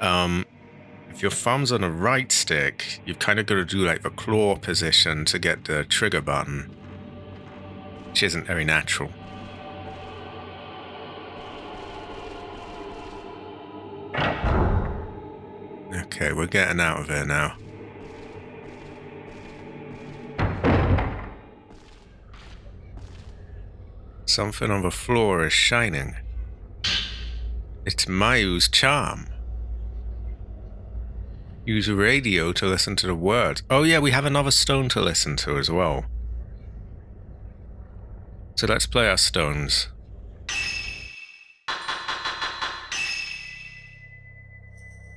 if your thumb's on the right stick, you've kind of got to do like the claw position to get the trigger button, which isn't very natural. Okay, we're getting out of here now. Something on the floor is shining. It's Mayu's charm. Use a radio to listen to the words. Oh yeah, we have another stone to listen to as well. So let's play our stones.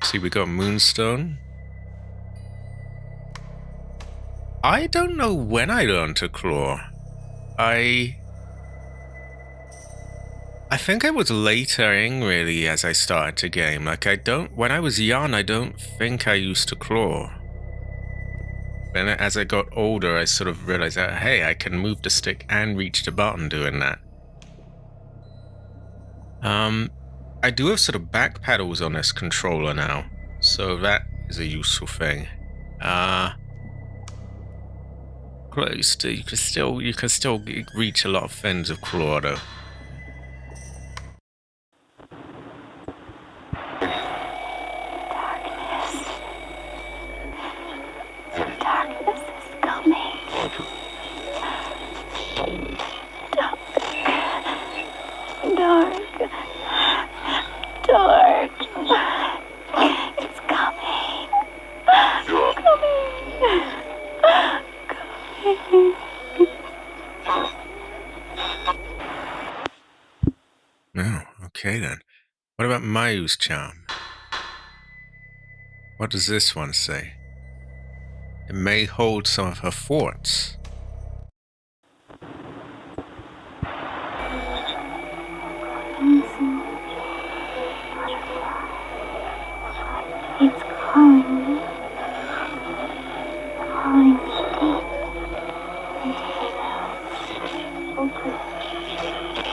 See, we got Moonstone. I don't know when I learned to claw. I think I was latering really as I started to game. Like when I was young, I don't think I used to claw. Then as I got older, I sort of realized that, hey, I can move the stick and reach the button doing that. I do have sort of back pedals on this controller now, so that is a useful thing. Close to, you can still reach a lot of things with claw though. Dark. It's coming. Oh, okay then. What about Mayu's charm? What does this one say? It may hold some of her thoughts. It's calling me. Calling me deep into the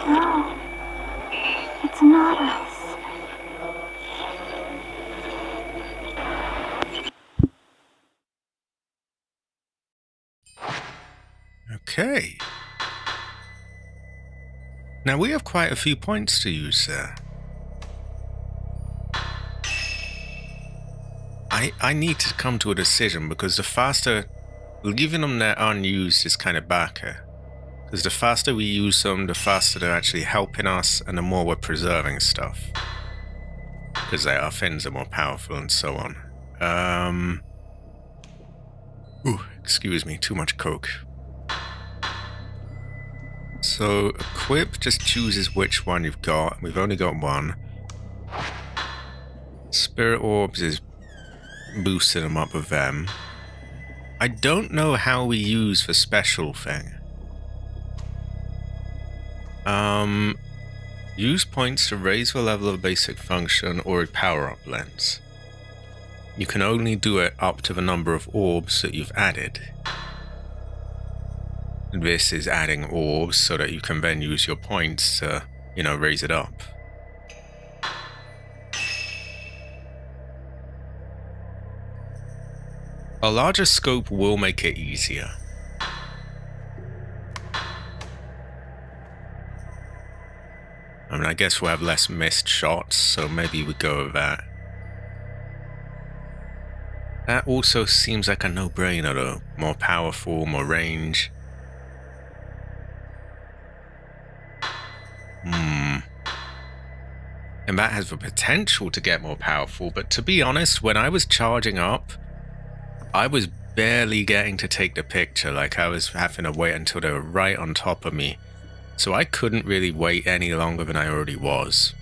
No, it's not us. Okay. Now we have quite a few points to use there. I need to come to a decision, because the faster leaving them there unused is kind of backer. Because the faster we use them, the faster they're actually helping us, and the more we're preserving stuff. Because our fins are more powerful and so on. Ooh, excuse me, too much coke. So, equip just chooses which one you've got. We've only got one. Spirit orbs is boosting them up with them. I don't know how we use the special thing. Use points to raise the level of basic function or a power-up lens. You can only do it up to the number of orbs that you've added. This is adding orbs so that you can then use your points to, raise it up. A larger scope will make it easier. I mean, I guess we'll have less missed shots, so maybe we go with that. That also seems like a no-brainer, though. More powerful, more range. And that has the potential to get more powerful, but to be honest, when I was charging up, I was barely getting to take the picture. Like, I was having to wait until they were right on top of me. So I couldn't really wait any longer than I already was,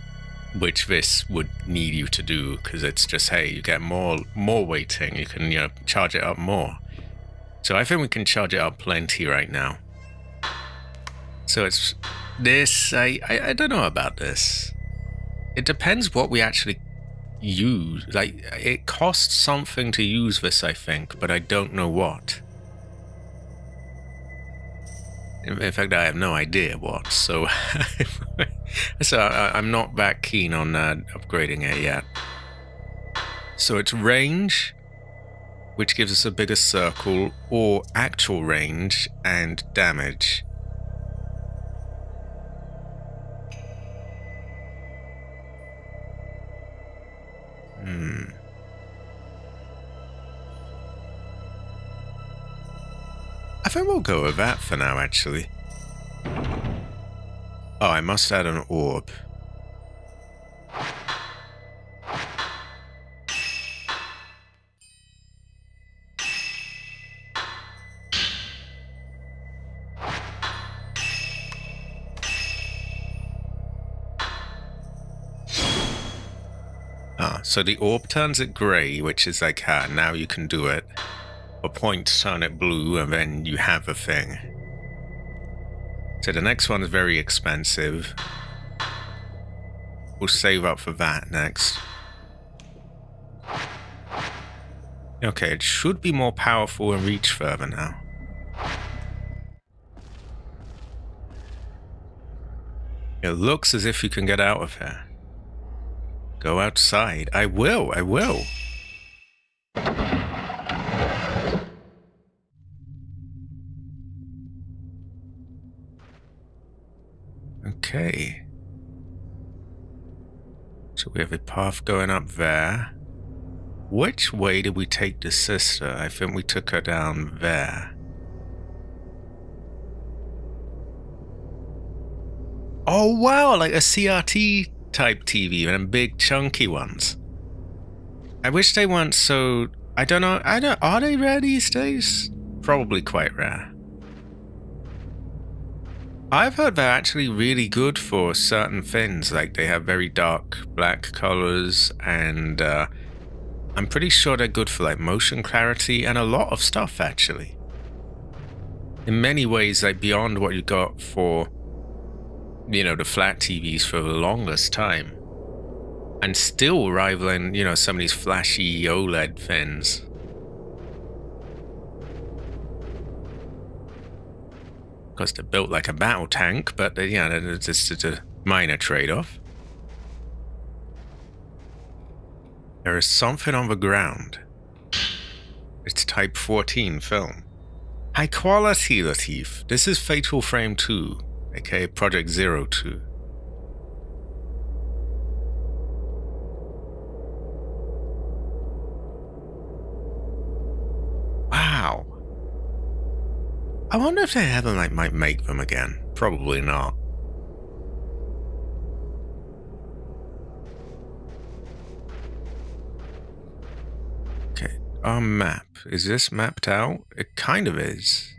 which this would need you to do, because it's just, hey, you get more waiting. You can, charge it up more. So I think we can charge it up plenty right now. So it's this. I don't know about this. It depends what we actually use. Like, it costs something to use this, I think, but I don't know what. In fact, I have no idea what. So, I'm not that keen on upgrading it yet. So it's range, which gives us a bigger circle, or actual range and damage. I think we'll go with that for now, actually. Oh, I must add an orb. So the orb turns it grey, which is like, now you can do it. A point, turn it blue, and then you have a thing. So the next one is very expensive. We'll save up for that next. Okay, it should be more powerful and reach further now. It looks as if you can get out of here. Go outside. I will. Okay. So we have a path going up there. Which way did we take the sister? I think we took her down there. Oh wow, like a CRT type TV and big chunky ones. I wish they weren't so... I don't know, are they rare these days? Probably quite rare. I've heard they're actually really good for certain things, like they have very dark black colors, and I'm pretty sure they're good for like motion clarity and a lot of stuff, actually. In many ways, like beyond what you got for, the flat TVs for the longest time. And still rivaling, some of these flashy OLED things. Of course, they're built like a battle tank, but it's just a minor trade-off. There is something on the ground. It's Type 14 film. High quality, Latif. This is Fatal Frame 2, aka Project 02. Wow. I wonder if they ever might make them again. Probably not. Okay, our map. Is this mapped out? It kind of is.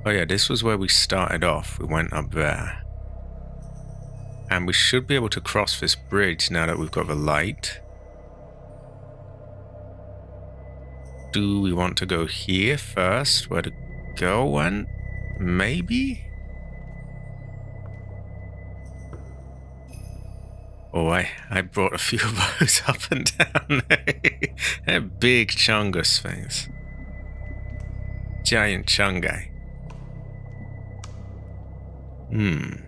Oh yeah, this was where we started off. We went up there. And we should be able to cross this bridge now that we've got the light. Do we want to go here first? Where the girl went? Maybe? Oh, I brought a few of those up and down. They're big chungus things. Giant chungai. I'm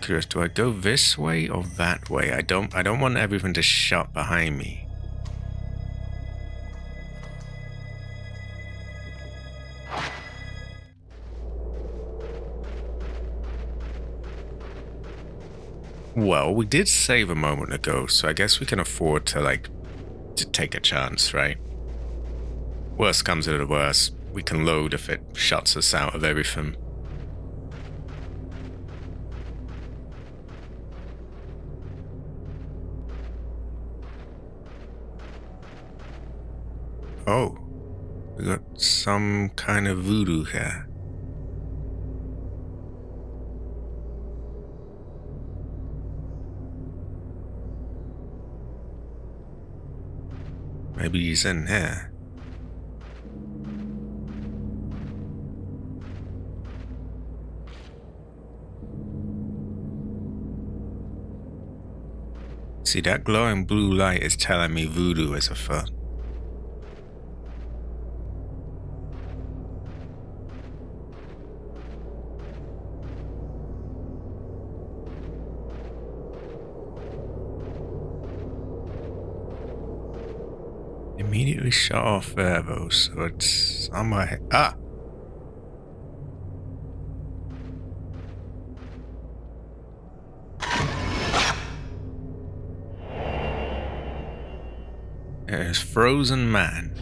curious, do I go this way or that way? I don't want everything to shut behind me. Well, we did save a moment ago, so I guess we can afford to, to take a chance, right? Worst comes to the worst, we can load if it shuts us out of everything. Oh, we got some kind of voodoo here. Maybe he's in here. See, that glowing blue light is telling me voodoo is afoot. Immediately shut off there though, so it's on my head. Ah! There's Frozen Man.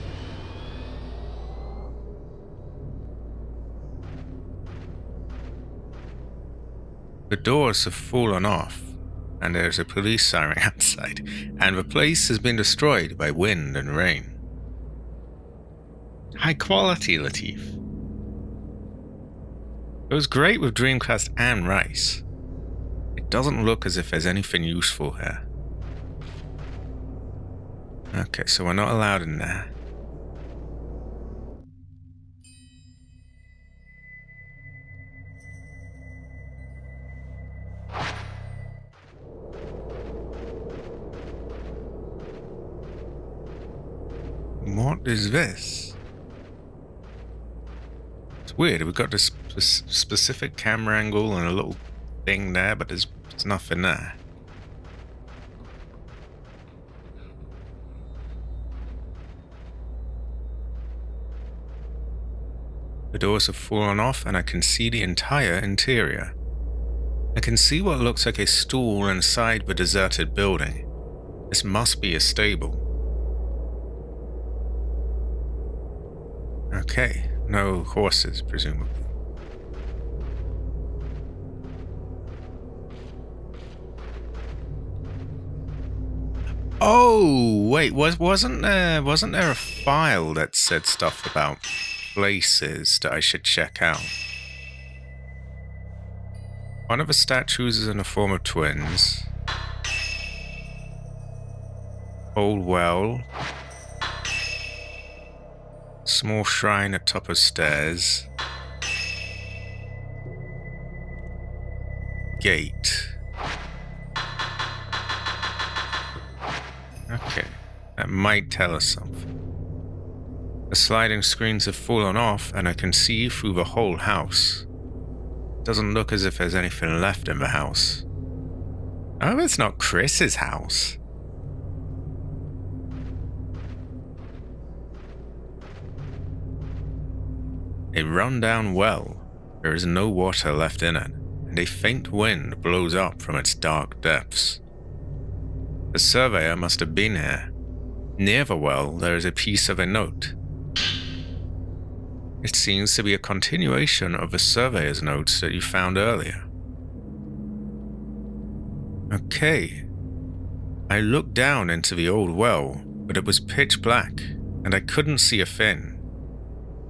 The doors have fallen off, and there's a police siren outside, and the place has been destroyed by wind and rain. High quality, Latif. It was great with Dreamcast and Rice. It doesn't look as if there's anything useful here. Okay, so we're not allowed in there. What is this? It's weird, we've got this specific camera angle and a little thing there, but there's nothing there. The doors have fallen off and I can see the entire interior. I can see what looks like a stall inside the deserted building. This must be a stable. Okay, no horses, presumably. Oh, wait, wasn't there a file that said stuff about places that I should check out? One of the statues is in the form of twins. Old well. Small shrine at top of stairs. Gate. Okay, that might tell us something. The sliding screens have fallen off and I can see through the whole house. Doesn't look as if there's anything left in the house. Oh, it's not Chris's house. A run-down well. There is no water left in it, and a faint wind blows up from its dark depths. The surveyor must have been here. Near the well, there is a piece of a note. It seems to be a continuation of the surveyor's notes that you found earlier. Okay. I looked down into the old well, but it was pitch black, and I couldn't see a thing.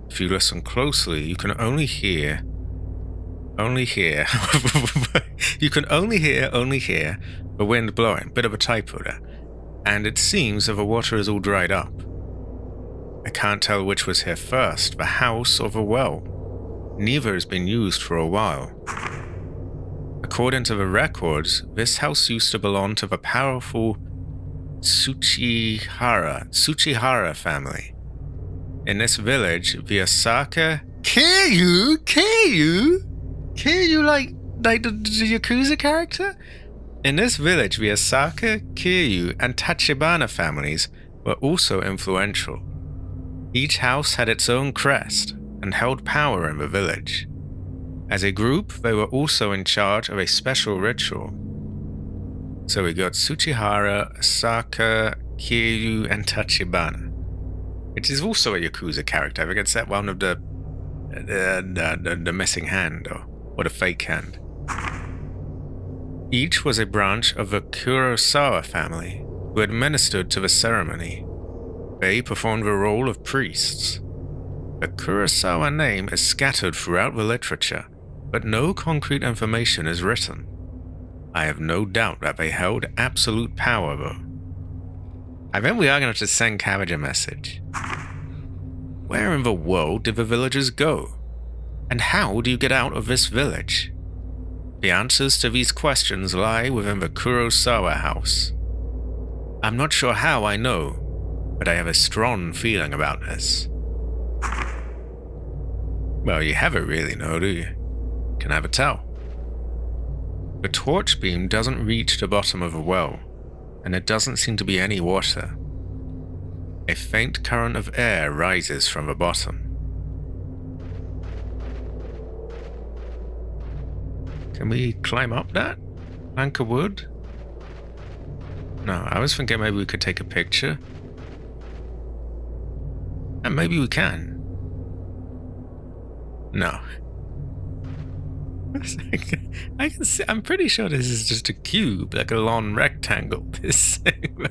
If you listen closely, you can only hear the wind blowing. Bit of a typo there. And it seems that the water is all dried up. I can't tell which was here first, the house or the well. Neither has been used for a while. According to the records, this house used to belong to the powerful Tsuchihara family. In this village, the Osaka Kiryu like the Yakuza character? In this village, the Osaka, Kiryu, and Tachibana families were also influential. Each house had its own crest and held power in the village. As a group, they were also in charge of a special ritual. So we got Tsuchihara, Asaka, Kiryu, and Tachibana, which is also a Yakuza character. I think it's that one of the missing hand, or the fake hand. Each was a branch of the Kurosawa family who administered to the ceremony. They performed the role of priests. The Kurosawa name is scattered throughout the literature, but no concrete information is written. I have no doubt that they held absolute power, though. I think we are going to have to send Cabbage a message. Where in the world did the villagers go? And how do you get out of this village? The answers to these questions lie within the Kurosawa house. I'm not sure how I know, but I have a strong feeling about this. Well, you haven't really know, do you? Can I ever tell? The torch beam doesn't reach the bottom of the well, and there doesn't seem to be any water. A faint current of air rises from the bottom. Can we climb up that plank of wood? No, I was thinking maybe we could take a picture. And maybe we can. No. I can see, I'm pretty sure this is just a cube, like a long rectangle. This thing.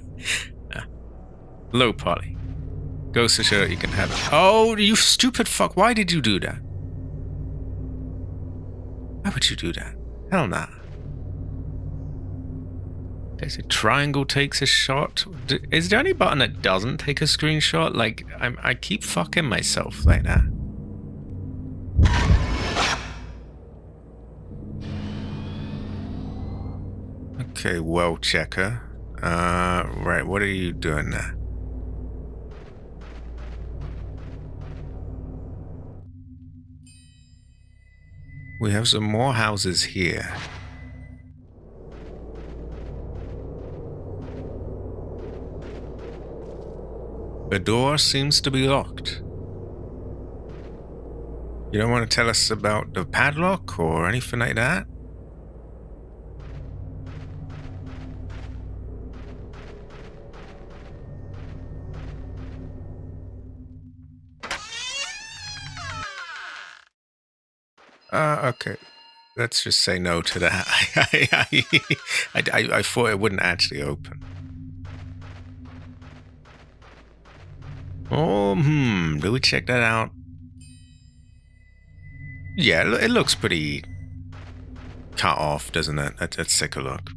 Low poly. Goes to show you can have it. Oh, you stupid fuck. Why did you do that? Why would you do that? Hell nah. Okay, so triangle takes a shot. Is there any button that doesn't take a screenshot? Like, I keep fucking myself like that. Okay, well checker. Right, what are you doing there? We have some more houses here. The door seems to be locked. You don't want to tell us about the padlock or anything like that? Okay. Let's just say no to that. I thought it wouldn't actually open. Oh, do we check that out? Yeah, it looks pretty cut off, doesn't it? Let's take a look.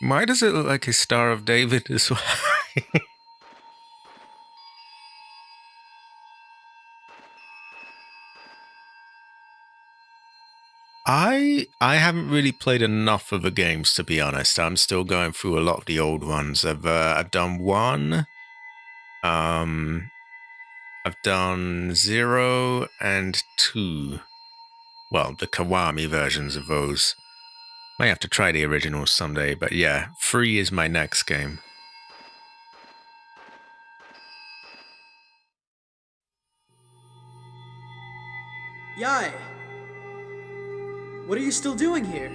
Why does it look like a Star of David as well? I haven't really played enough of the games, to be honest. I'm still going through a lot of the old ones. I've done 1. I've done 0 and 2. Well, the Kiwami versions of those. Might have to try the originals someday, but yeah, 3 is my next game. Yai! What are you still doing here?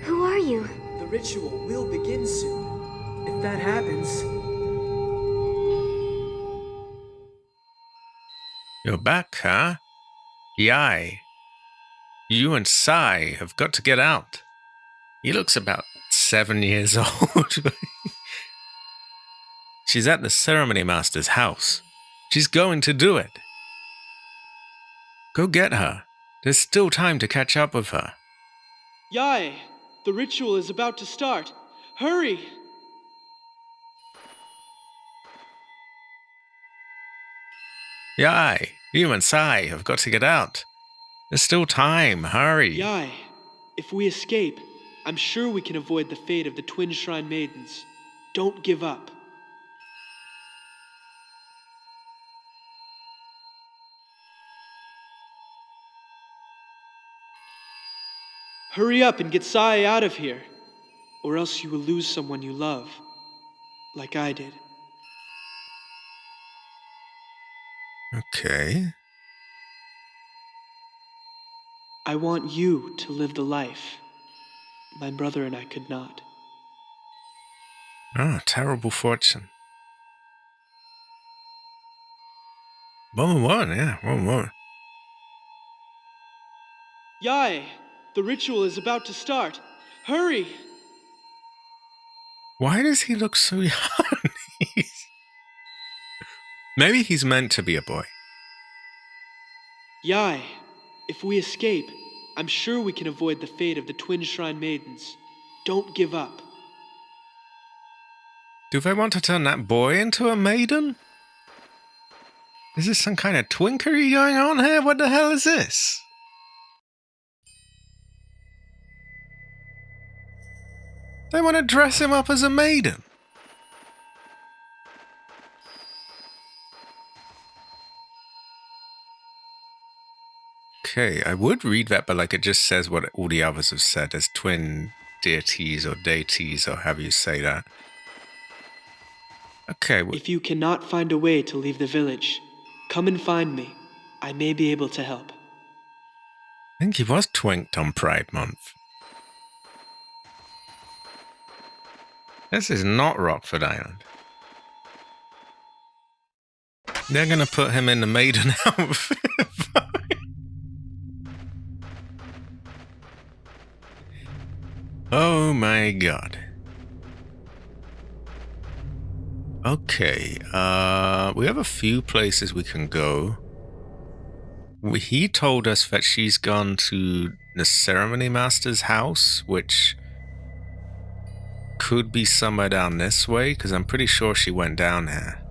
Who are you? The ritual will begin soon. If that happens... You're back, huh? Yai. You and Sai have got to get out. He looks about 7 years old. She's at the ceremony master's house. She's going to do it. Go get her. There's still time to catch up with her. Yai! The ritual is about to start. Hurry! Yai, you and Sai have got to get out. There's still time. Hurry. Yai, if we escape, I'm sure we can avoid the fate of the Twin Shrine Maidens. Don't give up. Hurry up and get Sai out of here, or else you will lose someone you love, like I did. Okay. I want you to live the life my brother and I could not. Oh, terrible fortune. 1-1, yeah, 1-1. Yai, the ritual is about to start. Hurry! Why does he look so young? Maybe he's meant to be a boy. Yai, if we escape, I'm sure we can avoid the fate of the Twin Shrine Maidens. Don't give up. Do they want to turn that boy into a maiden? Is this some kind of twinkery going on here? What the hell is this? They want to dress him up as a maiden. Okay, I would read that, but like it just says what all the others have said as twin deities or deities or however you say that. Okay. If you cannot find a way to leave the village, come and find me. I may be able to help. I think he was twinked on Pride Month. This is not Rockford Island. They're going to put him in the maiden outfit. Oh my god. Okay, we have a few places we can go. He told us that she's gone to the ceremony master's house, which could be somewhere down this way, because I'm pretty sure she went down here.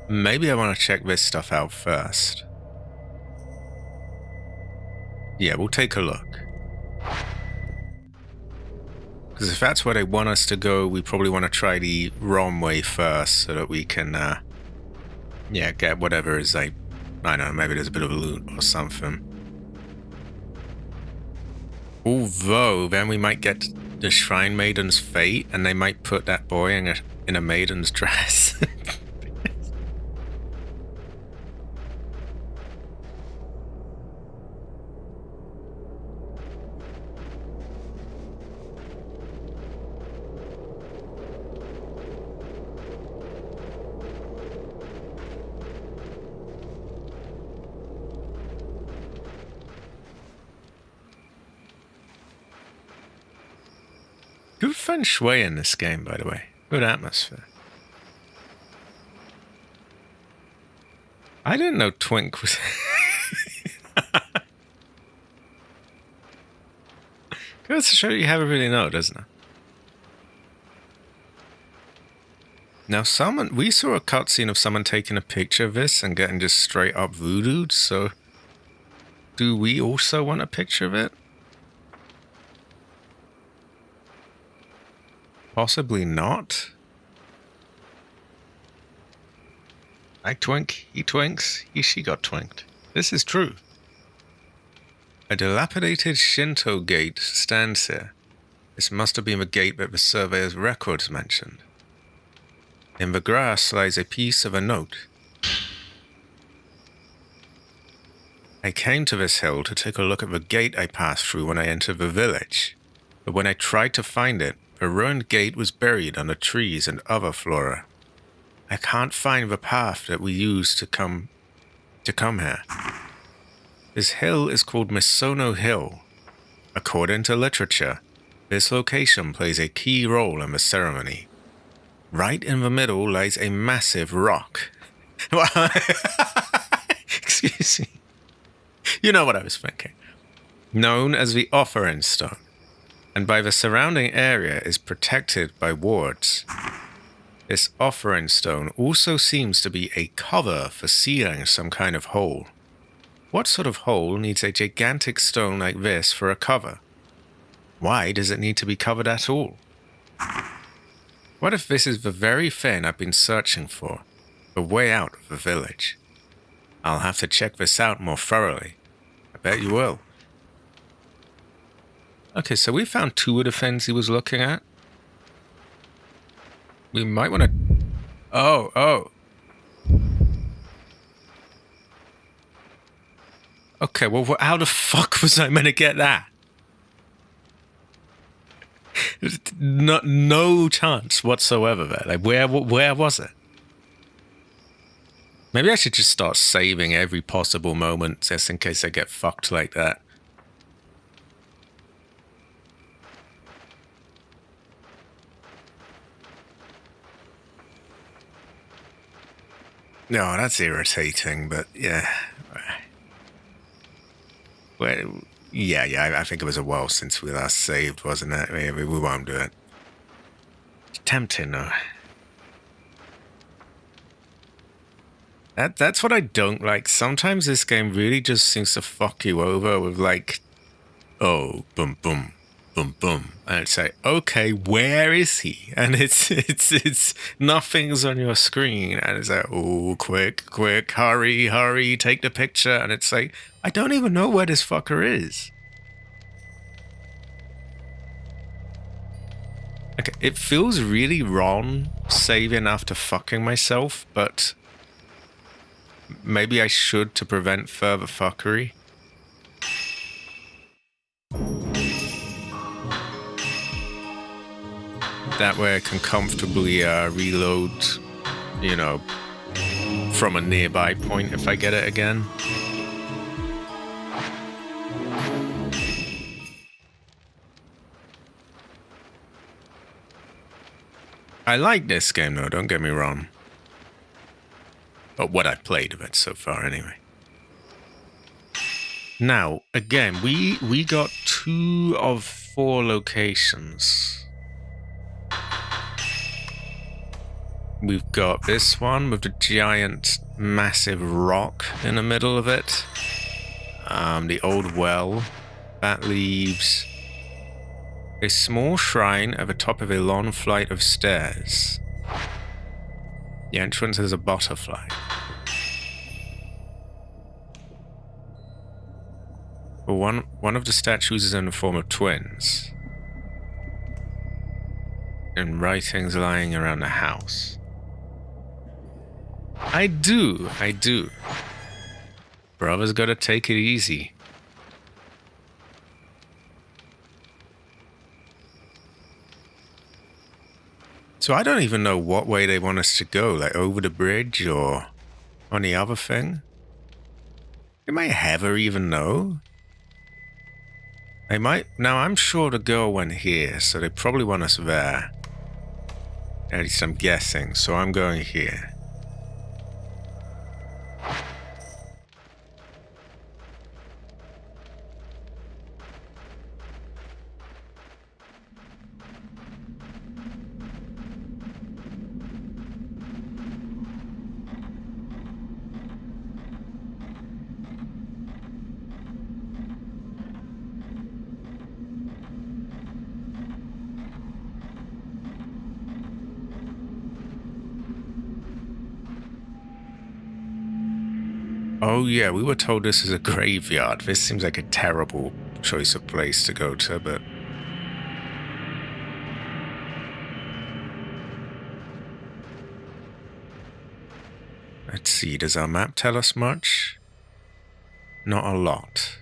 Maybe I want to check this stuff out first. Yeah, we'll take a look. Because if that's where they want us to go, we probably want to try the wrong way first so that we can, yeah, get whatever is like, I don't know, maybe there's a bit of loot or something. Although, then we might get the Shrine Maiden's fate, and they might put that boy in a maiden's dress. Good feng shui in this game, by the way. Good atmosphere. I didn't know Twink was... Goes to show you how to really know, doesn't it? Now, we saw a cutscene of someone taking a picture of this and getting just straight up voodooed, so... Do we also want a picture of it? Possibly not. I twink, he twinks, she got twinked. This is true. A dilapidated Shinto gate stands here. This must have been the gate that the surveyor's records mentioned. In the grass lies a piece of a note. I came to this hill to take a look at the gate I passed through when I entered the village. But when I tried to find it, the ruined gate was buried under trees and other flora. I can't find the path that we used to come here. This hill is called Misono Hill. According to literature, this location plays a key role in the ceremony. Right in the middle lies a massive rock. Excuse me. You know what I was thinking. Known as the Offering Stone, and by the surrounding area is protected by wards. This Offering Stone also seems to be a cover for sealing some kind of hole. What sort of hole needs a gigantic stone like this for a cover? Why does it need to be covered at all? What if this is the very thing I've been searching for, the way out of the village? I'll have to check this out more thoroughly. I bet you will. Okay, so we found two of the things he was looking at. We might want to... Oh. Okay, well, how the fuck was I meant to get that? No chance whatsoever there. Like, where was it? Maybe I should just start saving every possible moment just in case I get fucked like that. No, that's irritating, but yeah. Well, yeah, I think it was a while since we last saved, wasn't it? We won't do it. It's tempting, though. That's what I don't like. Sometimes this game really just seems to fuck you over with like, oh, boom, boom, boom, boom, and it's like, okay, where is he? And it's nothing's on your screen, and it's like, oh, quick, hurry, take the picture, and it's like, I don't even know where this fucker is. Okay, it feels really wrong saving after fucking myself, but maybe I should to prevent further fuckery. That way I can comfortably reload, you know, from a nearby point if I get it again. I like this game though, don't get me wrong. But what I've played of it so far anyway. Now, again, we got 2 of 4 locations. We've got this one with the giant, massive rock in the middle of it. The old well. That leaves a small shrine at the top of a long flight of stairs. The entrance is a butterfly. One of the statues is in the form of twins. And writings lying around the house. I do. Brother's gotta take it easy. So I don't even know what way they want us to go, like over the bridge or on the other thing. They might ever even know. They might. Now, I'm sure the girl went here, so they probably want us there. At least I'm guessing, so I'm going here. Oh yeah, we were told this is a graveyard. This seems like a terrible choice of place to go to, but... Let's see, does our map tell us much? Not a lot.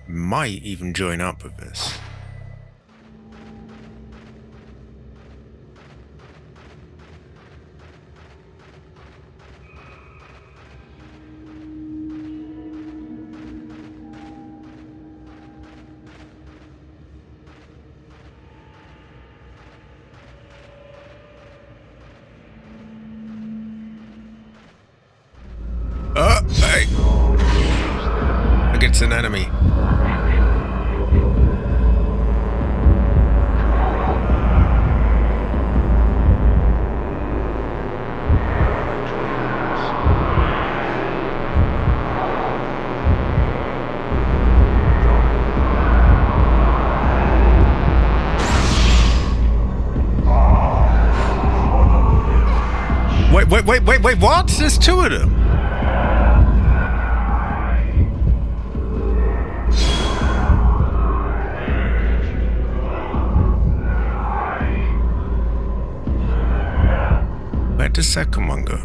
Might even join up with this. Hey! I think it's an enemy. Wait, what? There's 2 of them. Where does the second one go?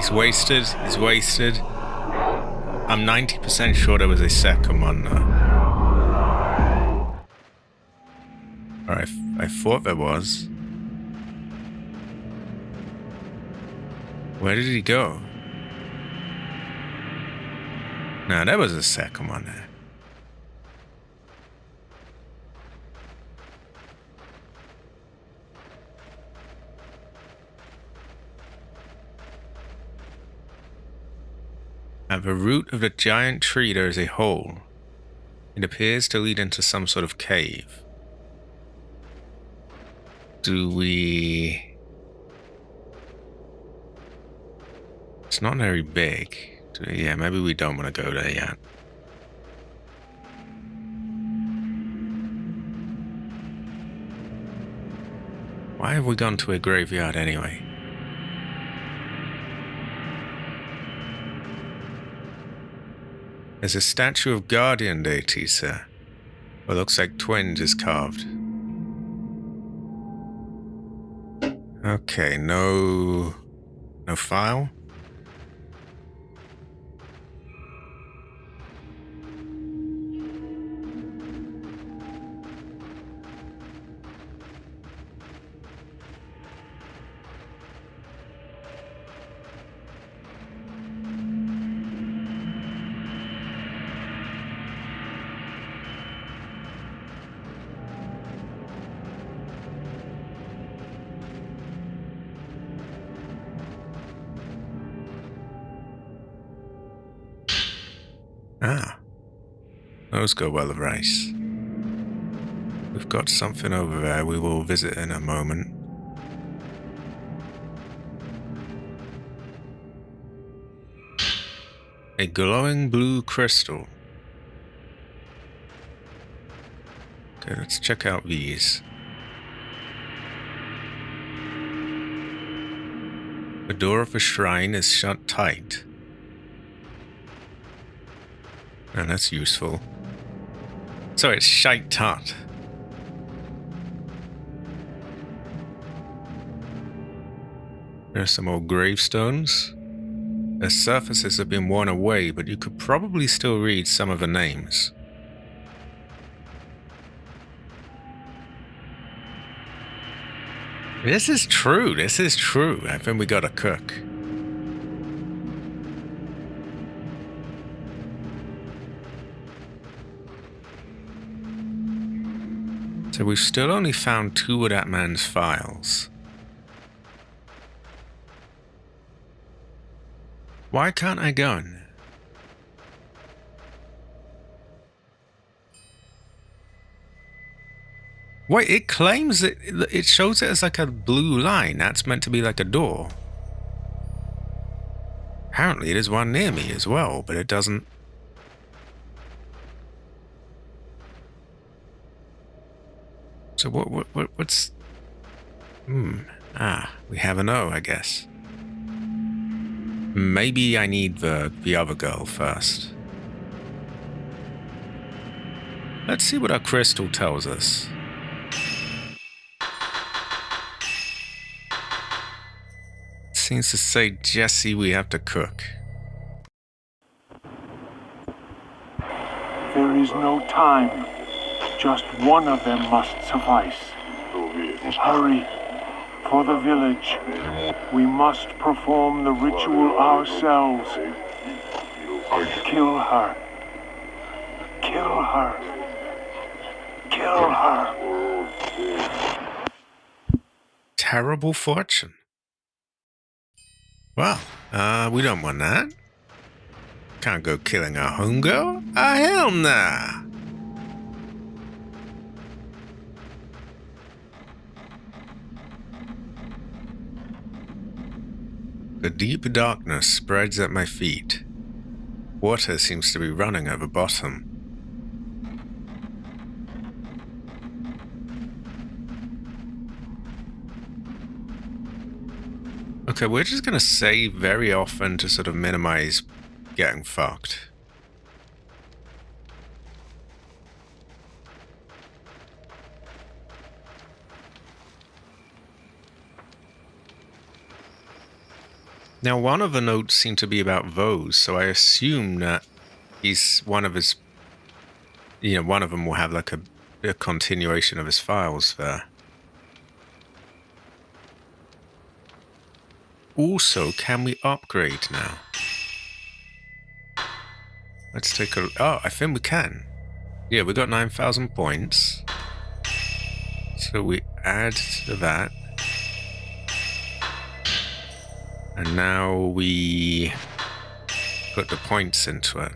He's wasted. He's wasted. I'm 90% sure there was a second one though. Or I thought there was. Where did he go? No, there was a second one there. At the root of the giant tree there is a hole. It appears to lead into some sort of cave. Do we... It's not very big. Yeah, maybe we don't want to go there yet. Why have we gone to a graveyard anyway? There's a statue of guardian deities, sir. What looks like twins is carved. Okay, no file. Ah, those go well of rice. We've got something over there we will visit in a moment. A glowing blue crystal. Okay, let's check out these. The door of the shrine is shut tight. And that's useful. So it's shite tut. There's some old gravestones. Their surfaces have been worn away, but you could probably still read some of the names. This is true. I think we gotta cook. So we've still only found 2 of that man's files. Why can't I go in there? Wait, it claims it shows it as like a blue line. That's meant to be like a door. Apparently there's one near me as well, but it doesn't. So what's... we have an O, I guess. Maybe I need the other girl first. Let's see what our crystal tells us. Seems to say, Jesse, we have to cook. There is no time. Just one of them must suffice. Hurry. For the village. We must perform the ritual ourselves. Kill her. Kill her. Kill her. Terrible fortune. Well, we don't want that. Can't go killing our homegirl. Hell nah. The deep darkness spreads at my feet. Water seems to be running over bottom. Okay, we're just gonna save very often to sort of minimize getting fucked. Now, one of the notes seemed to be about Vose, so I assume that he's one of his, one of them will have like a continuation of his files there. Also, can we upgrade now? Let's take a... Oh, I think we can. Yeah, we got 9,000 points. So we add to that. And now we put the points into it.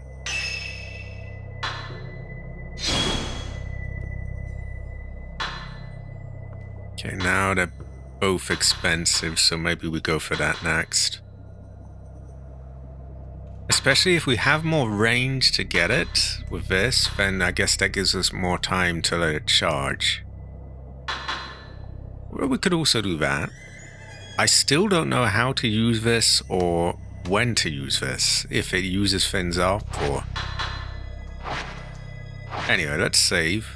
Okay, now they're both expensive, so maybe we go for that next. Especially if we have more range to get it with this, then I guess that gives us more time to let it charge. Well, we could also do that. I still don't know how to use this or when to use this. If it uses things up or... Anyway, let's save.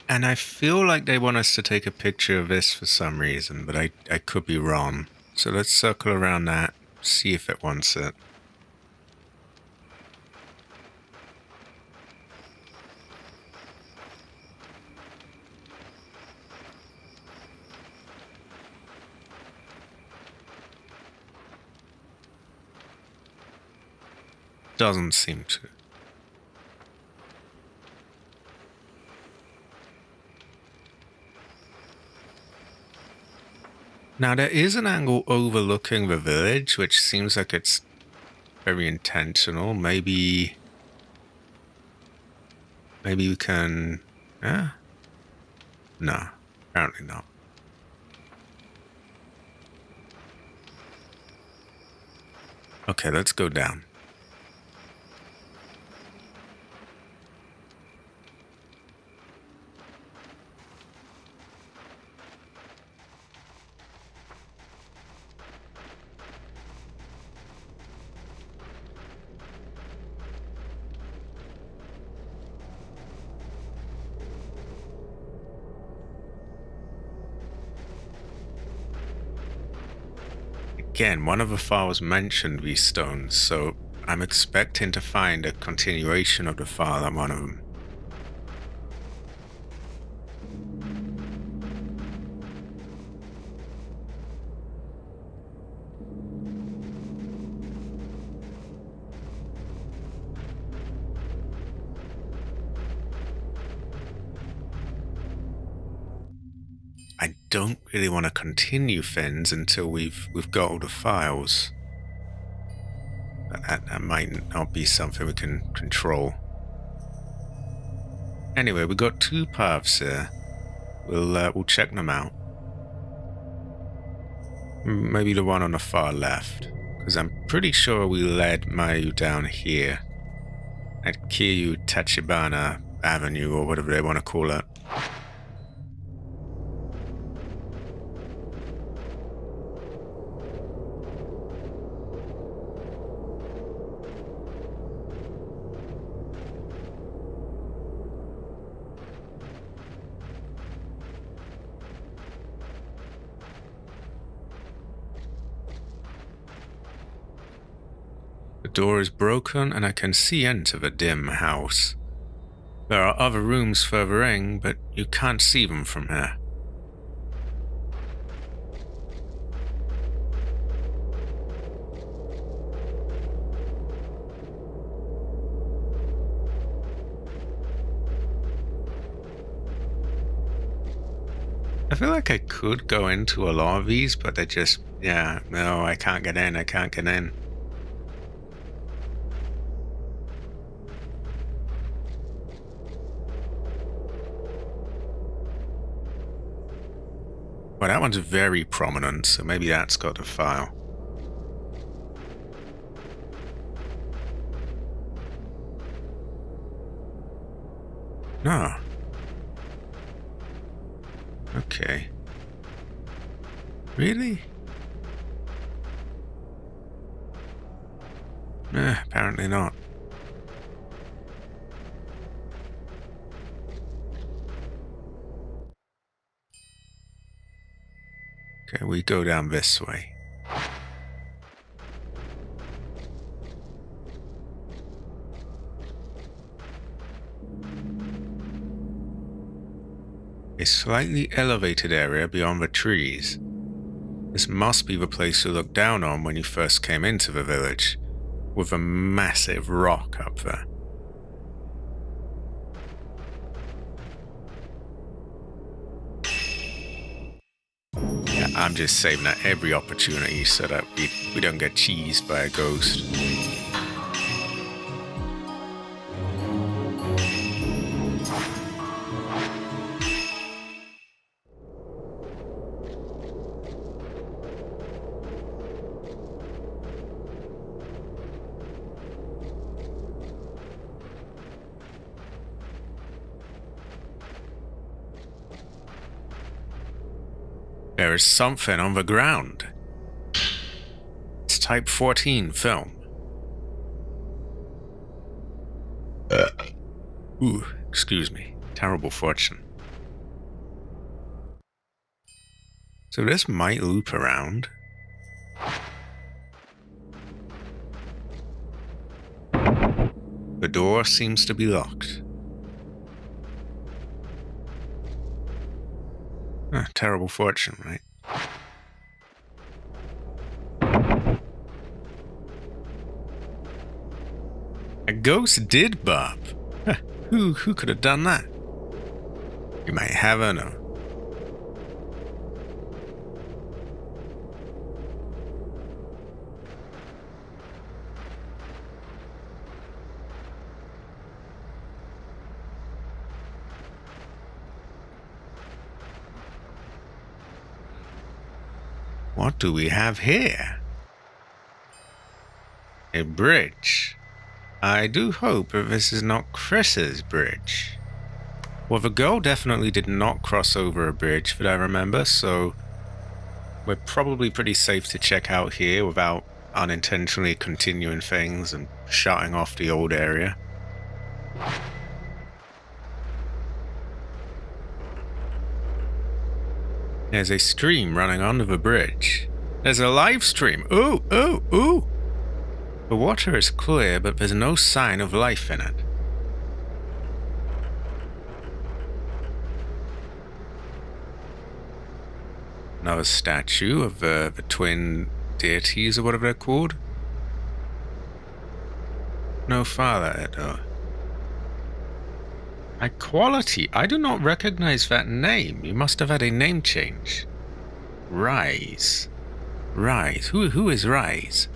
And I feel like they want us to take a picture of this for some reason, but I could be wrong. So let's circle around that, see if it wants it. Doesn't seem to. Now there is an angle overlooking the village, which seems like it's very intentional. Maybe we can... No, apparently not. Okay, let's go down. Again, one of the files mentioned these stones, so I'm expecting to find a continuation of the file on one of them. I don't really want to continue things until we've got all the files. But that might not be something we can control. Anyway, we got two paths here. We'll check them out. Maybe the one on the far left, because I'm pretty sure we led Mayu down here at Kiryu Tachibana Avenue, or whatever they want to call it. The door is broken and I can see into the dim house. There are other rooms further in, but you can't see them from here. I feel like I could go into a lot of these, but they just, no, I can't get in, I can't get in. Well, that one's very prominent, so maybe that's got a file. No. Okay. Really? Apparently not. Okay, we go down this way. A slightly elevated area beyond the trees. This must be the place you looked down on when you first came into the village, with a massive rock up there. Yeah, I'm just saving at every opportunity so that we don't get cheesed by a ghost. There is something on the ground. It's Type 14 film. Ooh, excuse me. Terrible fortune. So this might loop around. The door seems to be locked. Terrible fortune, right? A ghost did bop. Who could have done that? You might have a know. What do we have here? A bridge. I do hope that this is not Chris's bridge. Well, the girl definitely did not cross over a bridge that I remember, so we're probably pretty safe to check out here without unintentionally continuing things and shutting off the old area. There's a stream running under the bridge. There's a live stream. Ooh, ooh, ooh! The water is clear, but there's no sign of life in it. Another statue of the twin deities, or whatever they're called. No father, though. Equality. I do not recognize that name. You must have had a name change. Rise. Rise. Who is Rise?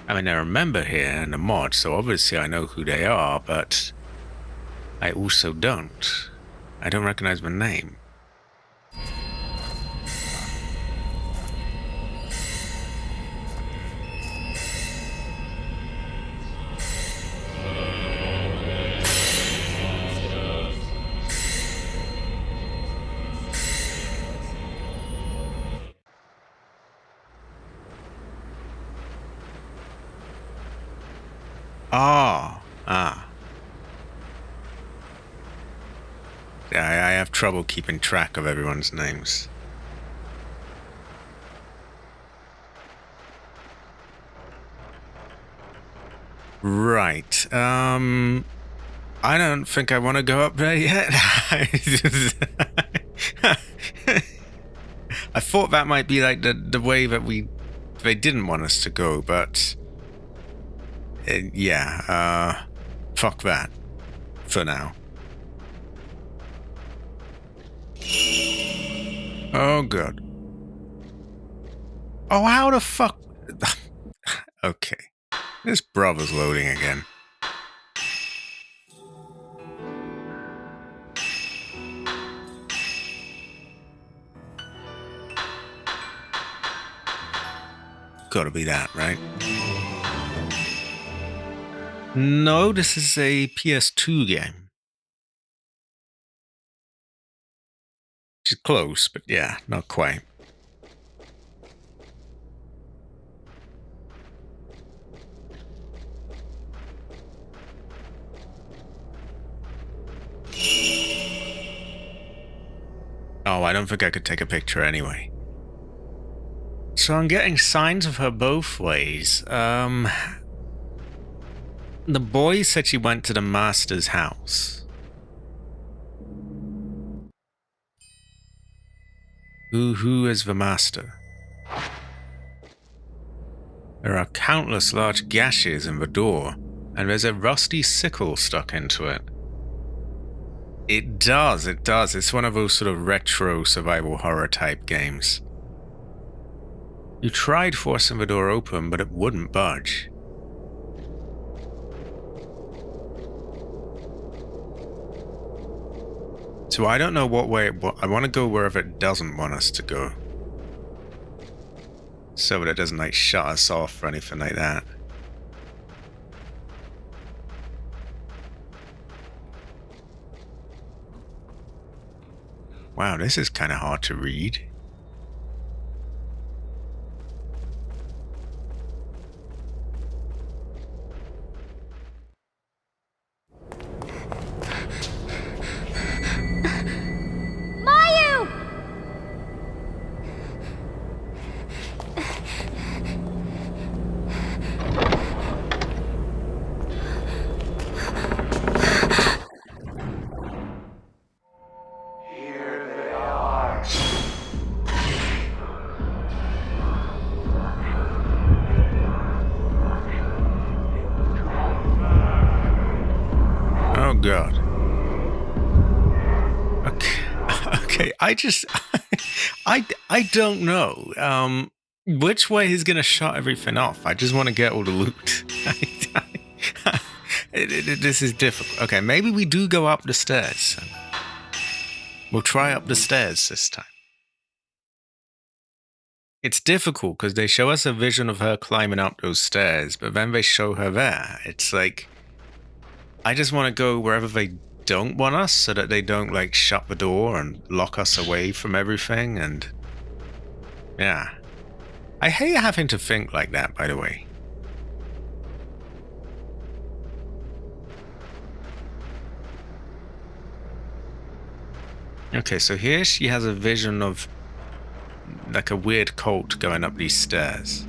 I mean, they're a member here in the mod, so obviously I know who they are, but I also don't. I don't recognize the name. Yeah, I have trouble keeping track of everyone's names. Right. I don't think I want to go up there yet. I thought that might be like the way that they didn't want us to go, but yeah, fuck that for now. Oh, good. Oh, how the fuck? Okay. This brother's loading again. got to be that, right? No, this is a PS2 game. Which is close, but yeah, not quite. Oh, I don't think I could take a picture anyway. So I'm getting signs of her both ways. The boy said she went to the master's house. Who is the master? There are countless large gashes in the door, and there's a rusty sickle stuck into it. It does. It's one of those sort of retro survival horror type games. You tried forcing the door open, but it wouldn't budge. So I don't know what way I want to go wherever it doesn't want us to go. So that it doesn't like shut us off or anything like that. Wow, this is kind of hard to read. Oh god. Okay. I don't know. Which way he's gonna shut everything off? I just want to get all the loot. This is difficult. Okay, maybe we do go up the stairs. We'll try up the stairs this time. It's difficult because they show us a vision of her climbing up those stairs, but then they show her there. It's like, I just want to go wherever they don't want us so that they don't like shut the door and lock us away from everything. And yeah, I hate having to think like that, by the way. Okay, so here she has a vision of like a weird cult going up these stairs.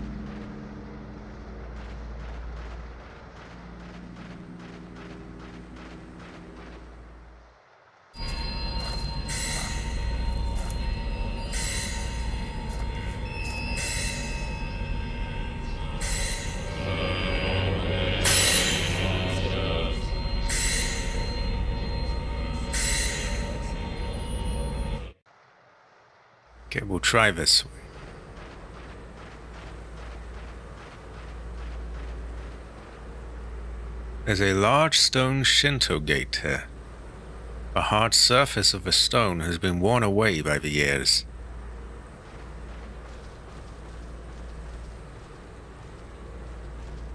Okay, we'll try this way. There's a large stone Shinto gate here. The hard surface of the stone has been worn away by the years.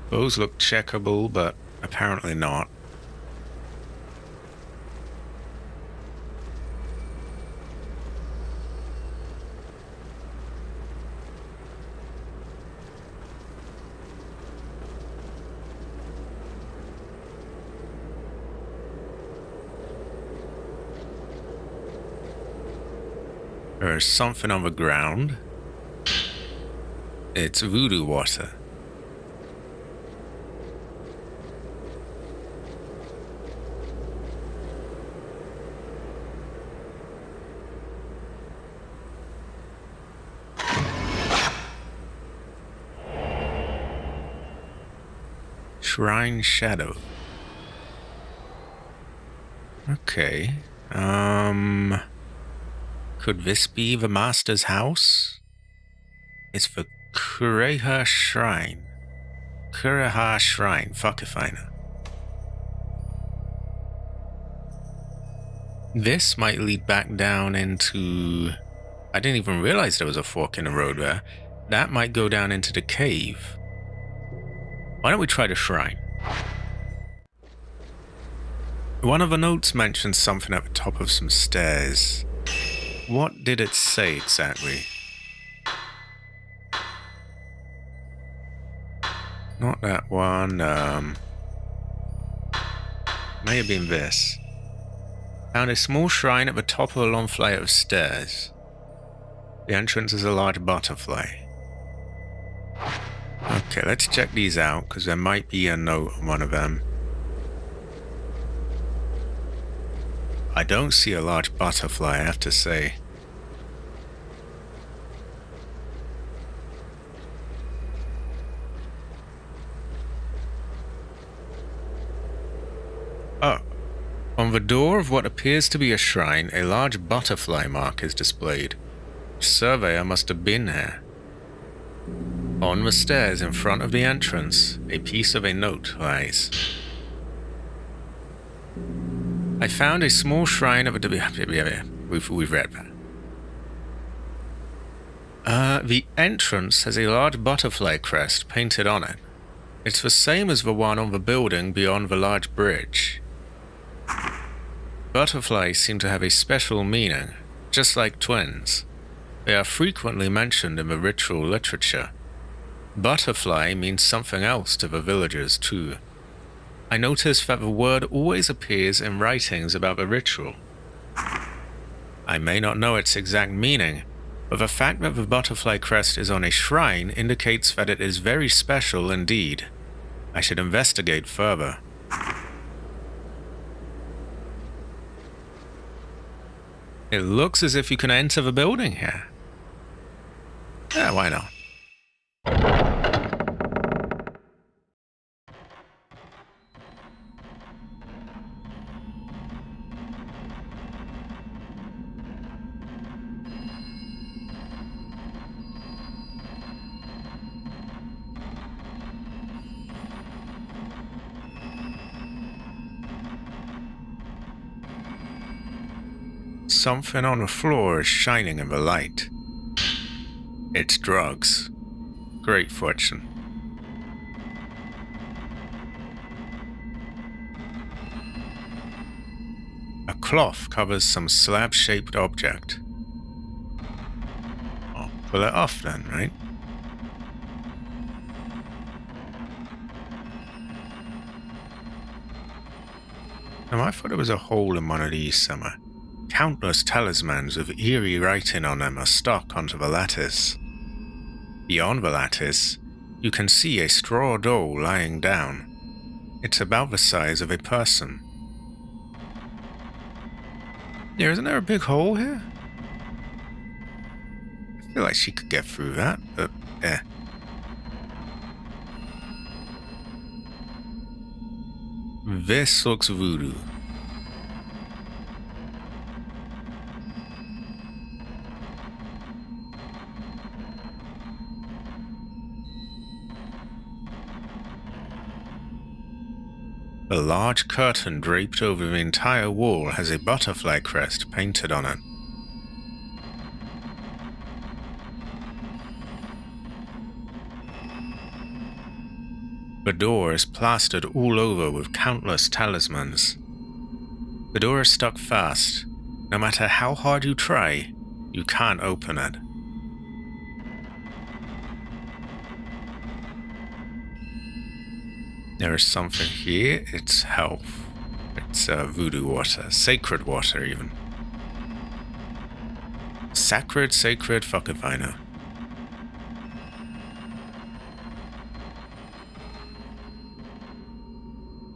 Those look checkable, but apparently not. There's something on the ground. It's voodoo water. Shrine Shadow. Okay. Could this be the Master's house? It's the Kureha Shrine. Kureha Shrine. Fuck if I know. This might lead back down into... I didn't even realize there was a fork in the road there. That might go down into the cave. Why don't we try the shrine? One of the notes mentions something at the top of some stairs. What did it say exactly? Not that one. May have been this. Found a small shrine at the top of a long flight of stairs. The entrance is a large butterfly. Okay, let's check these out, because there might be a note on one of them. I don't see a large butterfly, I have to say. Oh. On the door of what appears to be a shrine, a large butterfly mark is displayed. The surveyor must have been here. On the stairs in front of the entrance, a piece of a note lies. I found a small shrine of a... We've read that. The entrance has a large butterfly crest painted on it. It's the same as the one on the building beyond the large bridge. Butterflies seem to have a special meaning, just like twins. They are frequently mentioned in the ritual literature. Butterfly means something else to the villagers too. I noticed that the word always appears in writings about the ritual. I may not know its exact meaning, but the fact that the butterfly crest is on a shrine indicates that it is very special indeed. I should investigate further. It looks as if you can enter the building here. Yeah, why not? Something on the floor is shining in the light. It's drugs. Great fortune. A cloth covers some slab-shaped object. I'll pull it off then, right? Now I thought there was a hole in one of these somewhere. Countless talismans with eerie writing on them are stuck onto the lattice. Beyond the lattice, you can see a straw doll lying down. It's about the size of a person. Yeah, isn't there a big hole here? I feel like she could get through that, but eh. This looks voodoo. A large curtain draped over the entire wall has a butterfly crest painted on it. The door is plastered all over with countless talismans. The door is stuck fast. No matter how hard you try, you can't open it. There is something here. It's health. It's voodoo water. Sacred water, even. Sacred, fuck if I know.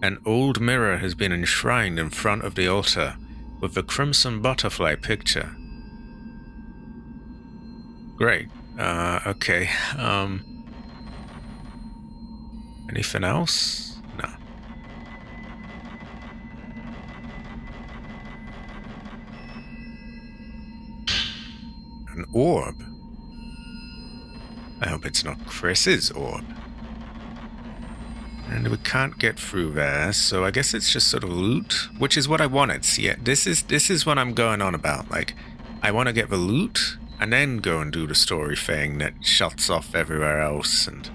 An old mirror has been enshrined in front of the altar with the crimson butterfly picture. Great. Okay. Anything else? No. An orb? I hope it's not Chris's orb. And we can't get through there, so I guess it's just sort of loot, which is what I wanted. See, this is what I'm going on about. Like, I want to get the loot, and then go and do the story thing that shuts off everywhere else, and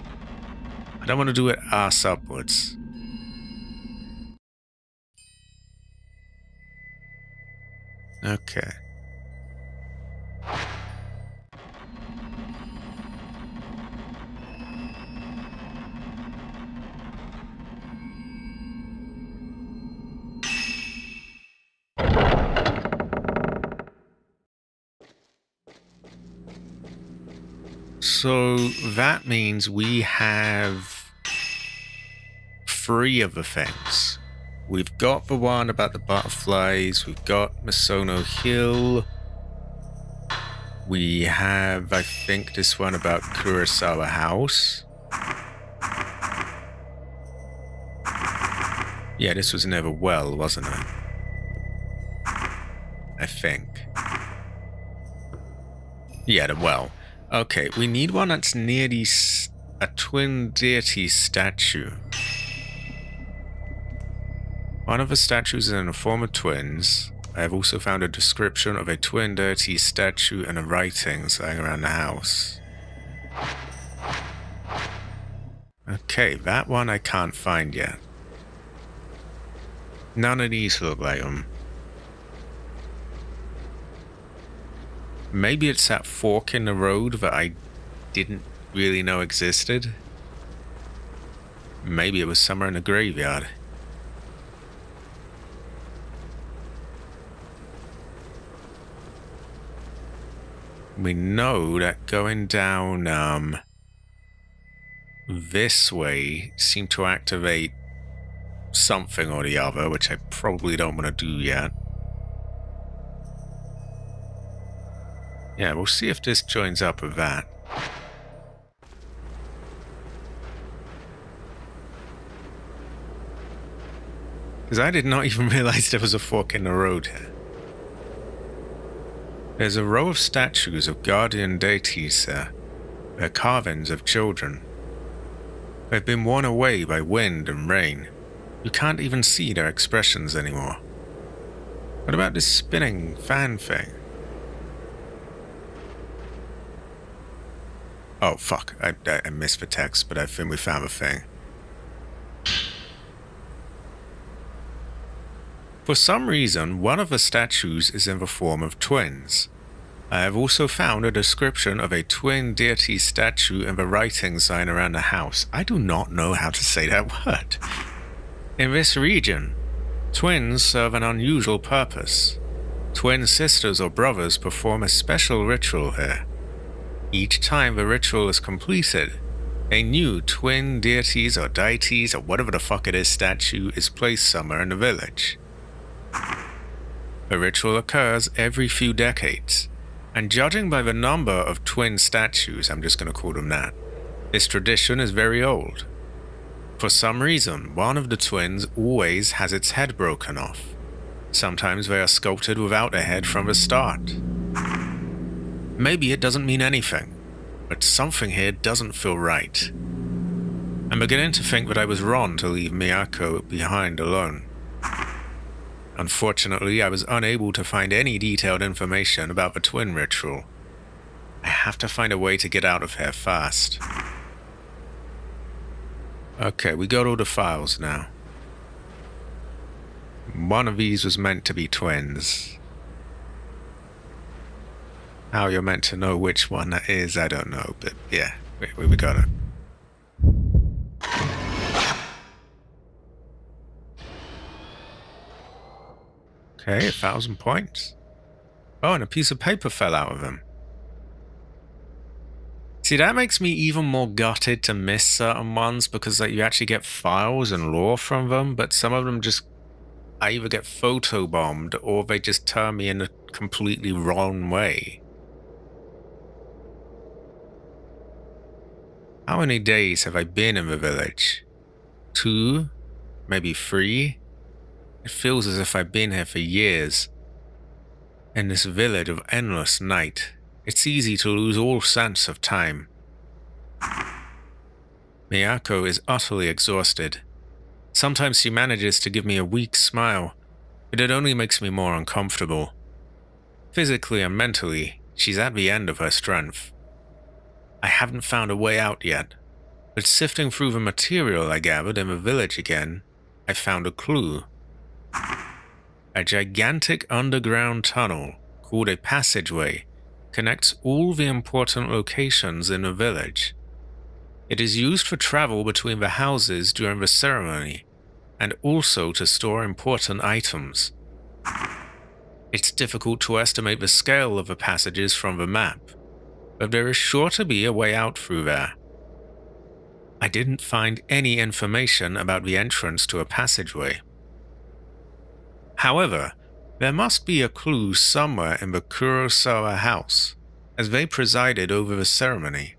I don't want to do it ass upwards. Okay. So that means we have 3 of the things. We've got the one about the butterflies, we've got Misono Hill, we have, I think, this one about Kurosawa House. Yeah, this was near the well, wasn't it? I think. Yeah, the well. Okay, we need one that's near a twin deity statue. One of the statues is in the form of twins. I have also found a description of a twin deity statue and a writing lying around the house. Okay, that one I can't find yet. None of these look like them. Maybe it's that fork in the road that I didn't really know existed. Maybe it was somewhere in the graveyard. We know that going down this way seemed to activate something or the other, which I probably don't want to do yet. Yeah, we'll see if this joins up with that. Because I did not even realize there was a fork in the road here. There's a row of statues of guardian deities there. They're carvings of children. They've been worn away by wind and rain. You can't even see their expressions anymore. What about this spinning fan thing? Oh, fuck. I missed the text, but I think we found the thing. For some reason, one of the statues is in the form of twins. I have also found a description of a twin deity statue in the writing sign around the house. I do not know how to say that word. In this region, twins serve an unusual purpose. Twin sisters or brothers perform a special ritual here. Each time the ritual is completed, a new twin deities or deities or whatever the fuck it is statue is placed somewhere in the village. The ritual occurs every few decades, and judging by the number of twin statues, I'm just going to call them that, this tradition is very old. For some reason, one of the twins always has its head broken off. Sometimes they are sculpted without a head from the start. Maybe it doesn't mean anything, but something here doesn't feel right. I'm beginning to think that I was wrong to leave Miyako behind alone. Unfortunately, I was unable to find any detailed information about the twin ritual. I have to find a way to get out of here fast. Okay, we got all the files now. One of these was meant to be twins. How you're meant to know which one that is, I don't know, but yeah, we got it. Okay, 1,000 points. Oh, and a piece of paper fell out of him. See, that makes me even more gutted to miss certain ones because like, you actually get files and lore from them, but some of them just, I either get photobombed or they just turn me in a completely wrong way. How many days have I been in the village? 2? Maybe 3? It feels as if I've been here for years. In this village of endless night, it's easy to lose all sense of time. Miyako is utterly exhausted. Sometimes she manages to give me a weak smile, but it only makes me more uncomfortable. Physically and mentally, She's at the end of her strength. I haven't found a way out yet, but sifting through the material I gathered in the village again, I found a clue. A gigantic underground tunnel, called a passageway, connects all the important locations in the village. It is used for travel between the houses during the ceremony, and also to store important items. It's difficult to estimate the scale of the passages from the map, but there is sure to be a way out through there. I didn't find any information about the entrance to a passageway. However, there must be a clue somewhere in the Kurosawa house, as they presided over the ceremony.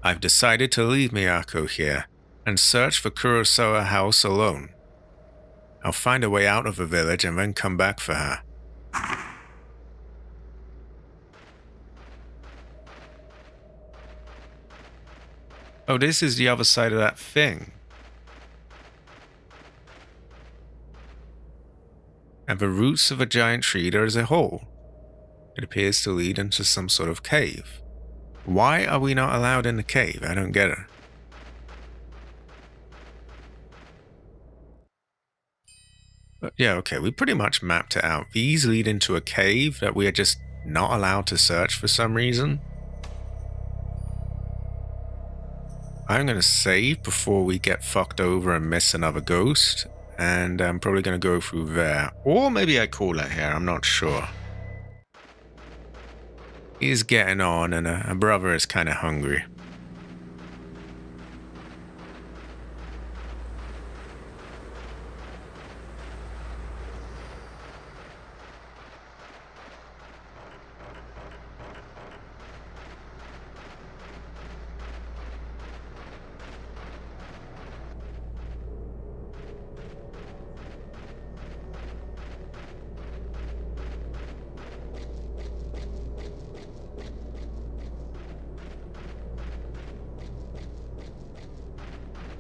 I've decided to leave Miyako here and search the Kurosawa house alone. I'll find a way out of the village and then come back for her. Oh, this is the other side of that thing. At the roots of a giant tree there is a hole. It appears to lead into some sort of cave. Why are we not allowed in the cave? I don't get it. But yeah, okay, we pretty much mapped it out. These lead into a cave that we are just not allowed to search for some reason. I'm going to save before we get fucked over and miss another ghost. And I'm probably going to go through there. Or maybe I call it here, I'm not sure. He's getting on and a brother is kind of hungry.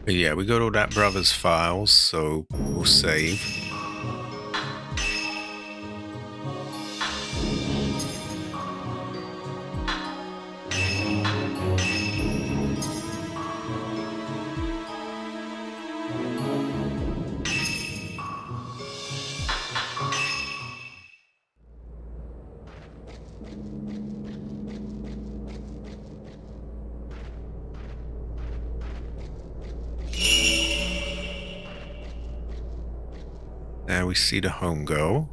But yeah, we got all that brother's files, so we'll save. There we see the home go.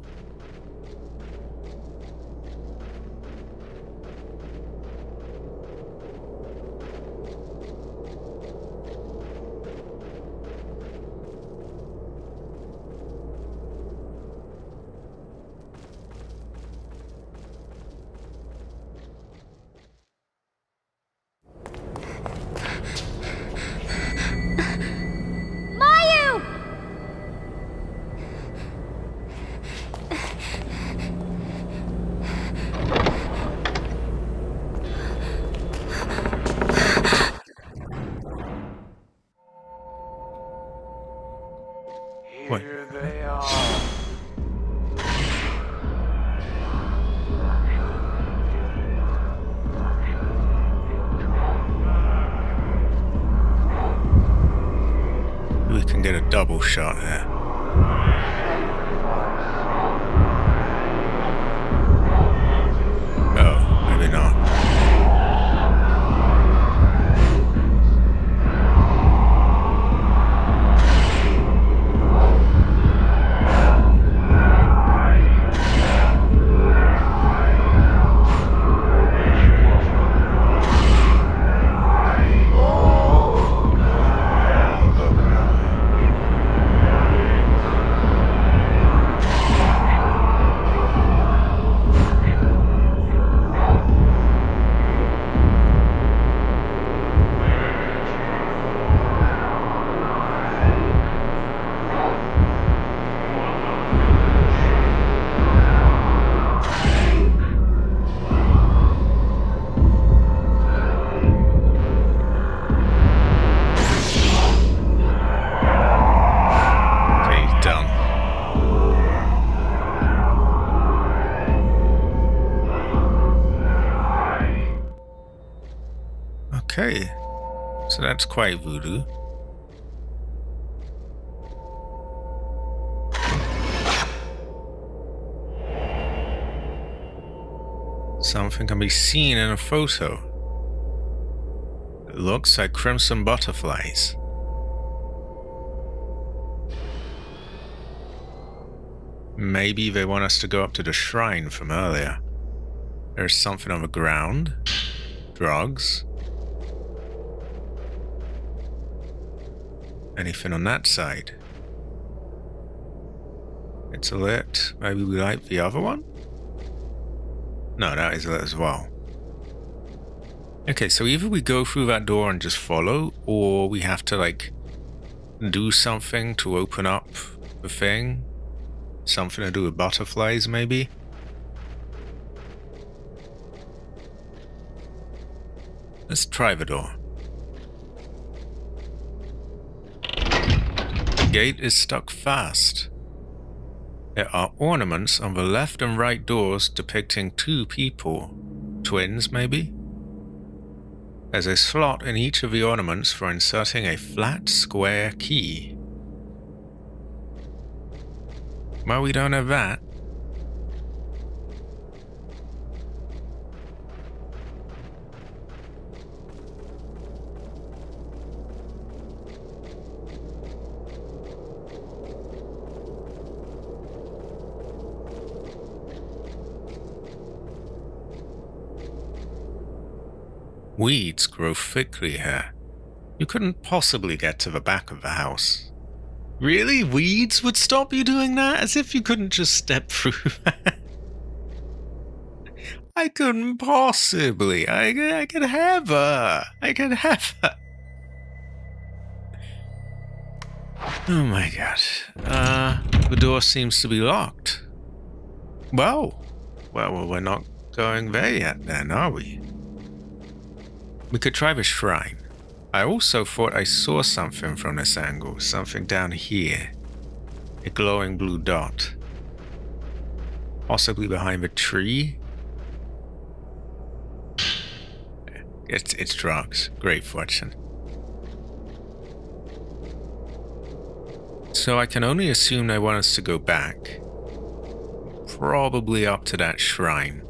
What? Here they are. We can get a double shot here. Oh, maybe not. Okay. So that's quite voodoo. Something can be seen in a photo. It looks like crimson butterflies. Maybe they want us to go up to the shrine from earlier. There's something on the ground. Drugs. Anything on that side? It's lit. Maybe we like the other one? No, that is lit as well. Okay, so either we go through that door and just follow, or we have to, like, do something to open up the thing. Something to do with butterflies, maybe? Let's try the door. The gate is stuck fast. There are ornaments on the left and right doors depicting two people. Twins, maybe? There's a slot in each of the ornaments for inserting a flat, square key. Well, we don't have that. Weeds grow thickly here. You couldn't possibly get to the back of the house. Really? Weeds would stop you doing that? As if you couldn't just step through that? I couldn't possibly. I could have her. I could have her. Oh my god. The door seems to be locked. Well, we're not going there yet then, are we? We could try the shrine. I also thought I saw something from this angle, something down here. A glowing blue dot. Possibly behind the tree? It's drugs. Great fortune. So I can only assume they want us to go back. Probably up to that shrine.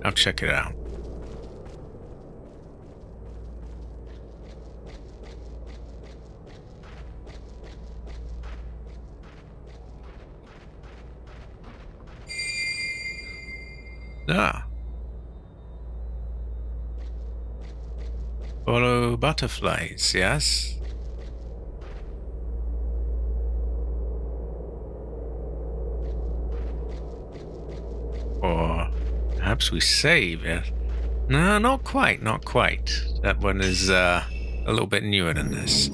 I'll check it out. Ah. Follow butterflies, yes? Or perhaps we save it. No, not quite, not quite. That one is a little bit newer than this.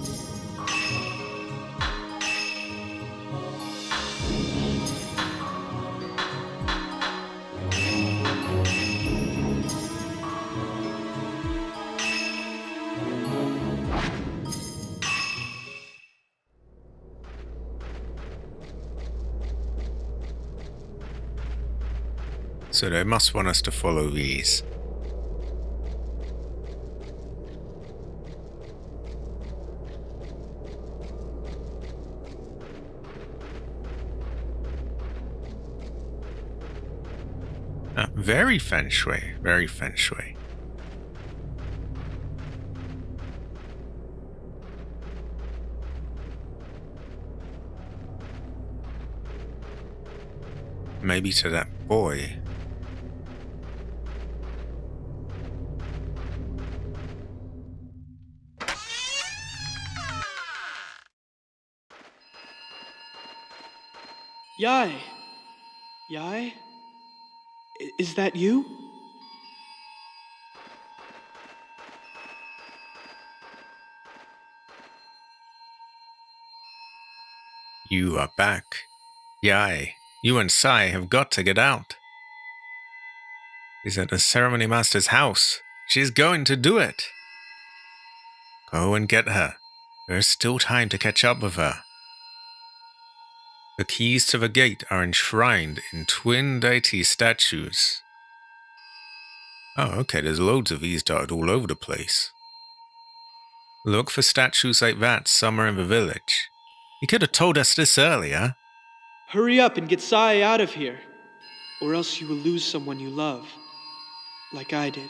So they must want us to follow these. Very feng shui, very feng shui. Maybe to that boy. Yai. Yai? Is that you? You are back. Yai, you and Sai have got to get out. She's at the ceremony master's house. She's going to do it. Go and get her. There is still time to catch up with her. The keys to the gate are enshrined in twin deity statues. Oh, okay, there's loads of these dotted all over the place. Look for statues like that somewhere in the village. He could have told us this earlier. Hurry up and get Sai out of here, or else you will lose someone you love, like I did.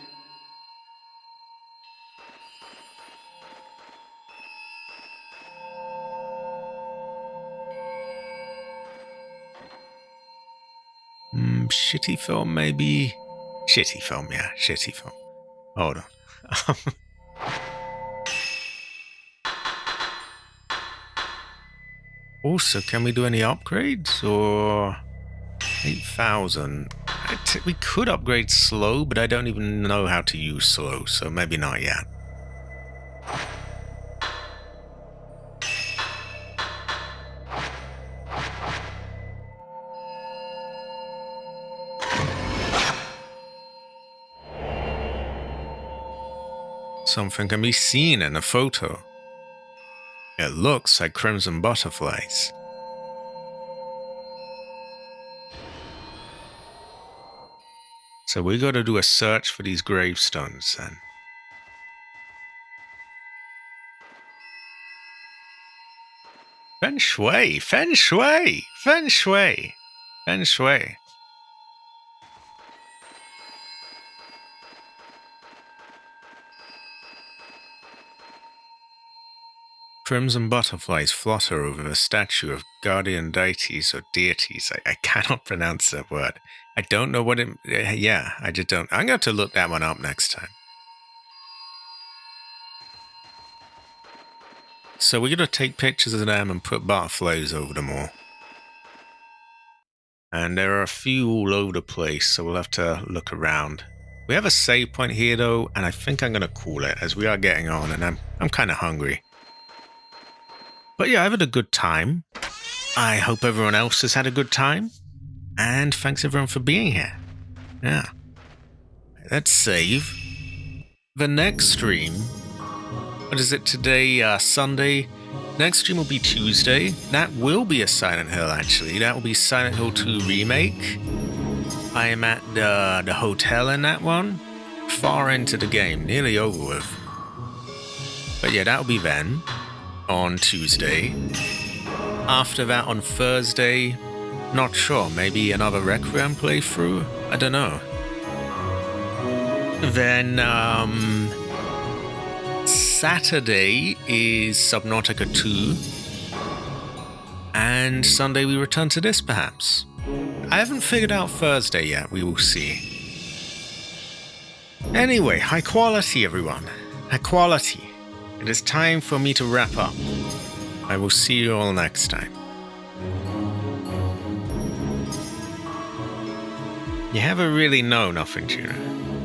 Shitty film, maybe? Shitty film, yeah, shitty film. Hold on. Also, can we do any upgrades? Or 8,000? We could upgrade slow, but I don't even know how to use slow, so maybe not yet. Something can be seen in a photo. It looks like crimson butterflies. So we gotta do a search for these gravestones then. Feng Shui! Feng Shui! Feng Shui! Feng Shui! Crimson butterflies flutter over the statue of guardian deities or deities. I cannot pronounce that word. I don't know what it... Yeah, I just don't... I'm going to look that one up next time. So we're going to take pictures of them and put butterflies over them all. And there are a few all over the place, so we'll have to look around. We have a save point here though, and I think I'm going to call it as we are getting on, and I'm kind of hungry. But yeah, I've had a good time. I hope everyone else has had a good time. And thanks everyone for being here. Yeah. Let's save. The next stream... What is it today? Sunday? Next stream will be Tuesday. That will be a Silent Hill, actually. That will be Silent Hill 2 Remake. I am at the hotel in that one. Far into the game. Nearly over with. But yeah, that will be then. On Tuesday. After that on Thursday, not sure, maybe another Requiem playthrough? I don't know. Then, Saturday is Subnautica 2. And Sunday we return to this, perhaps. I haven't figured out Thursday yet, we will see. Anyway, high quality, everyone. High quality. It is time for me to wrap up. I will see you all next time. You ever really know nothing, Juno?